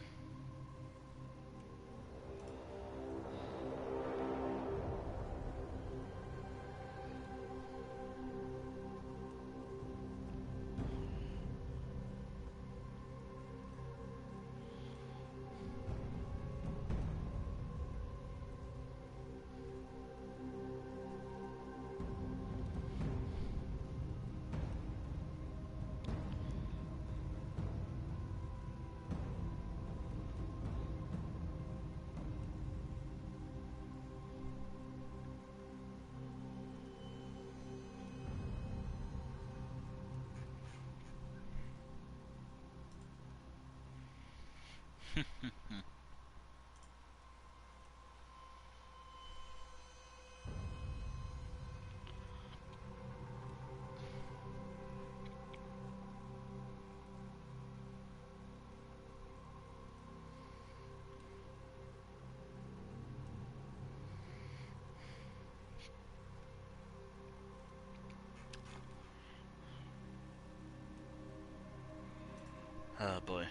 Oh boy.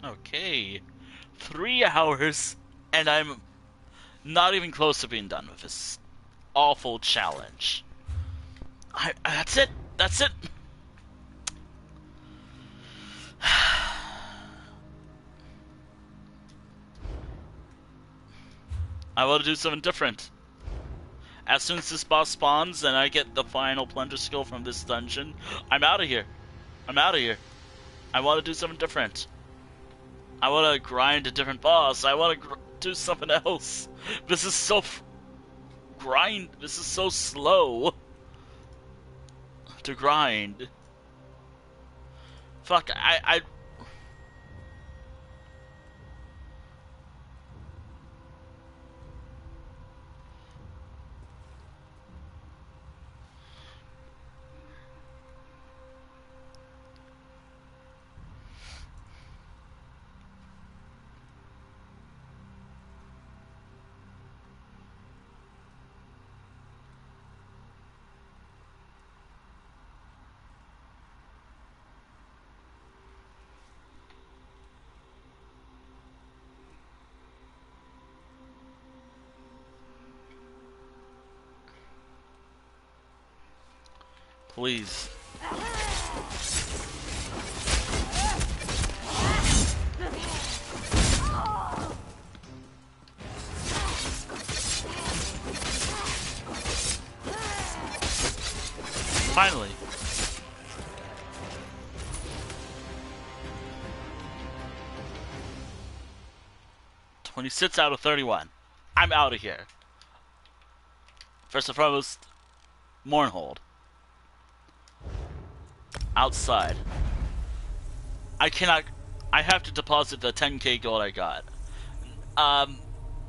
Okay. 3 hours, and I'm not even close to being done with this awful challenge. That's it. That's it. I want to do something different. as soon as this boss spawns and I get the final plunder skill from this dungeon, I'm out of here. I'm out of here. I want to do something different. I want to grind a different boss. I want to do something else. This is so This is so slow to grind. Fuck. I Please. Finally. "26 out of 31. I'm out of here. First and foremost, Mournhold. Outside. I have to deposit the 10k gold I got.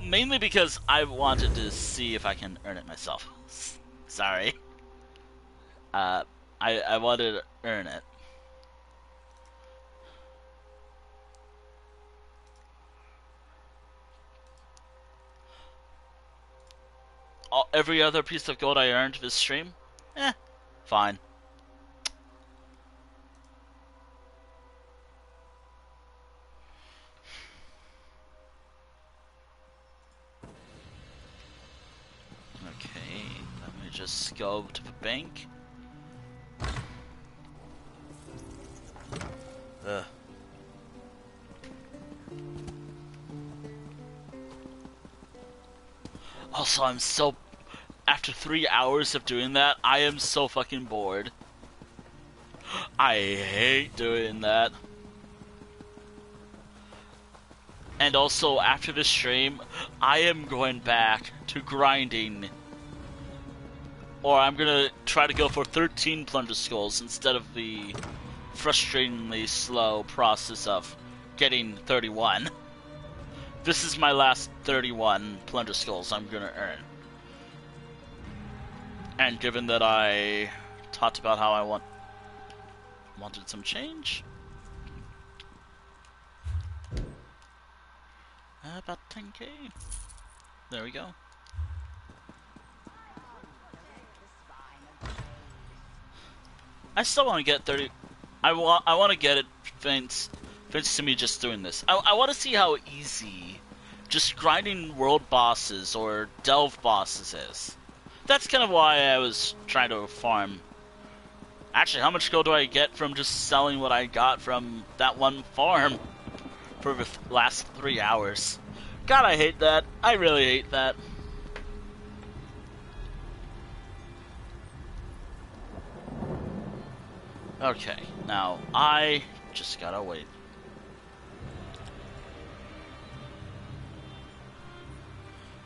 Mainly because I wanted to see if I can earn it myself. Sorry. I wanted to earn it. Every other piece of gold I earned this stream? Fine. Okay, let me just go to the bank. Ugh. Also, after 3 hours of doing that, I am so fucking bored. I hate doing that. And also, after this stream, I am going back to grinding. Or I'm gonna try to go for 13 plunder skulls instead of the frustratingly slow process of getting 31. This is my last 31 plunder skulls I'm gonna earn. And given that I talked about how I wanted some change, about 10k. There we go. I still want to get 30. I want to get it thanks to me just doing this. I want to see how easy just grinding world bosses or delve bosses is. That's kind of why I was trying to farm. Actually, how much gold do I get from just selling what I got from that one farm for the last 3 hours? God, I hate that. I really hate that. Okay, now I just gotta wait.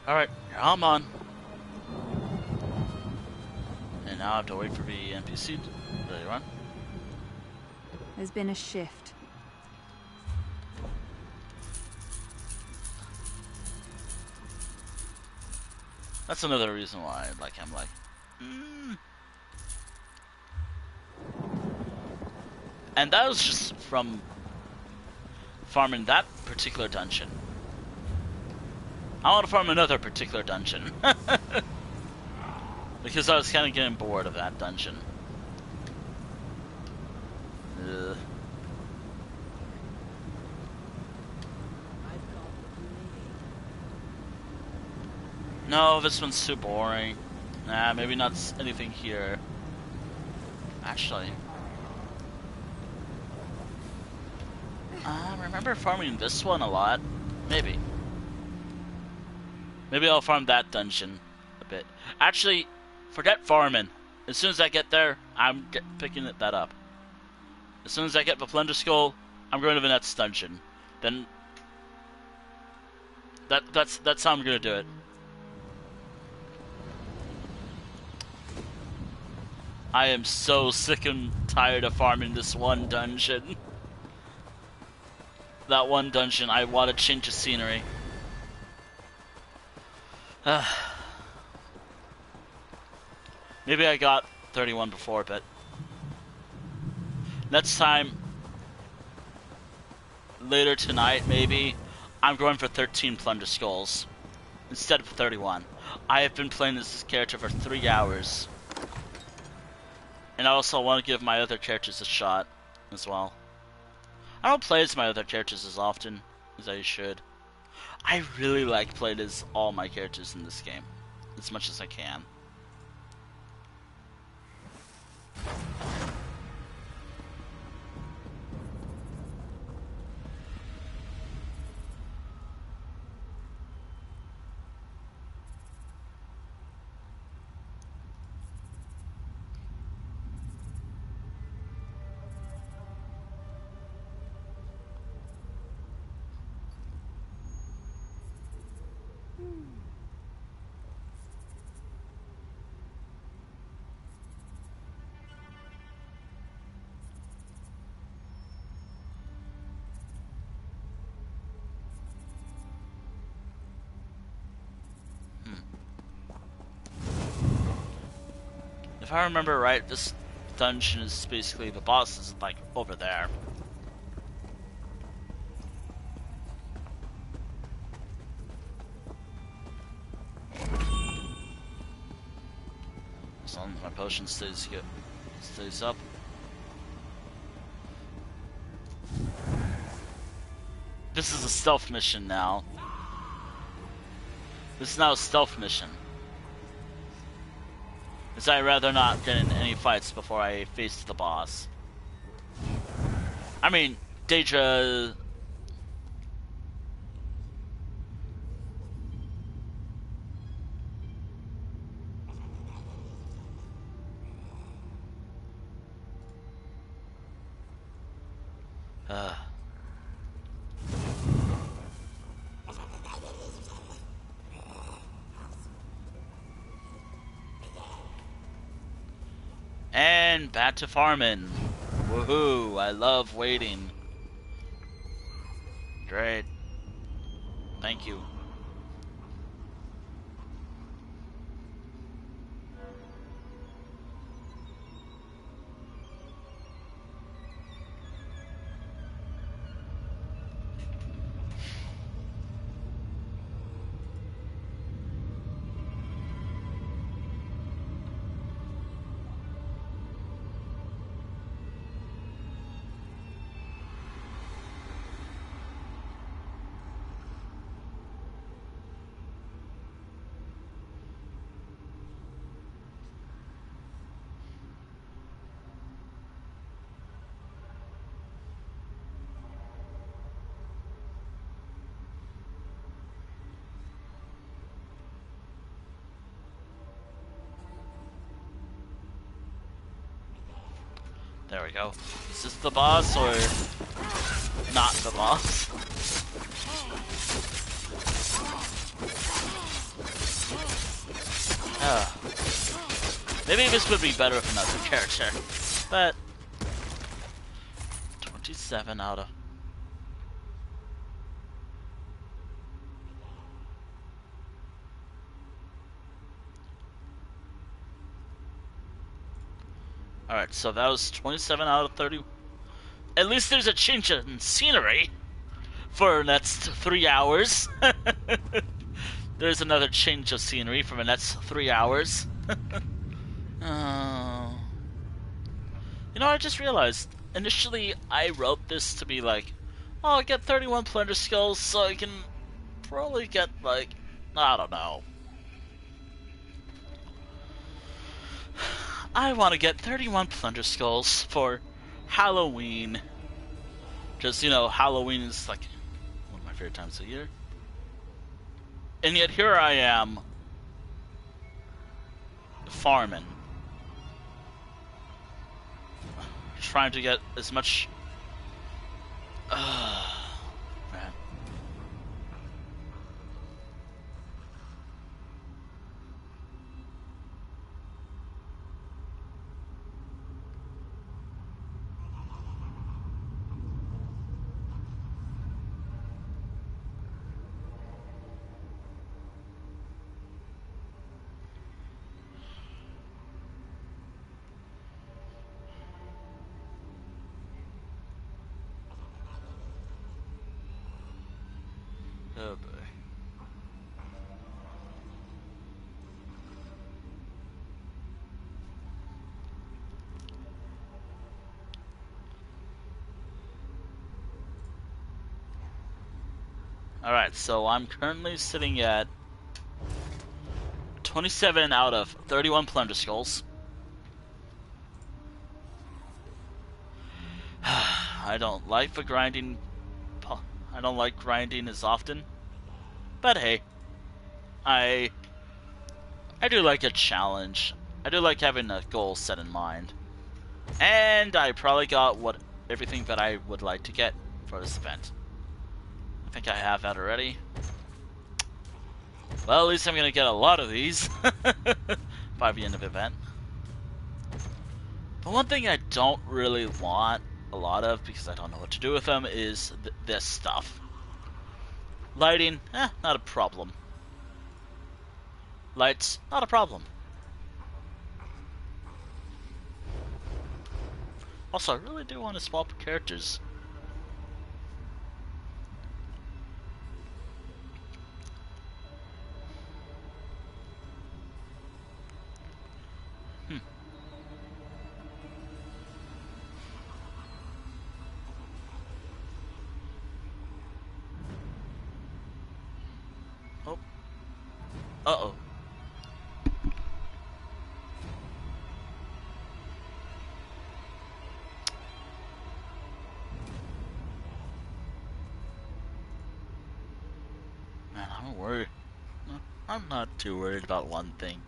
Alright, I'm on. And now I have to wait for the NPC to run. There's been a shift. That's another reason why I'm like, And that was just from farming that particular dungeon. I want to farm another particular dungeon. Because I was kind of getting bored of that dungeon. Ugh. No, this one's too boring. Nah, maybe not anything here. Actually. I remember farming this one a lot. Maybe. Maybe I'll farm that dungeon bit. Actually, forget farming. As soon as I get there, I'm picking that up. As soon as I get the plunder skull, I'm going to the next dungeon. Then that's how I'm gonna do it. I am so sick and tired of farming this one dungeon. That one dungeon, I want to change the scenery. Maybe I got 31 before, but next time, later tonight maybe, I'm going for 13 plunder skulls instead of 31. I have been playing this character for 3 hours. And I also want to give my other characters a shot as well. I don't play as my other characters as often as I should. I really like playing as all my characters in this game, as much as I can. If I remember right, this dungeon is basically, the boss is like over there. As long as my potion stays up. This is a stealth mission now. This is now a stealth mission. As I'd rather not get in any fights before I face the boss. I mean, Daedra... And back to farming. Woohoo! I love waiting. Great. Thank you. There we go. Is this the boss or not the boss? Maybe this would be better with another character, but 27 out of... Alright, so that was 27 out of 30. At least there's a change in scenery for the next 3 hours. There's another change of scenery for the next 3 hours. Oh. You know, I just realized, initially I wrote this to be like, oh, I get 31 plunder skulls, so I can probably get, like, I don't know. I want to get 31 plunder skulls for Halloween. Just, you know, Halloween is like one of my favorite times of the year. And yet here I am, farming. Trying to get as much... man. Oh boy. Alright, so I'm currently sitting at 27 out of 31 plunder skulls. I don't like the grinding. I don't like grinding as often, but hey, I do like a challenge. I do like having a goal set in mind, and I probably got everything that I would like to get for this event. I think I have that already. Well, at least I'm gonna get a lot of these by the end of the event. The one thing I don't really want a lot of, because I don't know what to do with them, is this stuff. Lighting, not a problem. Lights, not a problem. Also, I really do want to swap characters. Oh. Uh-oh. Man, I'm worried. I'm not too worried about one thing.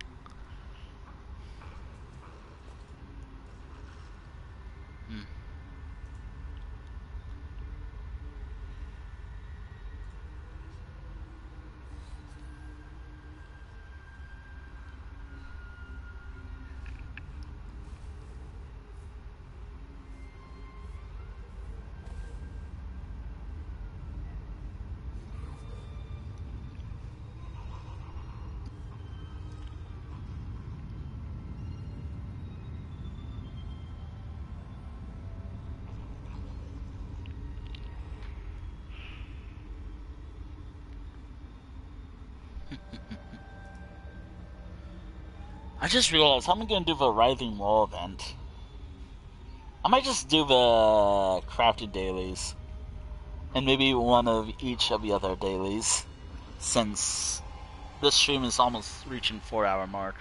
I just realized I'm gonna do the Writhing Wall event. I might just do the crafted dailies, and maybe one of each of the other dailies, since this stream is almost reaching 4-hour mark.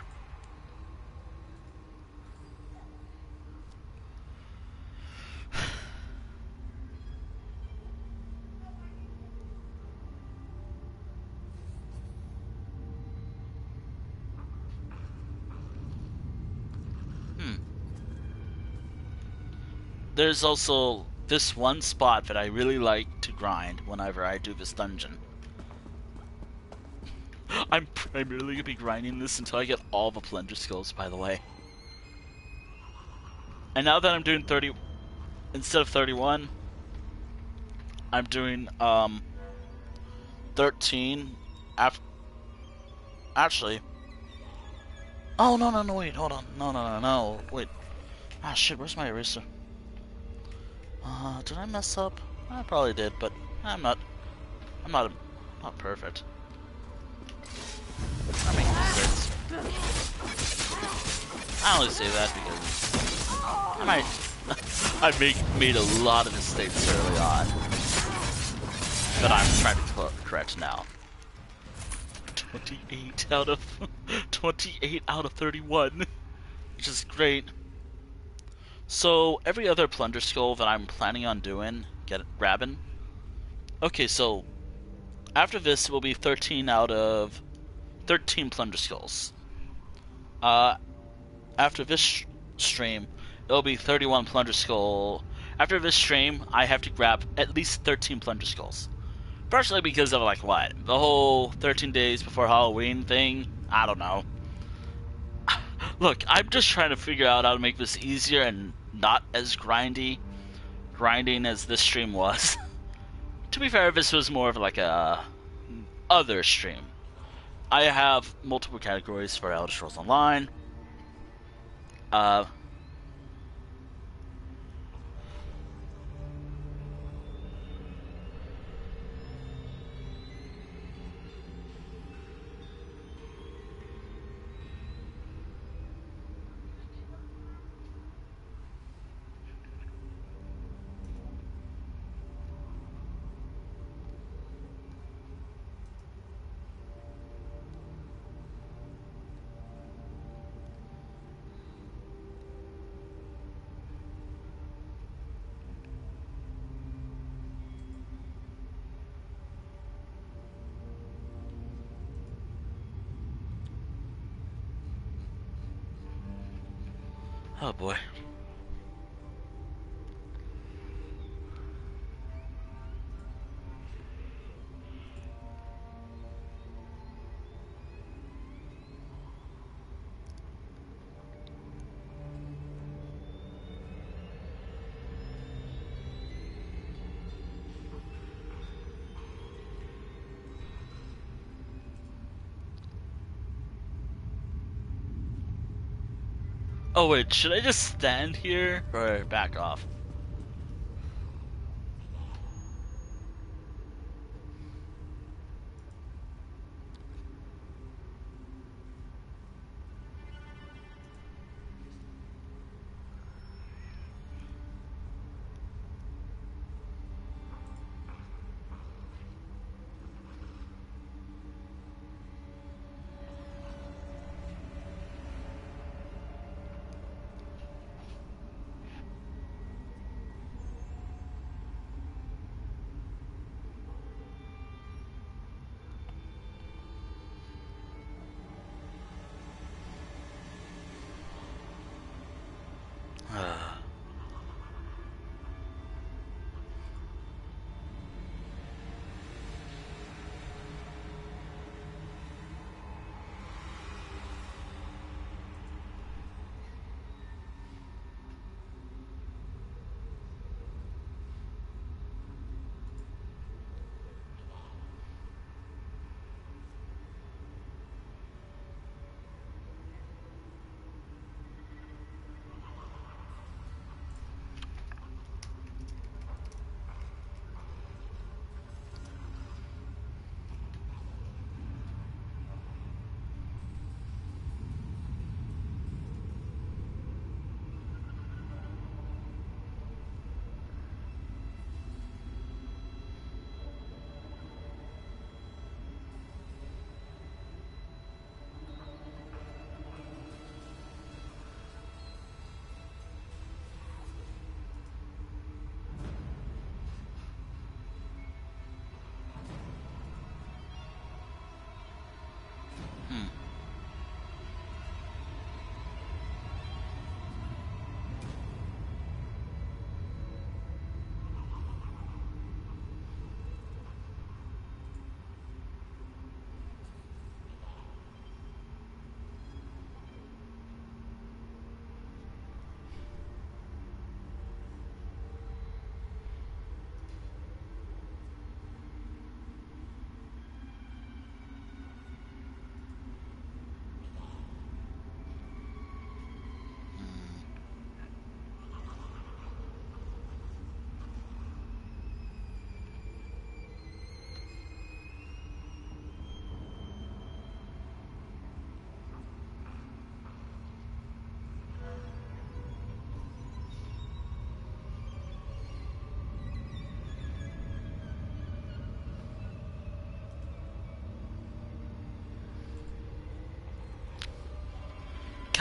There's also this one spot that I really like to grind whenever I do this dungeon. I'm primarily going to be grinding this until I get all the plunder skulls, by the way. And now that I'm doing 30, instead of 31, I'm doing 13. Actually, oh no, wait, hold on, no, wait. Ah shit, where's my eraser? Did I mess up? I probably did, but I'm not perfect. I make mistakes. I only say that because I made a lot of mistakes early on, but I'm trying to correct now. 28 out of 31, which is great. So every other plunder skull that I'm planning on doing, grabbing. Okay, so after this will be 13 out of 13 plunder skulls. Uh, after this stream, it'll be 31 plunder skull. After this stream, I have to grab at least 13 plunder skulls. Partially because of, like, what? The whole 13 days before Halloween thing? I don't know. Look, I'm just trying to figure out how to make this easier and not as grinding as this stream was. To be fair, this was more of like a other stream. I have multiple categories for Elder Scrolls Online. Oh boy. Oh wait, should I just stand here or back off?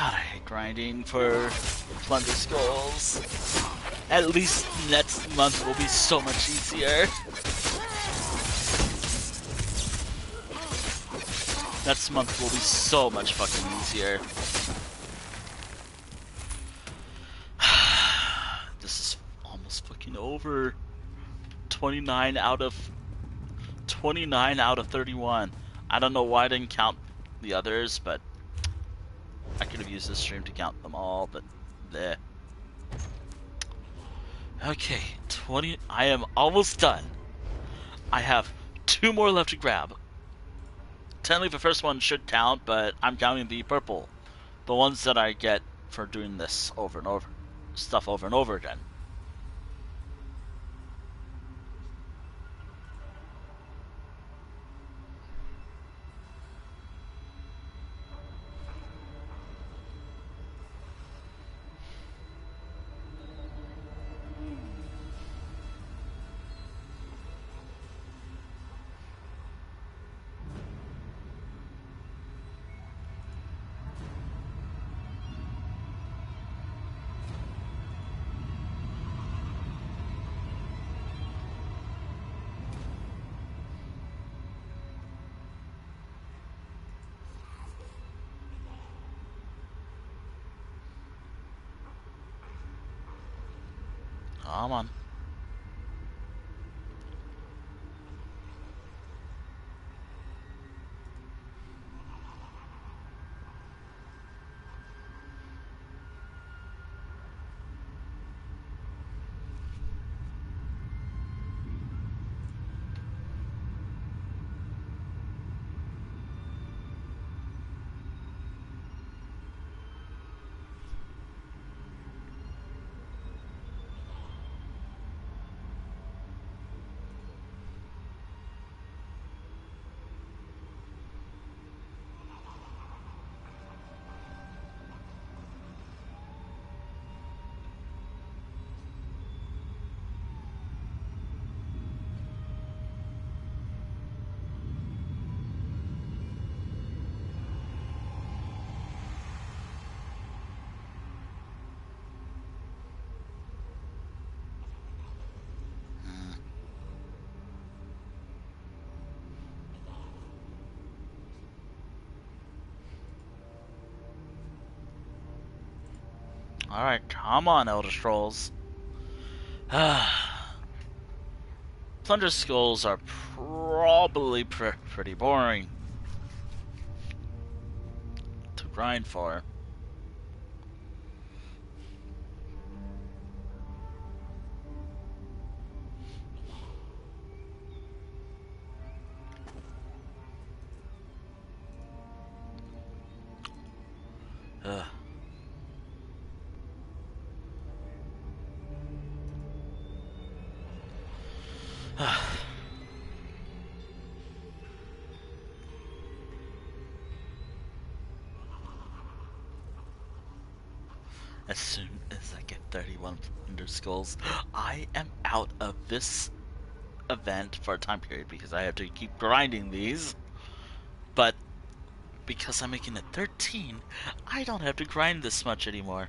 God, I hate grinding for plunder skulls. At least next month will be so much easier. Next month will be so much fucking easier. over 29 out of 31. I don't know why I didn't count the others, but I could have used this stream to count them all, but there. Okay, 20. I am almost done. I have 2 more left to grab. Technically, the first one should count, but I'm counting the purple. The ones that I get for doing this over and over. Stuff over and over again. Come on. Alright, come on, Elder Scrolls. Plunder skulls are probably pretty boring to grind for. Ugh. As soon as I get 31 Plunder skulls, I am out of this event for a time period because I have to keep grinding these. But because I'm making it 13, I don't have to grind this much anymore.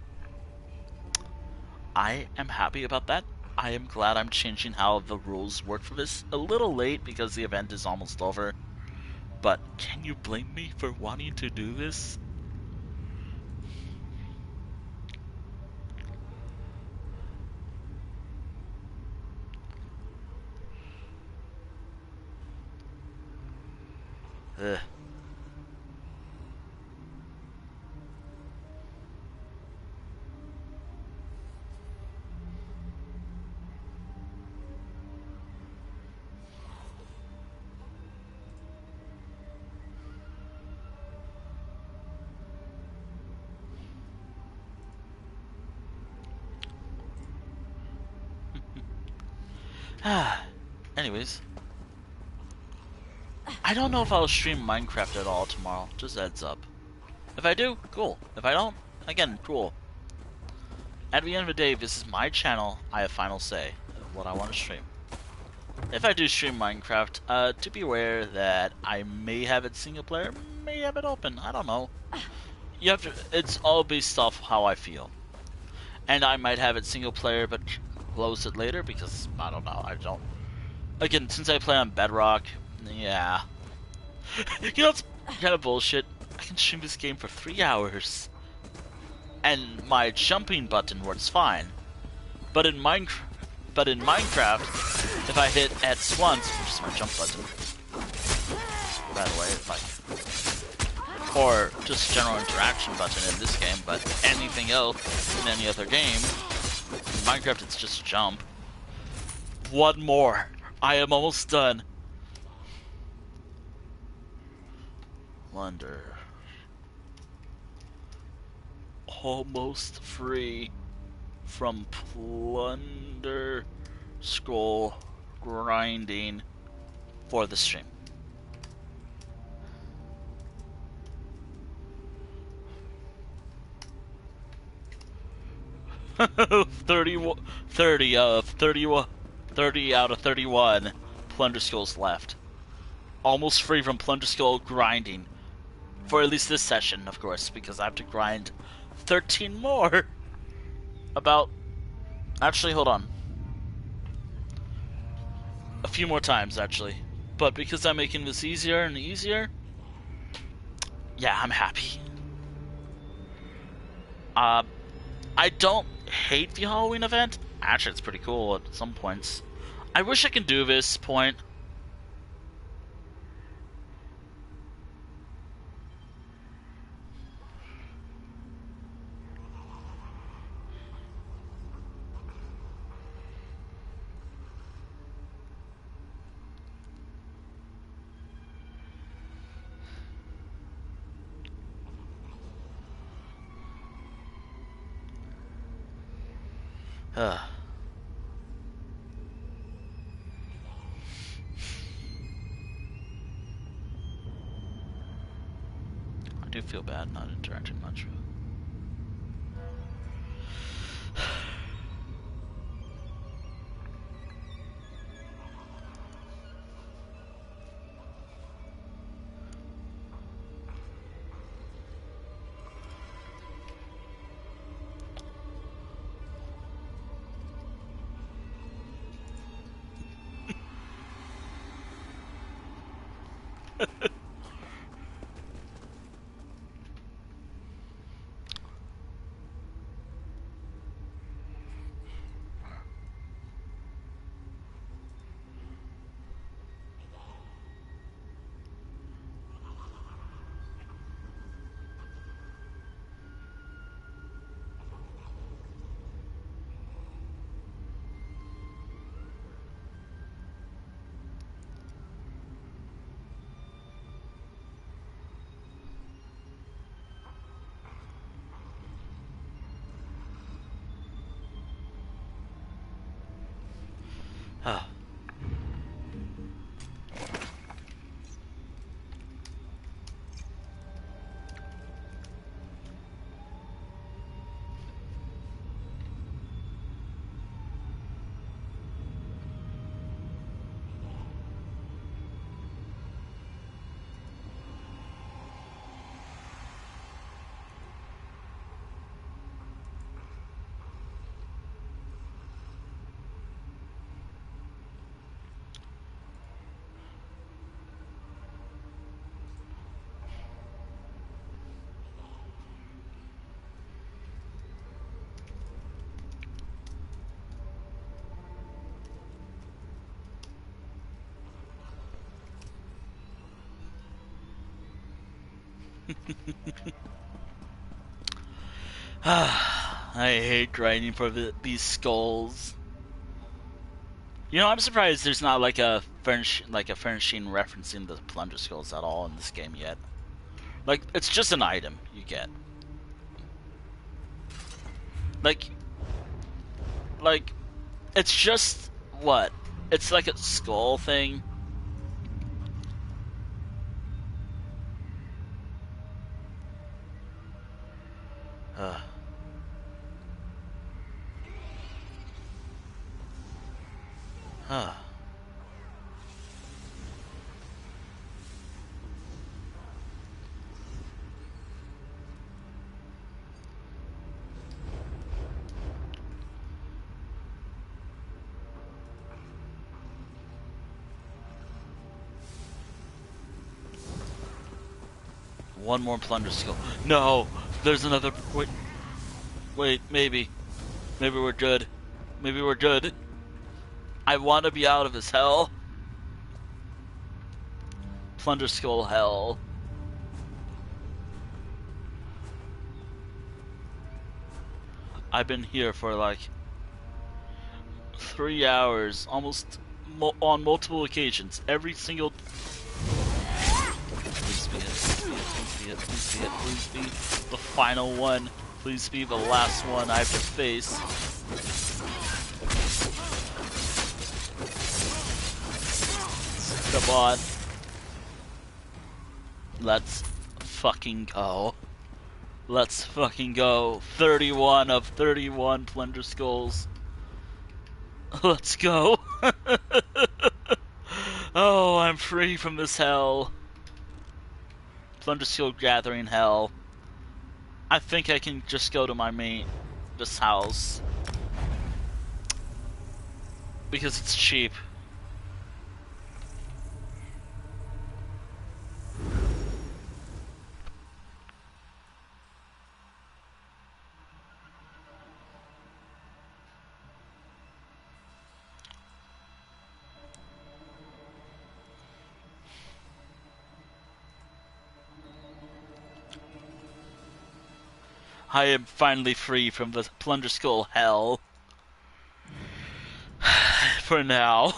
I am happy about that. I am glad I'm changing how the rules work for this. A little late because the event is almost over. But can you blame me for wanting to do this? Ugh. Anyways, I don't know if I'll stream Minecraft at all tomorrow. Just heads up. If I do, cool. If I don't, again, cool. At the end of the day, this is my channel. I have final say of what I want to stream. If I do stream Minecraft, to be aware that I may have it single player, may have it open. I don't know. You have to. It's all based off how I feel, and I might have it single player, but close it later because I don't know. I don't. Again, since I play on Bedrock, yeah. You know, it's kind of bullshit. I can stream this game for 3 hours, and my jumping button works fine. But in Minecraft, But in Minecraft, if I hit X once, which is my jump button, by the way, or just general interaction button in this game, but anything else in any other game, in Minecraft it's just jump. One more. I am almost done. Plunder. Almost free from plunder skull grinding for the stream. Thirty out of 31 plunder skulls left. Almost free from plunder skull grinding. For at least this session, of course, because I have to grind 13 more. Actually, hold on. A few more times, actually. But because I'm making this easier and easier, yeah, I'm happy. I don't hate the Halloween event. Actually, it's pretty cool at some points. I wish I could do this point. I do feel bad not interacting much. Ah. I hate grinding for these skulls. You know, I'm surprised there's not like a furnishing referencing the plunder skulls at all in this game yet. Like, it's just an item you get. Like, it's just what? It's like a skull thing. One more plunder skull. No, there's another. Wait, maybe we're good. Maybe we're good. I want to be out of his hell. Plunder Skull hell. I've been here for like 3 hours, almost on multiple occasions. Every single. Please be it. Please be it. Please be it. Please be the final one. Please be the last one I have to face. Come on. Let's fucking go. Let's fucking go. 31 of 31 Plunder Skulls. Let's go. Oh, I'm free from this hell. Plunder Skull Gathering hell. I think I can just go to this house. Because it's cheap. I am finally free from the Plunder Skull hell. For now.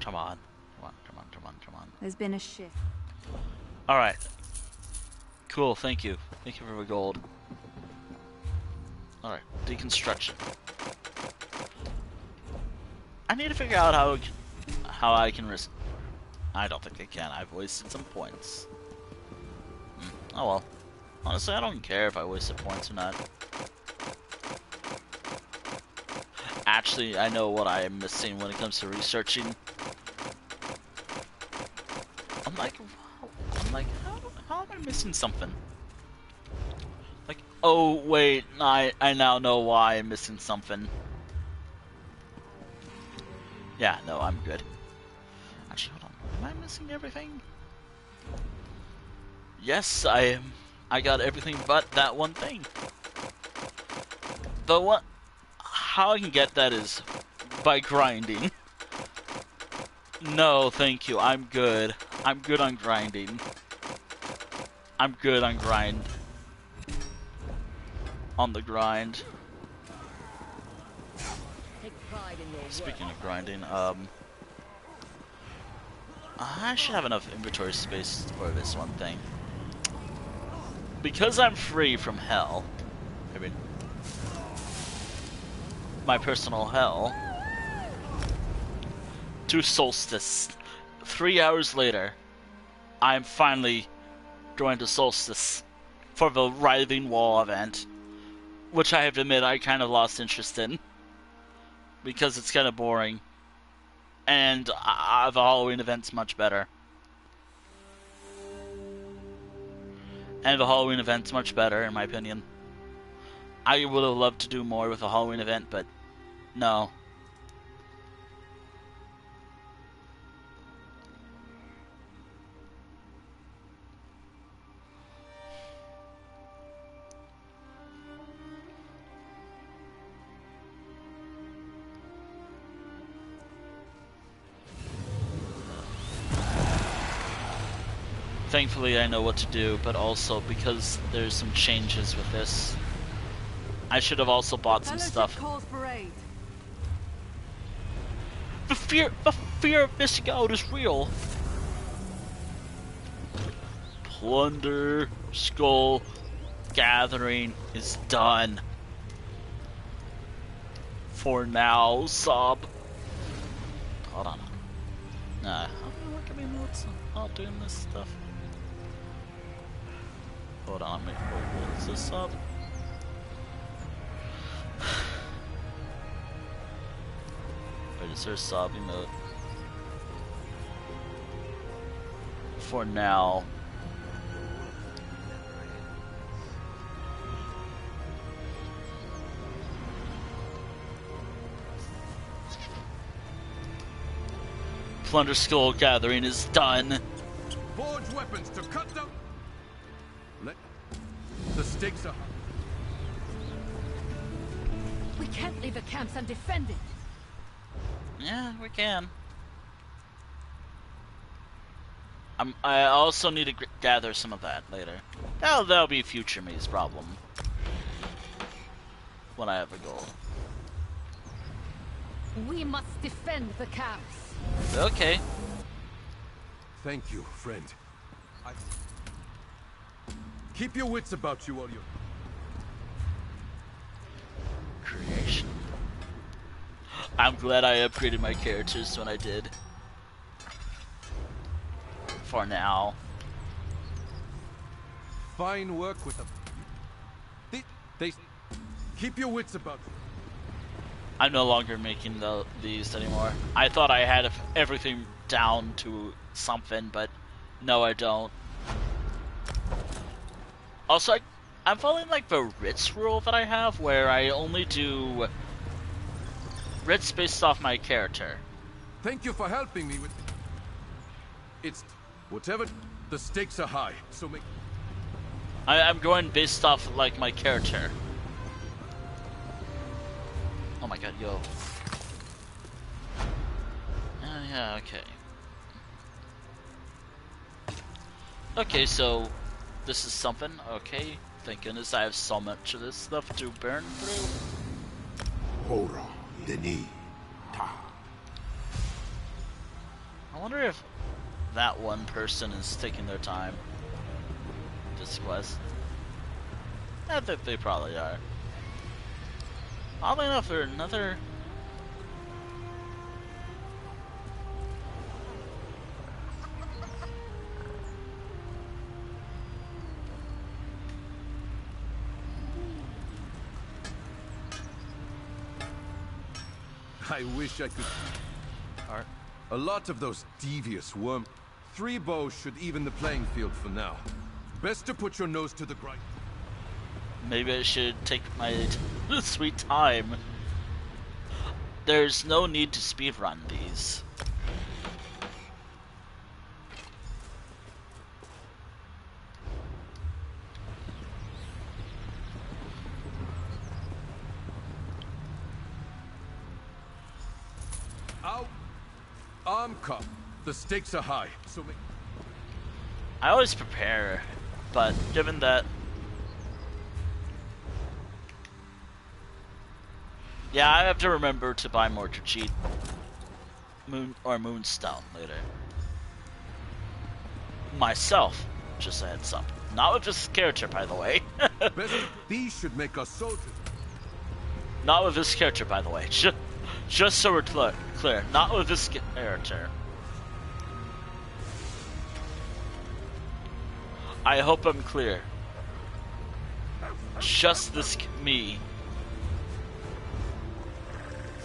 Come on. Come on. There's been a shift. Alright. Cool, thank you. Thank you for the gold. Alright, deconstruction. I need to figure out how I can risk. I don't think I can. I've wasted some points. Oh well. Honestly, I don't care if I wasted points or not. Actually, I know what I am missing when it comes to researching. I'm like, how am I missing something? Like, oh wait, I now know why I'm missing something. Yeah, no, I'm good. Actually, hold on. Am I missing everything? Yes, I am. I got everything but that one thing. The one... How I can get that is by grinding. No, thank you. I'm good. I'm good on grinding. I'm good on grind. On the grind. Speaking of grinding, I should have enough inventory space for this one thing. Because I'm free from hell. I mean, my personal hell. To Solstice. 3 hours later, I'm finally going to Solstice for the Writhing Wall event, which I have to admit I kind of lost interest in because it's kind of boring, and the Halloween event's much better. And the Halloween event's much better, in my opinion. I would have loved to do more with the Halloween event, but no. Thankfully I know what to do, but also because there's some changes with this. I should have also bought some stuff. The fear of missing out is real. Plunder Skull Gathering is done. For now, sub. Hold on. Nah, how do I look at my notes while doing this stuff? Hold on, what is this sub? Wait, is there a sub emote? for now. Plunder Skull Gathering is done. Forge weapons to cut them. The stakes are high. We can't leave the camps undefended. Yeah, we can. I also need to gather some of that later. That'll be future me's problem. When I have a goal. We must defend the camps. Okay. Thank you, friend. Keep your wits about you while you're... Creation. I'm glad I upgraded my characters when I did. For now. Fine work with them. They keep your wits about you. I'm no longer making these anymore. I thought I had everything down to something, but no, I don't. Also, I'm following like the Ritz rule that I have, where I only do Ritz based off my character. Thank you for helping me with... It's... whatever... The stakes are high, so make... I'm going based off like my character. Oh my god, yo. Yeah, okay. Okay, so this is something. Okay, thank goodness I have so much of this stuff to burn through. Hora, Denis, Ta. I wonder if that one person is taking their time. This quest. I think they probably are. Oddly enough, there's another... I wish I could... A lot of those devious worm... 3 bows should even the playing field for now. Best to put your nose to the grind. Maybe I should take my sweet time. There's no need to speedrun these. Arm cup. The stakes are high, so make... I always prepare, but given that... Yeah, I have to remember to buy more to cheat Moonstone later. Myself, just a heads up. Not with this character, by the way. These should make us soldiers. Not with this character, by the way. Just so we're clear. Not with this character. I hope I'm clear. Just this me.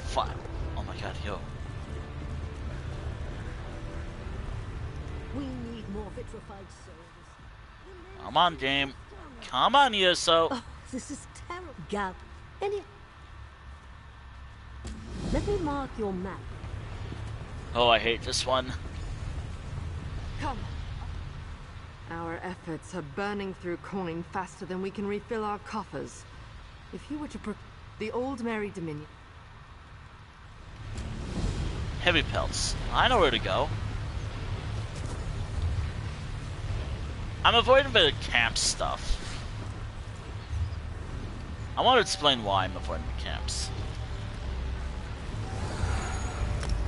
Fine. Oh my god, yo. We need more vitrified souls. Come on, game. Come on, ESO. Oh, this is terrible. Gal. Let me mark your map. Oh, I hate this one. Come. Our efforts are burning through coin faster than we can refill our coffers. If you were to the old Mary Dominion... Heavy pelts. I know where to go. I'm avoiding the camp stuff. I want to explain why I'm avoiding the camps.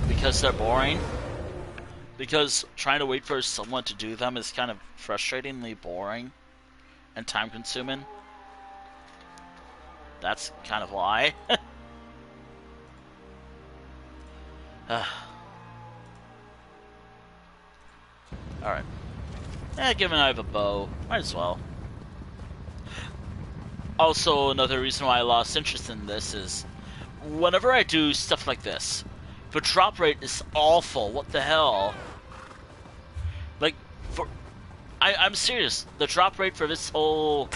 Because they're boring. Because trying to wait for someone to do them is kind of frustratingly boring and time consuming. That's kind of why. Alright. Yeah, given I have a bow, might as well. Also, another reason why I lost interest in this is whenever I do stuff like this, the drop rate is awful. What the hell? Like, I'm serious. The drop rate for this whole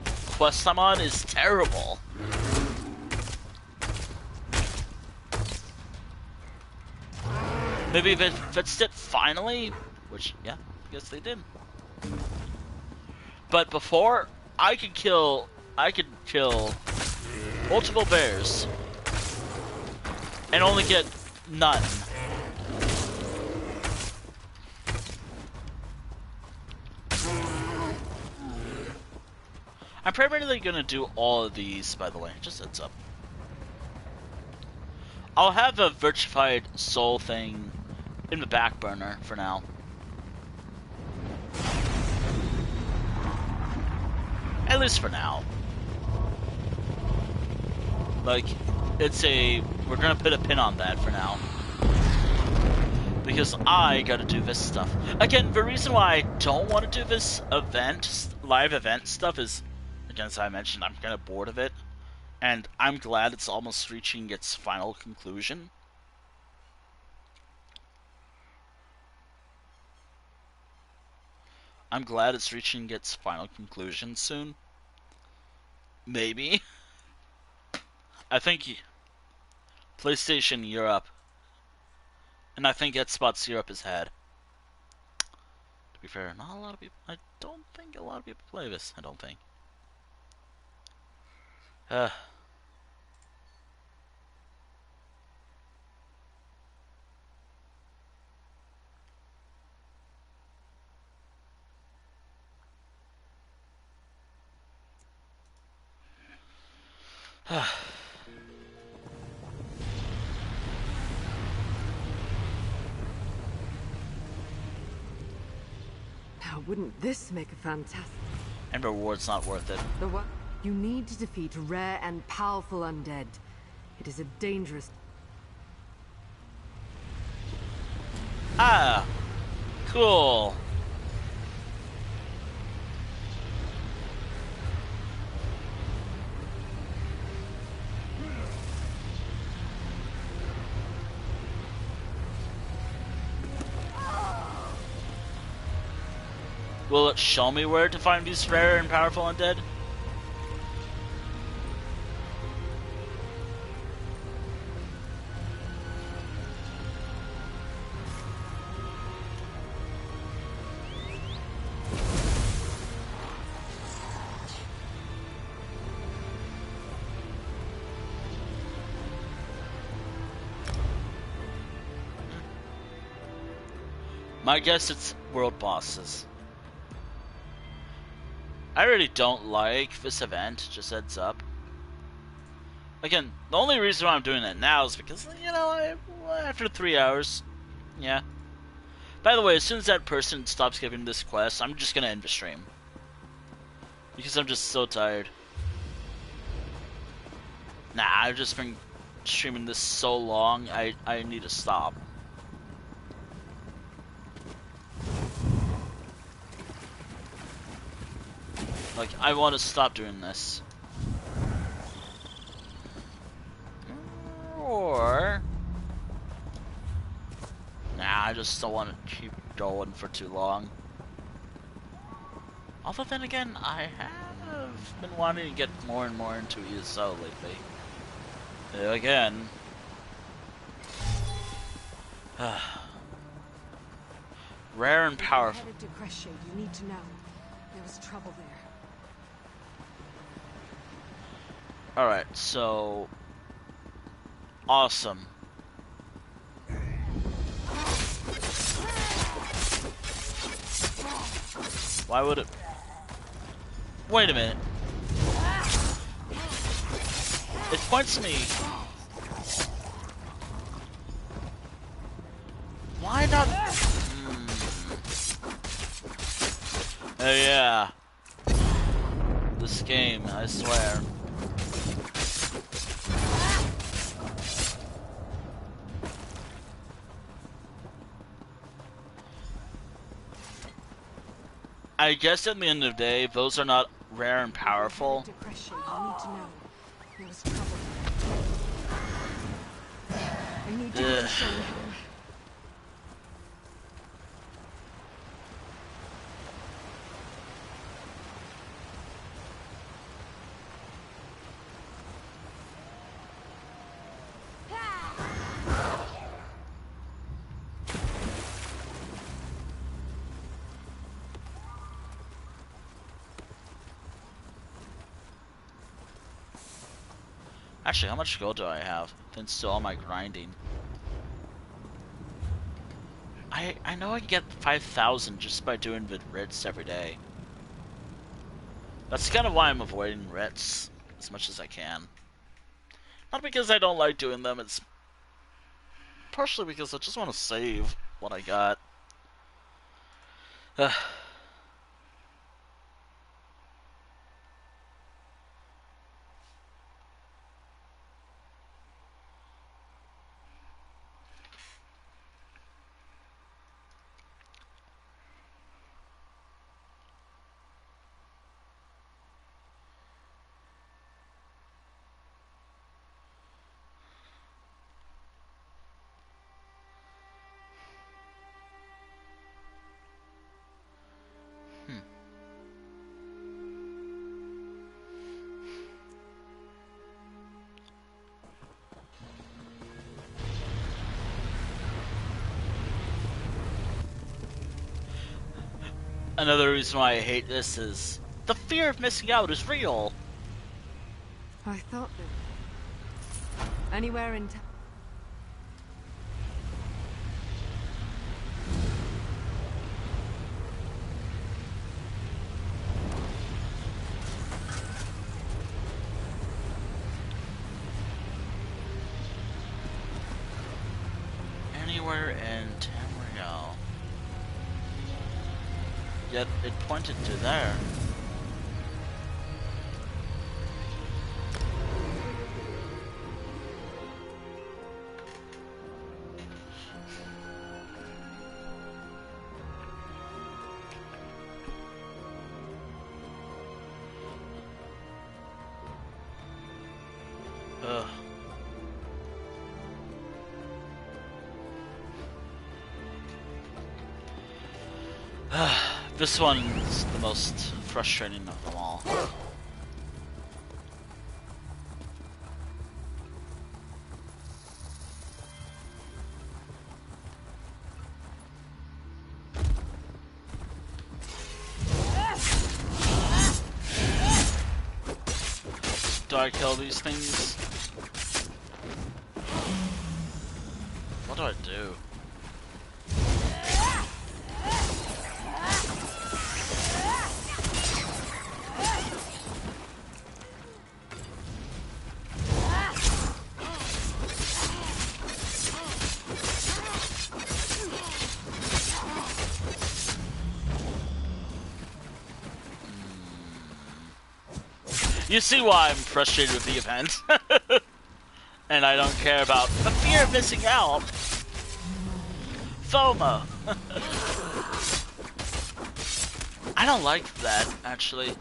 quest I'm on is terrible. Maybe they fixed it finally, which, yeah, I guess they did. But before, I could kill multiple bears and only get none. I'm primarily gonna do all of these, by the way, just heads up. I'll have a virtuified soul thing in the back burner for now. At least for now. Like, we're gonna put a pin on that for now. Because I gotta do this stuff. Again, the reason why I don't want to do this live event stuff is, again, as I mentioned, I'm kinda bored of it. And I'm glad it's almost reaching its final conclusion. I'm glad it's reaching its final conclusion soon. Maybe. I think PlayStation Europe, and I think Xbox Europe has had. To be fair, not a lot of people. I don't think a lot of people play this. I don't think. Now, wouldn't this make a fantastic... And reward's not worth it. The what? You need to defeat rare and powerful undead. It is a dangerous... Ah! Cool! Will it show me where to find these rare and powerful undead? My guess it's world bosses. I really don't like this event, just heads up. Again, the only reason why I'm doing it now is because, you know, after 3 hours, yeah. By the way, as soon as that person stops giving this quest, I'm just gonna end the stream. Because I'm just so tired. Nah, I've just been streaming this so long, I need to stop. Like, I want to stop doing this. Or... Nah, I just don't want to keep going for too long. Although then again, I have been wanting to get more and more into ESO lately. Again. Rare and powerful. Headed to Crestshade, you need to know. There was trouble there. Alright, so... Awesome. Why would it... Wait a minute. It points to me... Why not... Oh yeah. This game, I swear. I guess at the end of the day, those are not rare and powerful. Actually, how much gold do I have? Thanks to all my grinding. I know I get 5,000 just by doing the writs every day. That's kind of why I'm avoiding writs as much as I can. Not because I don't like doing them, it's partially because I just want to save what I got. Another reason why I hate this is the fear of missing out is real. I thought that... Anywhere in town? Anywhere in Tamriel. Yet it pointed to there. Ugh. This one's the most frustrating of them all. Do I kill these things? What do I do? You see why I'm frustrated with the event. And I don't care about the fear of missing out. FOMO. I don't like that, actually.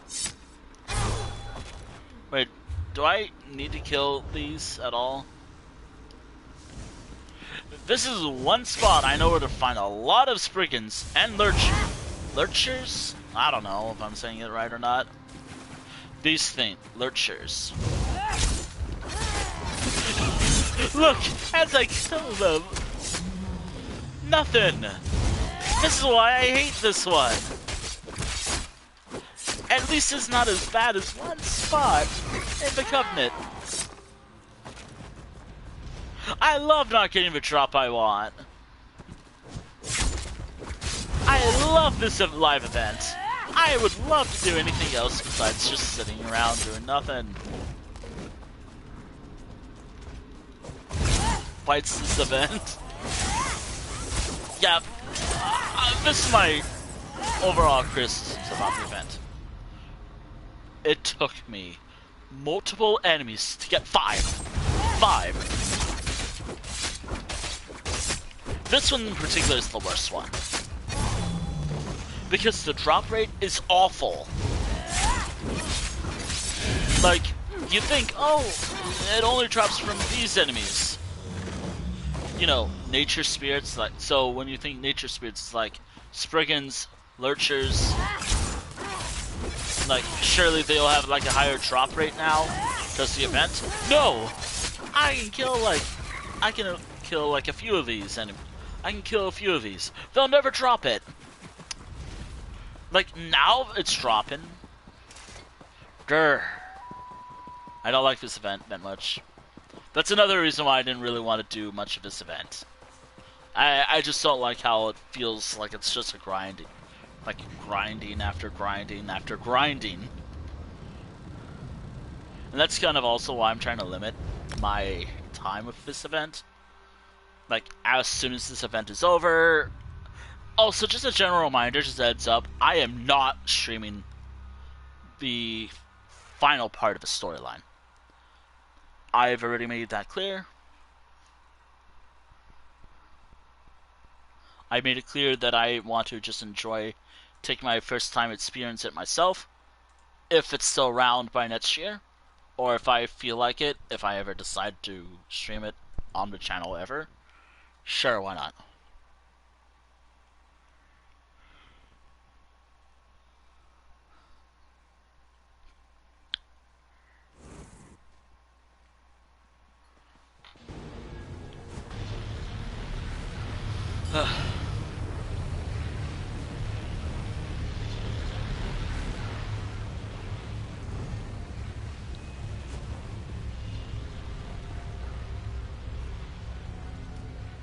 Wait, do I need to kill these at all? This is one spot I know where to find a lot of Spriggans and Lurchers? I don't know if I'm saying it right or not. These things, Lurchers. Look, as I kill them, nothing. This is why I hate this one. At least it's not as bad as one spot in the Covenant. I love not getting the drop I want. I love this live event. I would love to do anything else besides just sitting around doing nothing. Fights this event. Yeah, this is my overall criticisms about the event. It took me multiple enemies to get 5. This one in particular is the worst one. Because the drop rate is awful. Like, you think, oh, it only drops from these enemies. You know, nature spirits, like, so when you think nature spirits, it's like Spriggans, Lurchers, like, surely they'll have like a higher drop rate now, because the event? No! I can kill like a few of these enemies. I can kill a few of these. They'll never drop it. Like, now it's dropping. Grr. I don't like this event that much. That's another reason why I didn't really want to do much of this event. I just don't like how it feels like it's just a grinding. Like grinding after grinding after grinding. And that's kind of also why I'm trying to limit my time with this event. Like, as soon as this event is over... Also, just a general reminder, just a heads up, I am not streaming the final part of the storyline. I've already made that clear. I made it clear that I want to just enjoy, take my first time experience it myself, if it's still around by next year, or if I feel like it, if I ever decide to stream it on the channel ever. Sure, why not?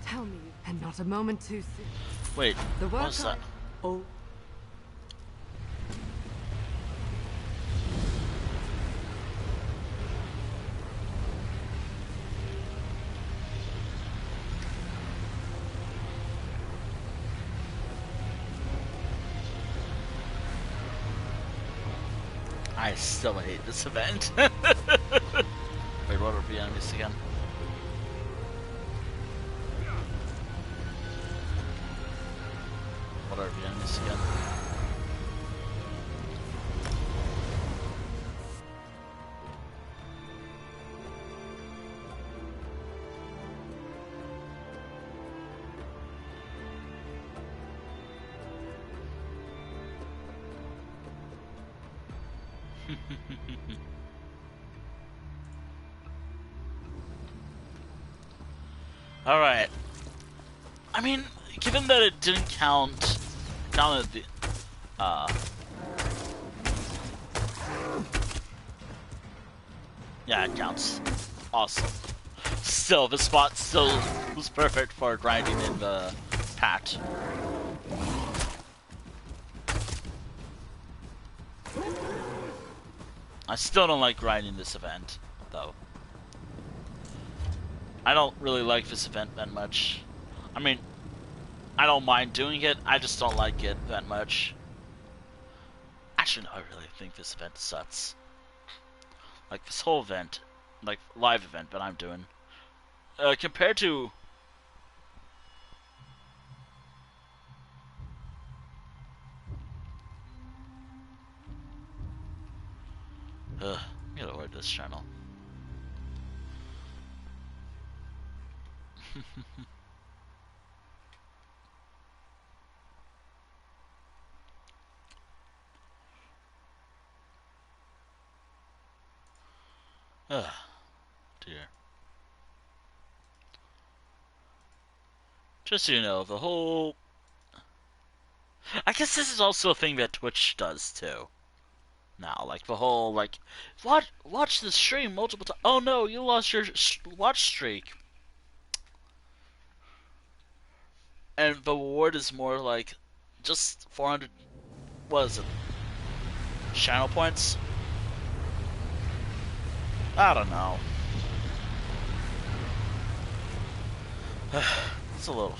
Tell me, and not a moment too soon. Wait, The work what's that? Oh. I still hate this event. Wait, what are the enemies again? What are the enemies again? Alright. I mean, given that it didn't counted the, yeah, it counts. Awesome. Still, the spot still was perfect for grinding in the patch. I still don't like grinding this event, though. I don't really like this event that much. I mean, I don't mind doing it, I just don't like it that much. Actually, no, I really think this event sucks. Like, this whole event, like, live event that I'm doing, compared to... I'm gonna avoid this channel. Dear. Just so you know, the whole... I guess this is also a thing that Twitch does, too. Now, like, the whole, like, watch the stream multiple times. Oh no, you lost your watch streak. And the reward is more like, just 400, what is it? Channel points? I don't know. It's a little...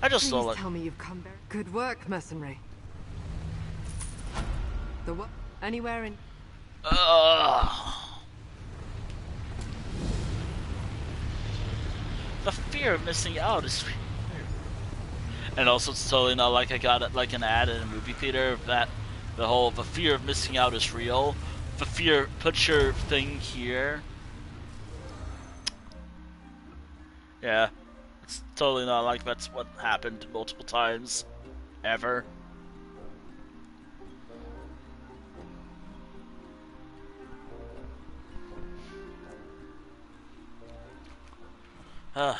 I just Please saw it. tell me you've come back. Good work, mercenary. The what? Anywhere in... The fear of missing out is weird. And also, it's totally not like I got like an ad in a movie theater that the fear of missing out is real. The fear, put your thing here. Yeah, it's totally not like that's what happened multiple times, ever. I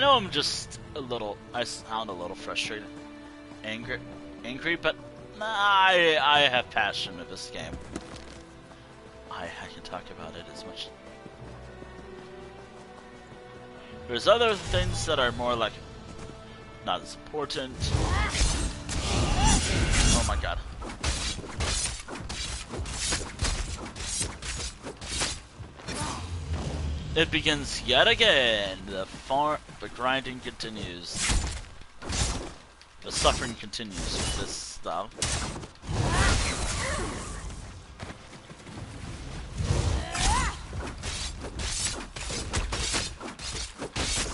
know I'm just a little, I sound a little frustrated, angry, but nah, I have passion with this game. talk about it as much. There's other things that are more like not as important. Oh my god. It begins yet again. The grinding continues. The suffering continues with this stuff.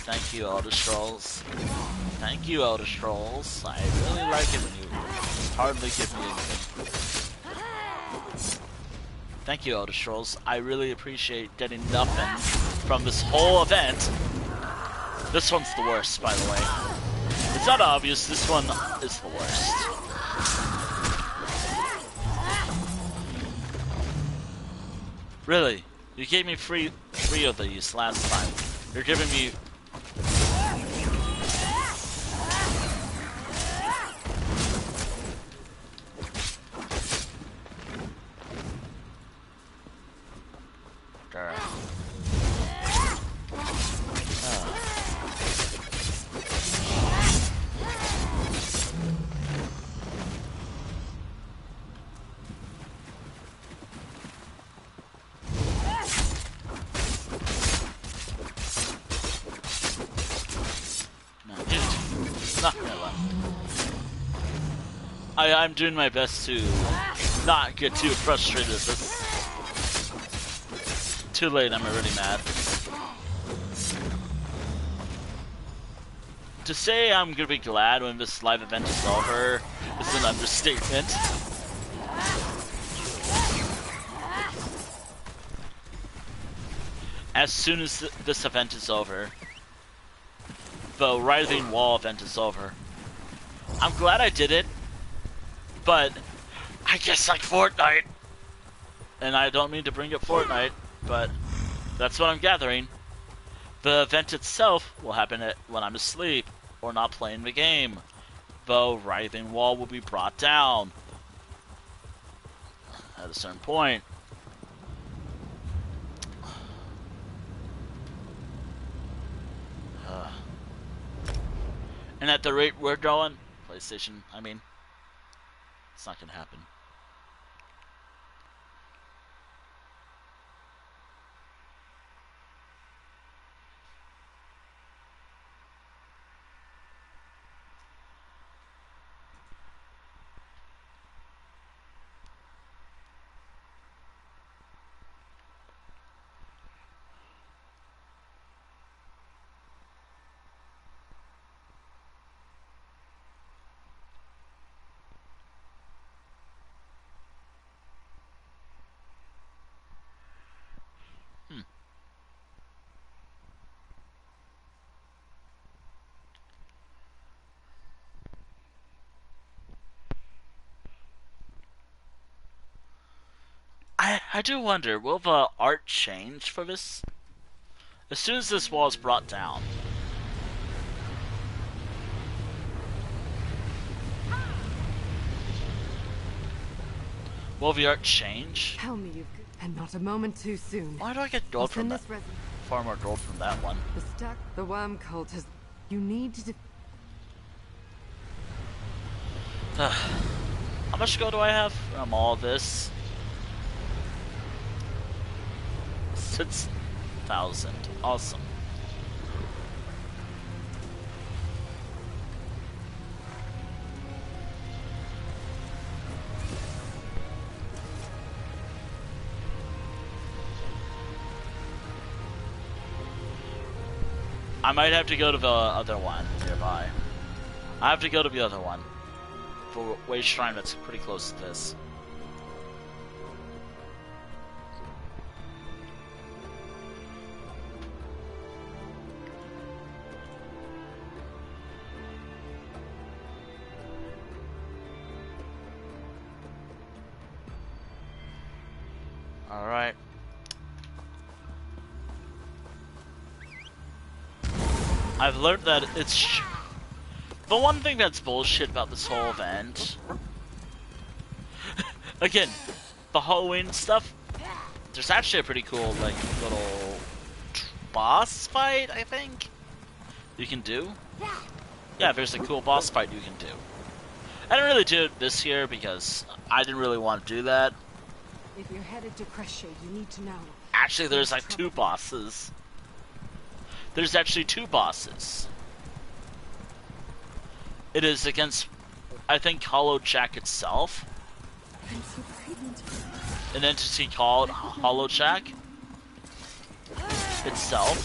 Thank you, Elder Scrolls. Thank you, Elder Scrolls. I really like it when you hardly give me anything. Thank you, Elder Scrolls. I really appreciate getting nothing from this whole event. This one's the worst, by the way. It's not obvious, this one is the worst. Really? You gave me three of these last time. You're giving me... I'm doing my best to not get too frustrated with this. Too late, I'm already mad. To say I'm gonna be glad when this live event is over is an understatement. As soon as this event is over, the Writhing Wall event is over, I'm glad I did it. But I guess like Fortnite, and I don't mean to bring up Fortnite, but that's what I'm gathering. The event itself will happen when I'm asleep or not playing the game. The Writhing Wall will be brought down at a certain point. And at the rate we're going, PlayStation, I mean, it's not gonna happen. I do wonder, will the art change for this? As soon as this wall is brought down. Will the art change? Tell me you could, and not a moment too soon. Why do I get gold from that? Far more gold from that one. The worm cult has... You need to... How much gold do I have from all this? 6,000. Awesome. I might have to go to the other one nearby. I have to go to the other one for Way Shrine that's pretty close to this. Alright. I've learned that it's... The one thing that's bullshit about this whole event... Again, the Halloween stuff, there's actually a pretty cool, like, little boss fight, I think, you can do. Yeah, there's a cool boss fight you can do. I didn't really do it this year because I didn't really want to do that. If you're headed to Crestshade, you need to know. Actually, there's like 2 bosses. There's actually 2 bosses. It is against, I think, Hollow Jack itself. I'm so frightened. An entity called Hollow Jack itself.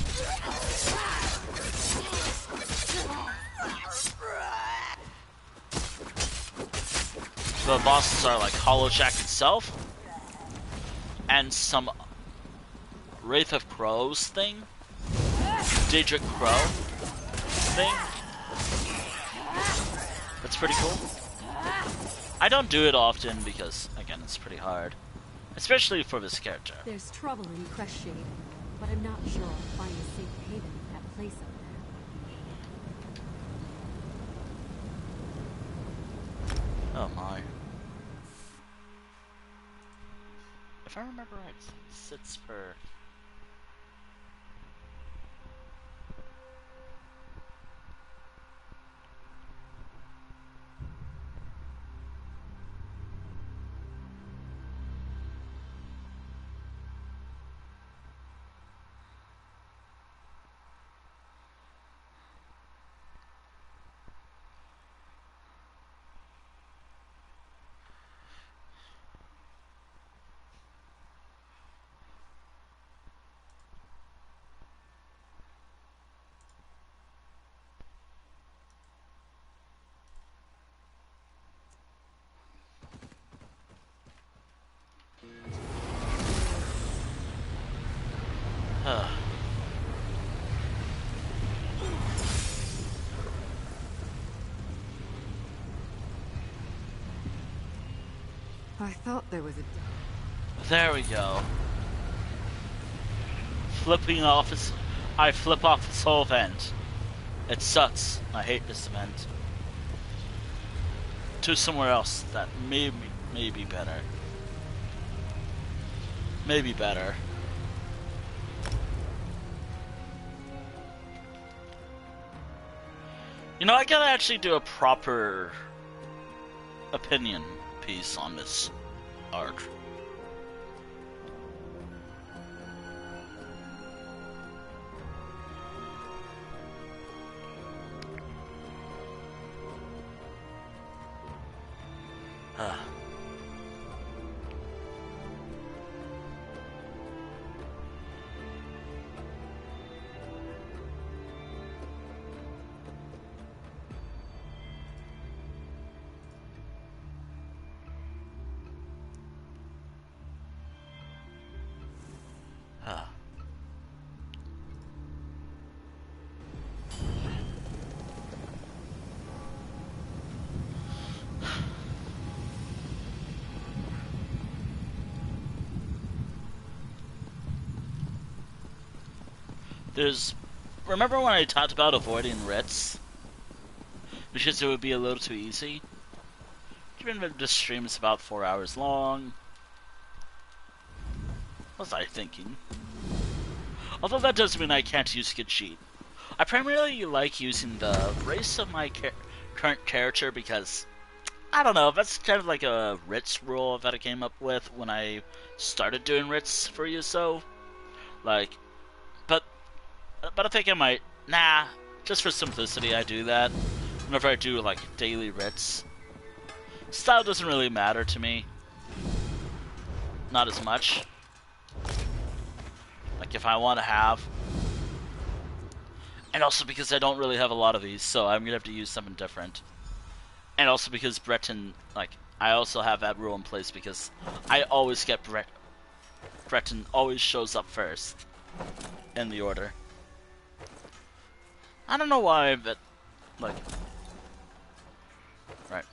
The bosses are like Hollow Jack itself and some Wraith of Crows thing. Daedric Crow thing. That's pretty cool. I don't do it often because, again, it's pretty hard. Especially for this character. There's trouble in Crestshade, but I'm not sure I'll find a safe haven at that place up there. Oh my. If I remember right, it sits per... I thought there was a... There we go. Flipping off his... I flip off this whole event. It sucks. I hate this event. To somewhere else that may be better. Maybe better. You know, I gotta actually do a proper opinion piece on this arc. Remember when I talked about avoiding writs? Because it would be a little too easy? Given this stream is about 4 hours long. What was I thinking? Although that doesn't mean I can't use Good Cheat. I primarily like using the race of my current character because, I don't know, that's kind of like a writs rule that I came up with when I started doing writs for USO. Like, but I think I might, just for simplicity I do that. Whenever I do like daily writs. Style doesn't really matter to me. Not as much. Like if I want to have. And also because I don't really have a lot of these, so I'm gonna have to use something different. And also because Breton, like, I also have that rule in place because I always get Breton always shows up first in the order. I don't know why, but like, right.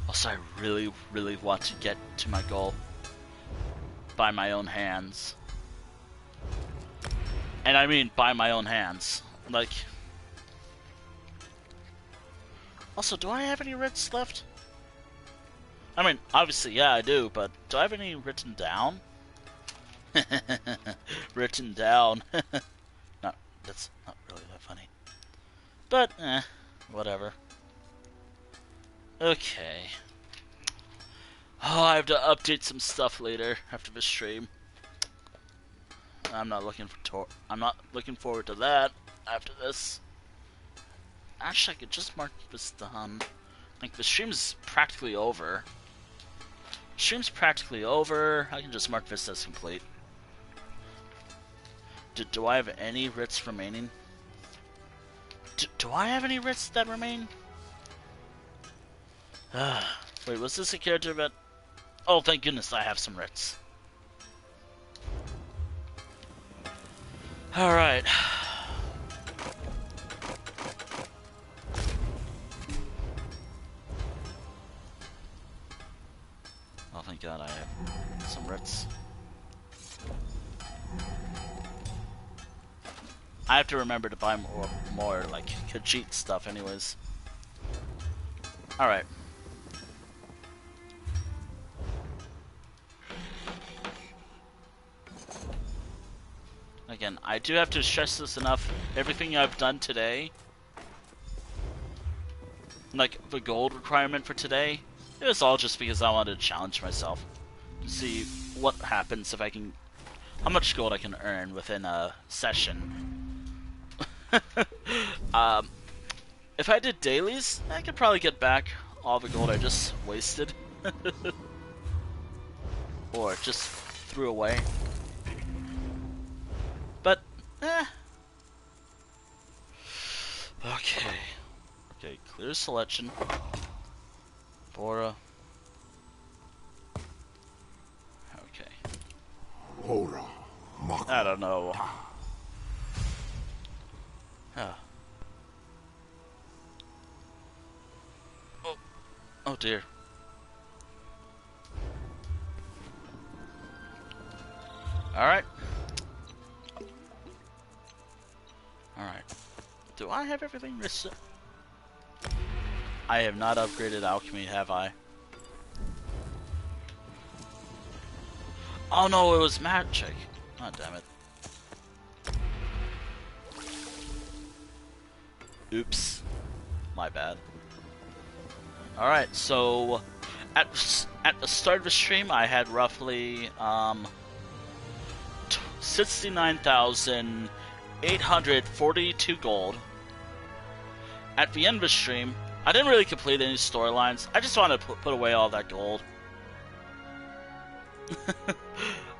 Also, I really, really want to get to my goal by my own hands. And I mean by my own hands. Like, also, do I have any writs left? I mean, obviously, yeah, I do, but do I have any written down? Written down. Not that's not really that funny. But whatever. Okay. Oh, I have to update some stuff later after the stream. I'm not looking forward to that after this. Actually, I could just mark this done. Like, the stream's practically over. Stream's practically over. I can just mark this as complete. Do I have any writs remaining? Do I have any writs that remain? Wait, was this a character that... Oh, thank goodness I have some writs. Alright. Oh, thank God I have some writs. I have to remember to buy more like Khajiit stuff anyways. Alright. Again, I do have to stress this enough. Everything I've done today, like the gold requirement for today, it was all just because I wanted to challenge myself to see what happens if I can, how much gold I can earn within a session. If I did dailies, I could probably get back all the gold I just wasted. Or just threw away. But, Okay. Okay, clear selection. Bora. Okay. I don't know. Oh dear. Alright. Alright. Do I have everything reset? I have not upgraded alchemy, have I? Oh no, it was magic. Oh damn it. Oops. My bad. Alright, so at the start of the stream I had roughly 69,842 gold. At the end of the stream, I didn't really complete any storylines. I just wanted to put away all that gold.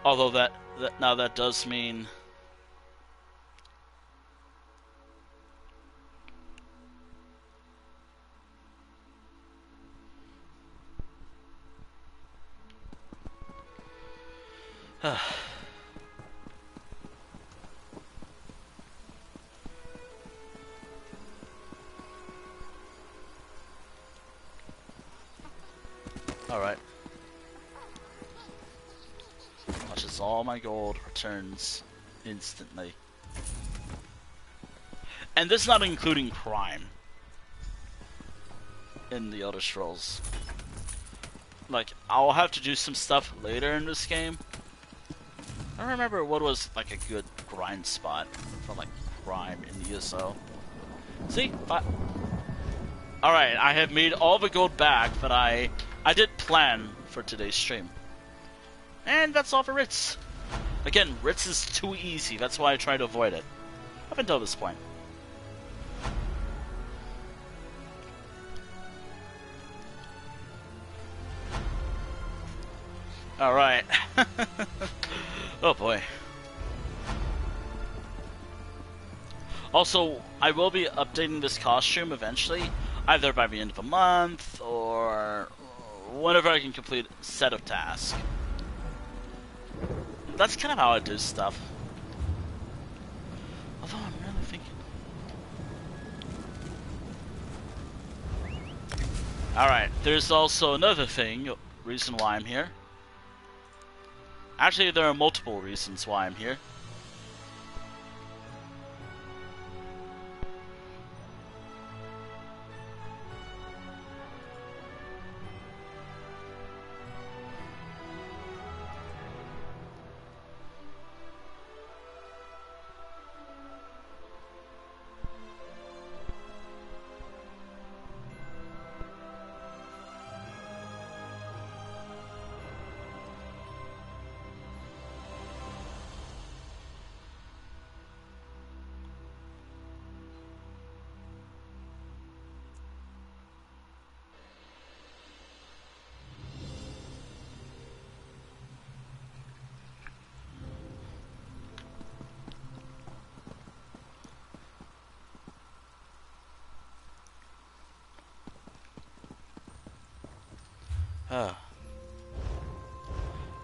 Although that does mean alright. Watch as all my gold returns instantly. And this is not including crime in the Elder Scrolls. Like, I'll have to do some stuff later in this game. I don't remember what was like a good grind spot for like crime in the ESO. See? Alright, I have made all the gold back that I did plan for today's stream. And that's all for Ritz. Again, Ritz is too easy, that's why I try to avoid it. Up until this point. Alright. Oh boy. Also, I will be updating this costume eventually, either by the end of the month or whenever I can complete a set of tasks. That's kind of how I do stuff. Although I'm really thinking... Alright, there's also another reason why I'm here. Actually, there are multiple reasons why I'm here.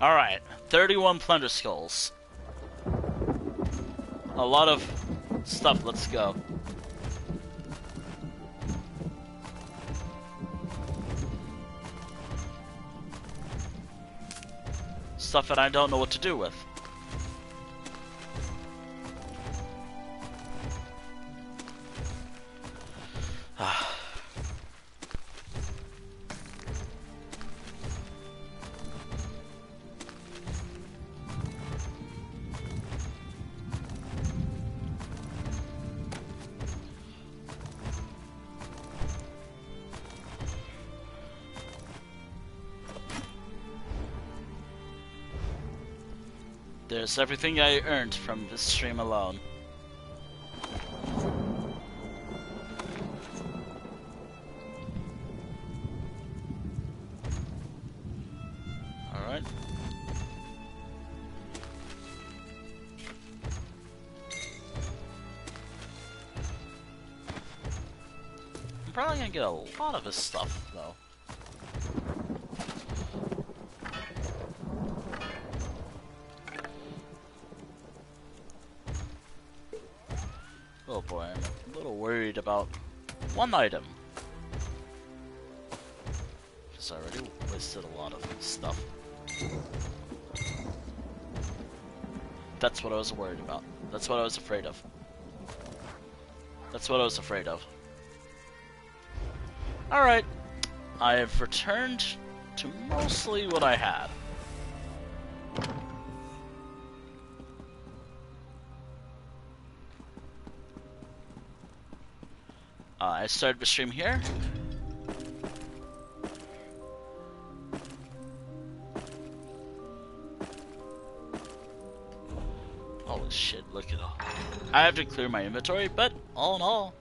Alright, 31 plunder skulls. A lot of stuff, let's go. Stuff that I don't know what to do with. There's everything I earned from this stream alone. Alright. I'm probably gonna get a lot of his stuff, though. Oh boy, I'm a little worried about one item. Because I already wasted a lot of stuff. That's what I was worried about. That's what I was afraid of. That's what I was afraid of. Alright. I have returned to mostly what I had. I started the stream here. Holy shit, look at all. I have to clear my inventory, but all in all.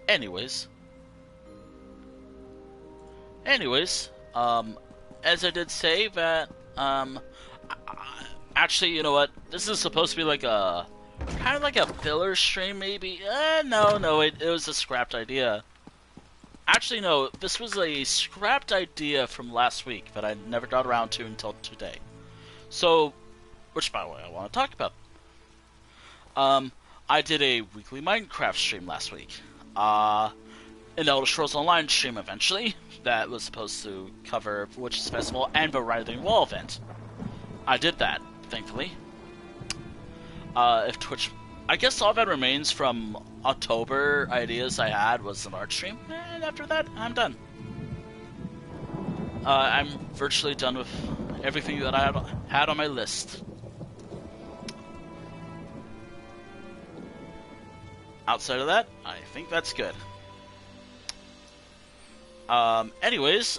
Anyways, as I did say that, actually, you know what? This is supposed to be like a, kind of like a filler stream, maybe? No, it was a scrapped idea. Actually, no, this was a scrapped idea from last week that I never got around to until today. So, which, by the way, I want to talk about. I did a weekly Minecraft stream last week. An Elder Scrolls Online stream eventually that was supposed to cover Witches Festival and the Writhing Wall event. I did that, thankfully. If Twitch, I guess all that remains from October ideas I had was the March stream, and after that, I'm done. I'm virtually done with everything that I had on my list. Outside of that, I think that's good. Anyways,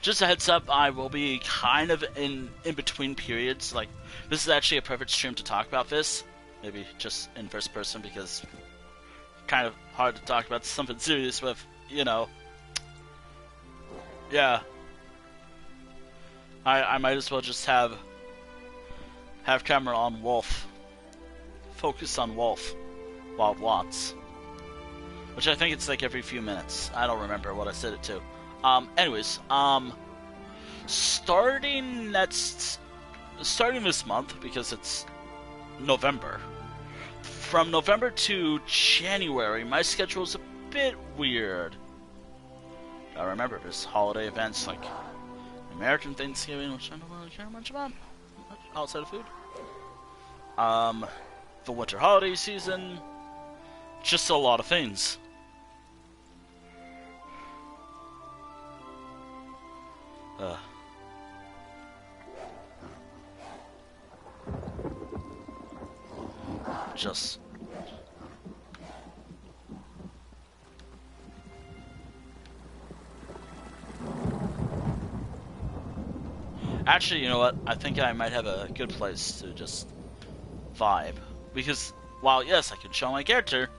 just a heads up, I will be kind of in between periods. Like, this is actually a perfect stream to talk about this. Maybe just in first person, because kind of hard to talk about something serious with, you know. Yeah. I might as well just have camera on Wolf. Focus on Wolf. Wild Watts. Which I think it's like every few minutes. I don't remember what I said it to. Anyways, starting this month, because it's November. From November to January, my schedule is a bit weird. I remember there's holiday events like American Thanksgiving, which I don't really care much about outside of food. The winter holiday season, just a lot of things. Actually, you know what? I think I might have a good place to just vibe. Because, while yes, I can show my character.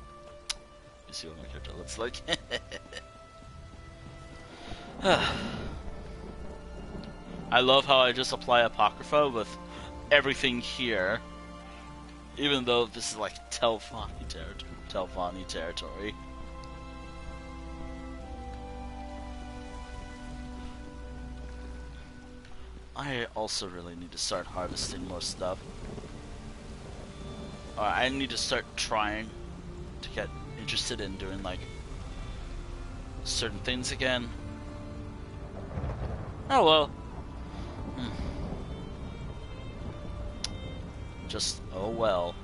You see what my character looks like. I love how I just apply Apocrypha with everything here. Even though this is like Telvanni territory. I also really need to start harvesting more stuff. I need to start trying to get interested in doing like certain things again. Oh well. Just oh well.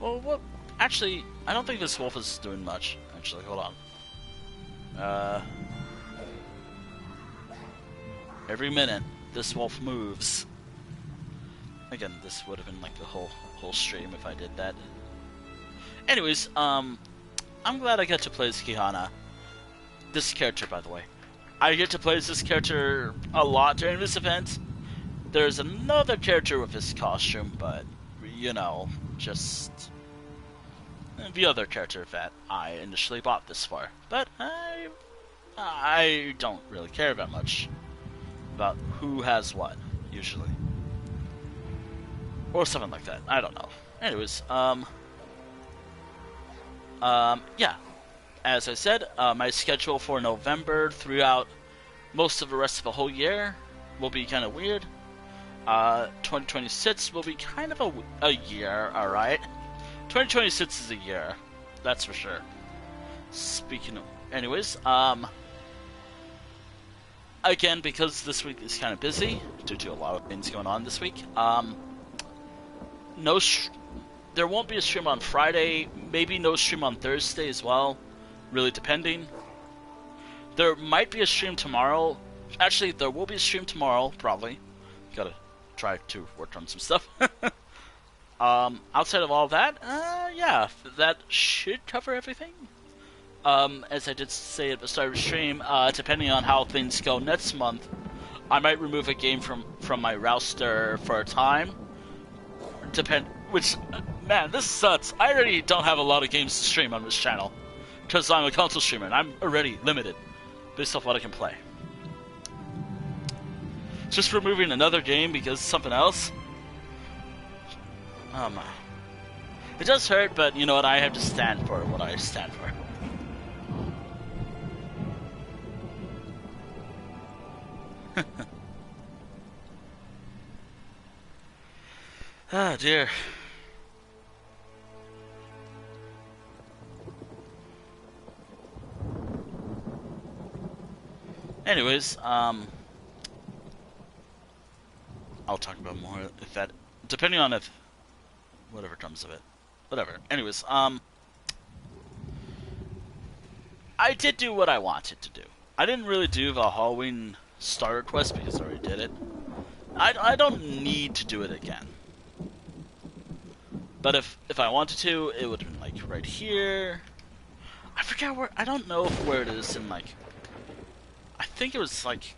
Well, what? Actually, I don't think this wolf is doing much. Actually, hold on. Every minute, this wolf moves. Again, this would have been like the whole stream if I did that. Anyways, I'm glad I get to play as Kihana. This character, by the way. I get to play as this character a lot during this event. There's another character with this costume, but, you know, just the other character that I initially bought this for. But I don't really care that much about who has what, usually. Or something like that. I don't know. Anyways, yeah. As I said, my schedule for November throughout most of the rest of the whole year will be kind of weird. 2026 will be kind of a year, alright? 2026 is a year. That's for sure. Speaking of... Anyways, again, because this week is kind of busy, due to a lot of things going on this week, there won't be a stream on Friday, maybe no stream on Thursday as well, really depending. There might be a stream tomorrow. Actually, there will be a stream tomorrow, probably. Gotta try to work on some stuff. Outside of all that, yeah, that should cover everything. As I did say at the start of the stream, depending on how things go next month, I might remove a game from my roster for a time. Which, man, this sucks. I already don't have a lot of games to stream on this channel. Because I'm a console streamer, and I'm already limited based off what I can play. Just removing another game because something else? It does hurt, but you know what? I have to stand for what I stand for. Ah, dear. Anyways, I'll talk about more if that, depending on if whatever comes of it. Whatever. Anyways, I did do what I wanted to do. I didn't really do the Halloween starter quest because I already did it. I don't need to do it again. But if I wanted to, it would have been like right here. I forget where, I don't know where it is in like, I think it was like,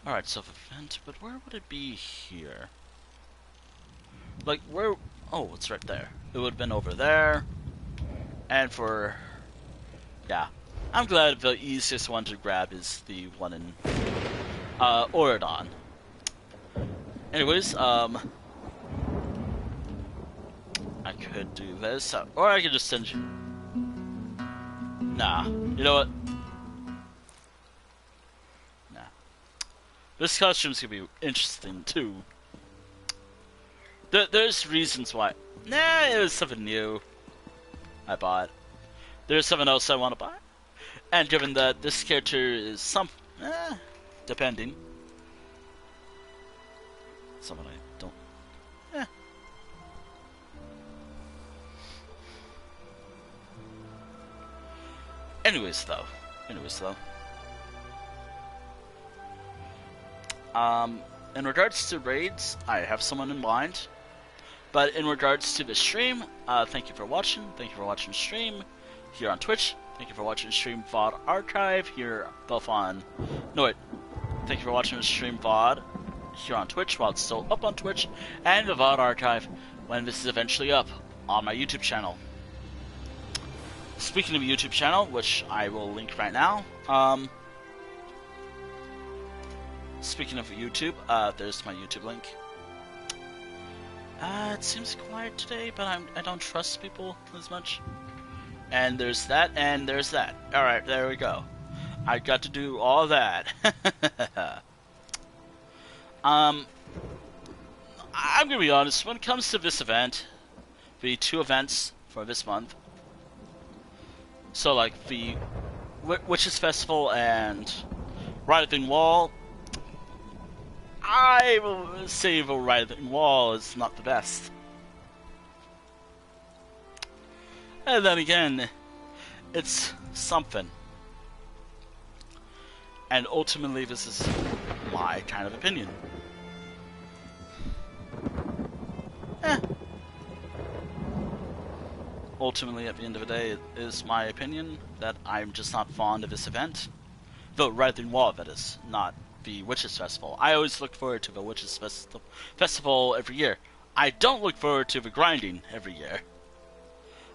alright, so event, but where would it be here? Like where, oh, it's right there. It would have been over there. And for, yeah. I'm glad the easiest one to grab is the one in Oridon. Anyways, I could do this, or I could just send you. Nah, you know what? Nah. This costume's gonna be interesting too. There's reasons why. Nah, it was something new I bought. There's something else I want to buy. And given that this character is depending. Someone I don't. Anyways, though. In regards to raids, I have someone in mind. But in regards to the stream, thank you for watching. Thank you for watching the stream here on Twitch. Thank you for watching the stream VOD archive here, both on... No, wait. Thank you for watching the stream VOD here on Twitch while it's still up on Twitch, and the VOD archive when this is eventually up on my YouTube channel. Speaking of YouTube channel, which I will link right now, speaking of YouTube, there's my YouTube link. It seems quiet today, but I don't trust people as much. And there's that, and there's that. Alright, there we go. I got to do all that. I'm gonna be honest, when it comes to this event, the 2 events for this month, so like the Witches Festival and Writhing Wall, I will say the Writhing Wall is not the best. And then again, it's something. And ultimately, this is my kind of opinion. Ultimately, at the end of the day, it is my opinion that I'm just not fond of this event. The Writhing Wall, that is, not the Witches Festival. I always look forward to the Witches Festival every year. I don't look forward to the grinding every year.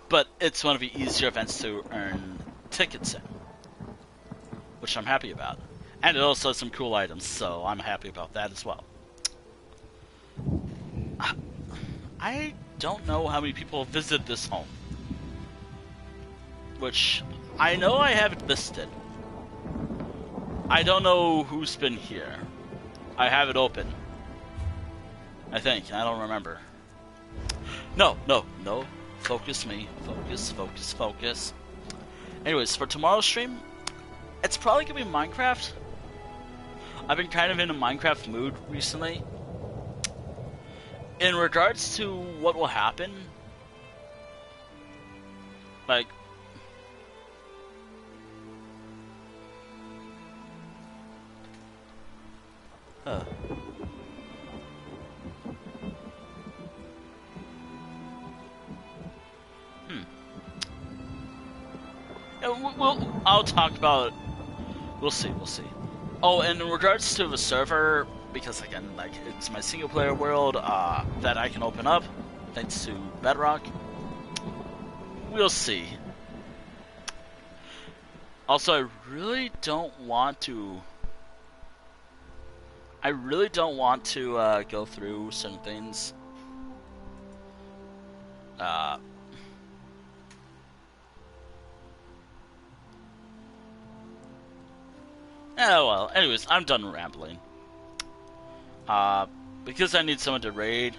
But it's one of the easier events to earn tickets in, which I'm happy about. And it also has some cool items, so I'm happy about that as well. I don't know how many people visit this home, which I know I have it listed. I don't know who's been here. I have it open, I think. I don't remember. No. Focus me. Focus. Anyways, for tomorrow's stream, it's probably gonna be Minecraft. I've been kind of in a Minecraft mood recently. In regards to what will happen, like, I'll talk about it. We'll see. Oh, and in regards to the server, because again, like, it's my single player world that I can open up thanks to Bedrock. We'll see. Also, I really don't want to go through certain things. Oh well, anyways, I'm done rambling. Because I need someone to raid,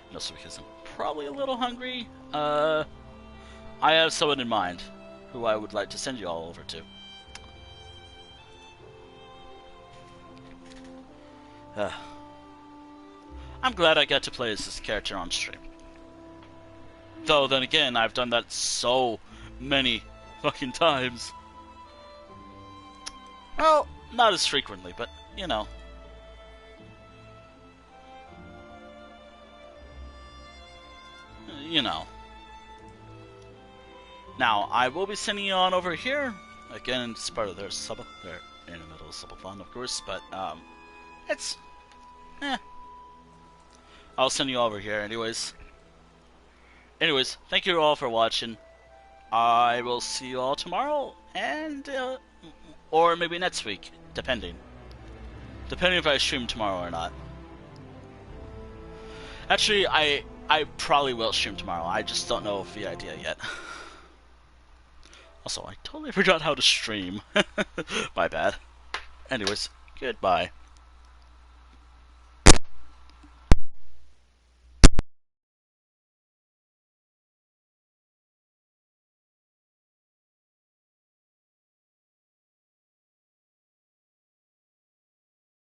and also because I'm probably a little hungry, I have someone in mind who I would like to send you all over to. I'm glad I got to play as this character on stream. Though, then again, I've done that so many fucking times. Well, not as frequently, but, you know. Now, I will be sending you on over here. Again, it's part of their sub. They're in the middle of subathon, of course, but, it's... I'll send you over here anyways. Anyways, thank you all for watching. I will see you all tomorrow, and, or maybe next week, depending if I stream tomorrow or not. Actually, I probably will stream tomorrow. I just don't know the idea yet. Also, I totally forgot how to stream. My bad. Anyways, goodbye.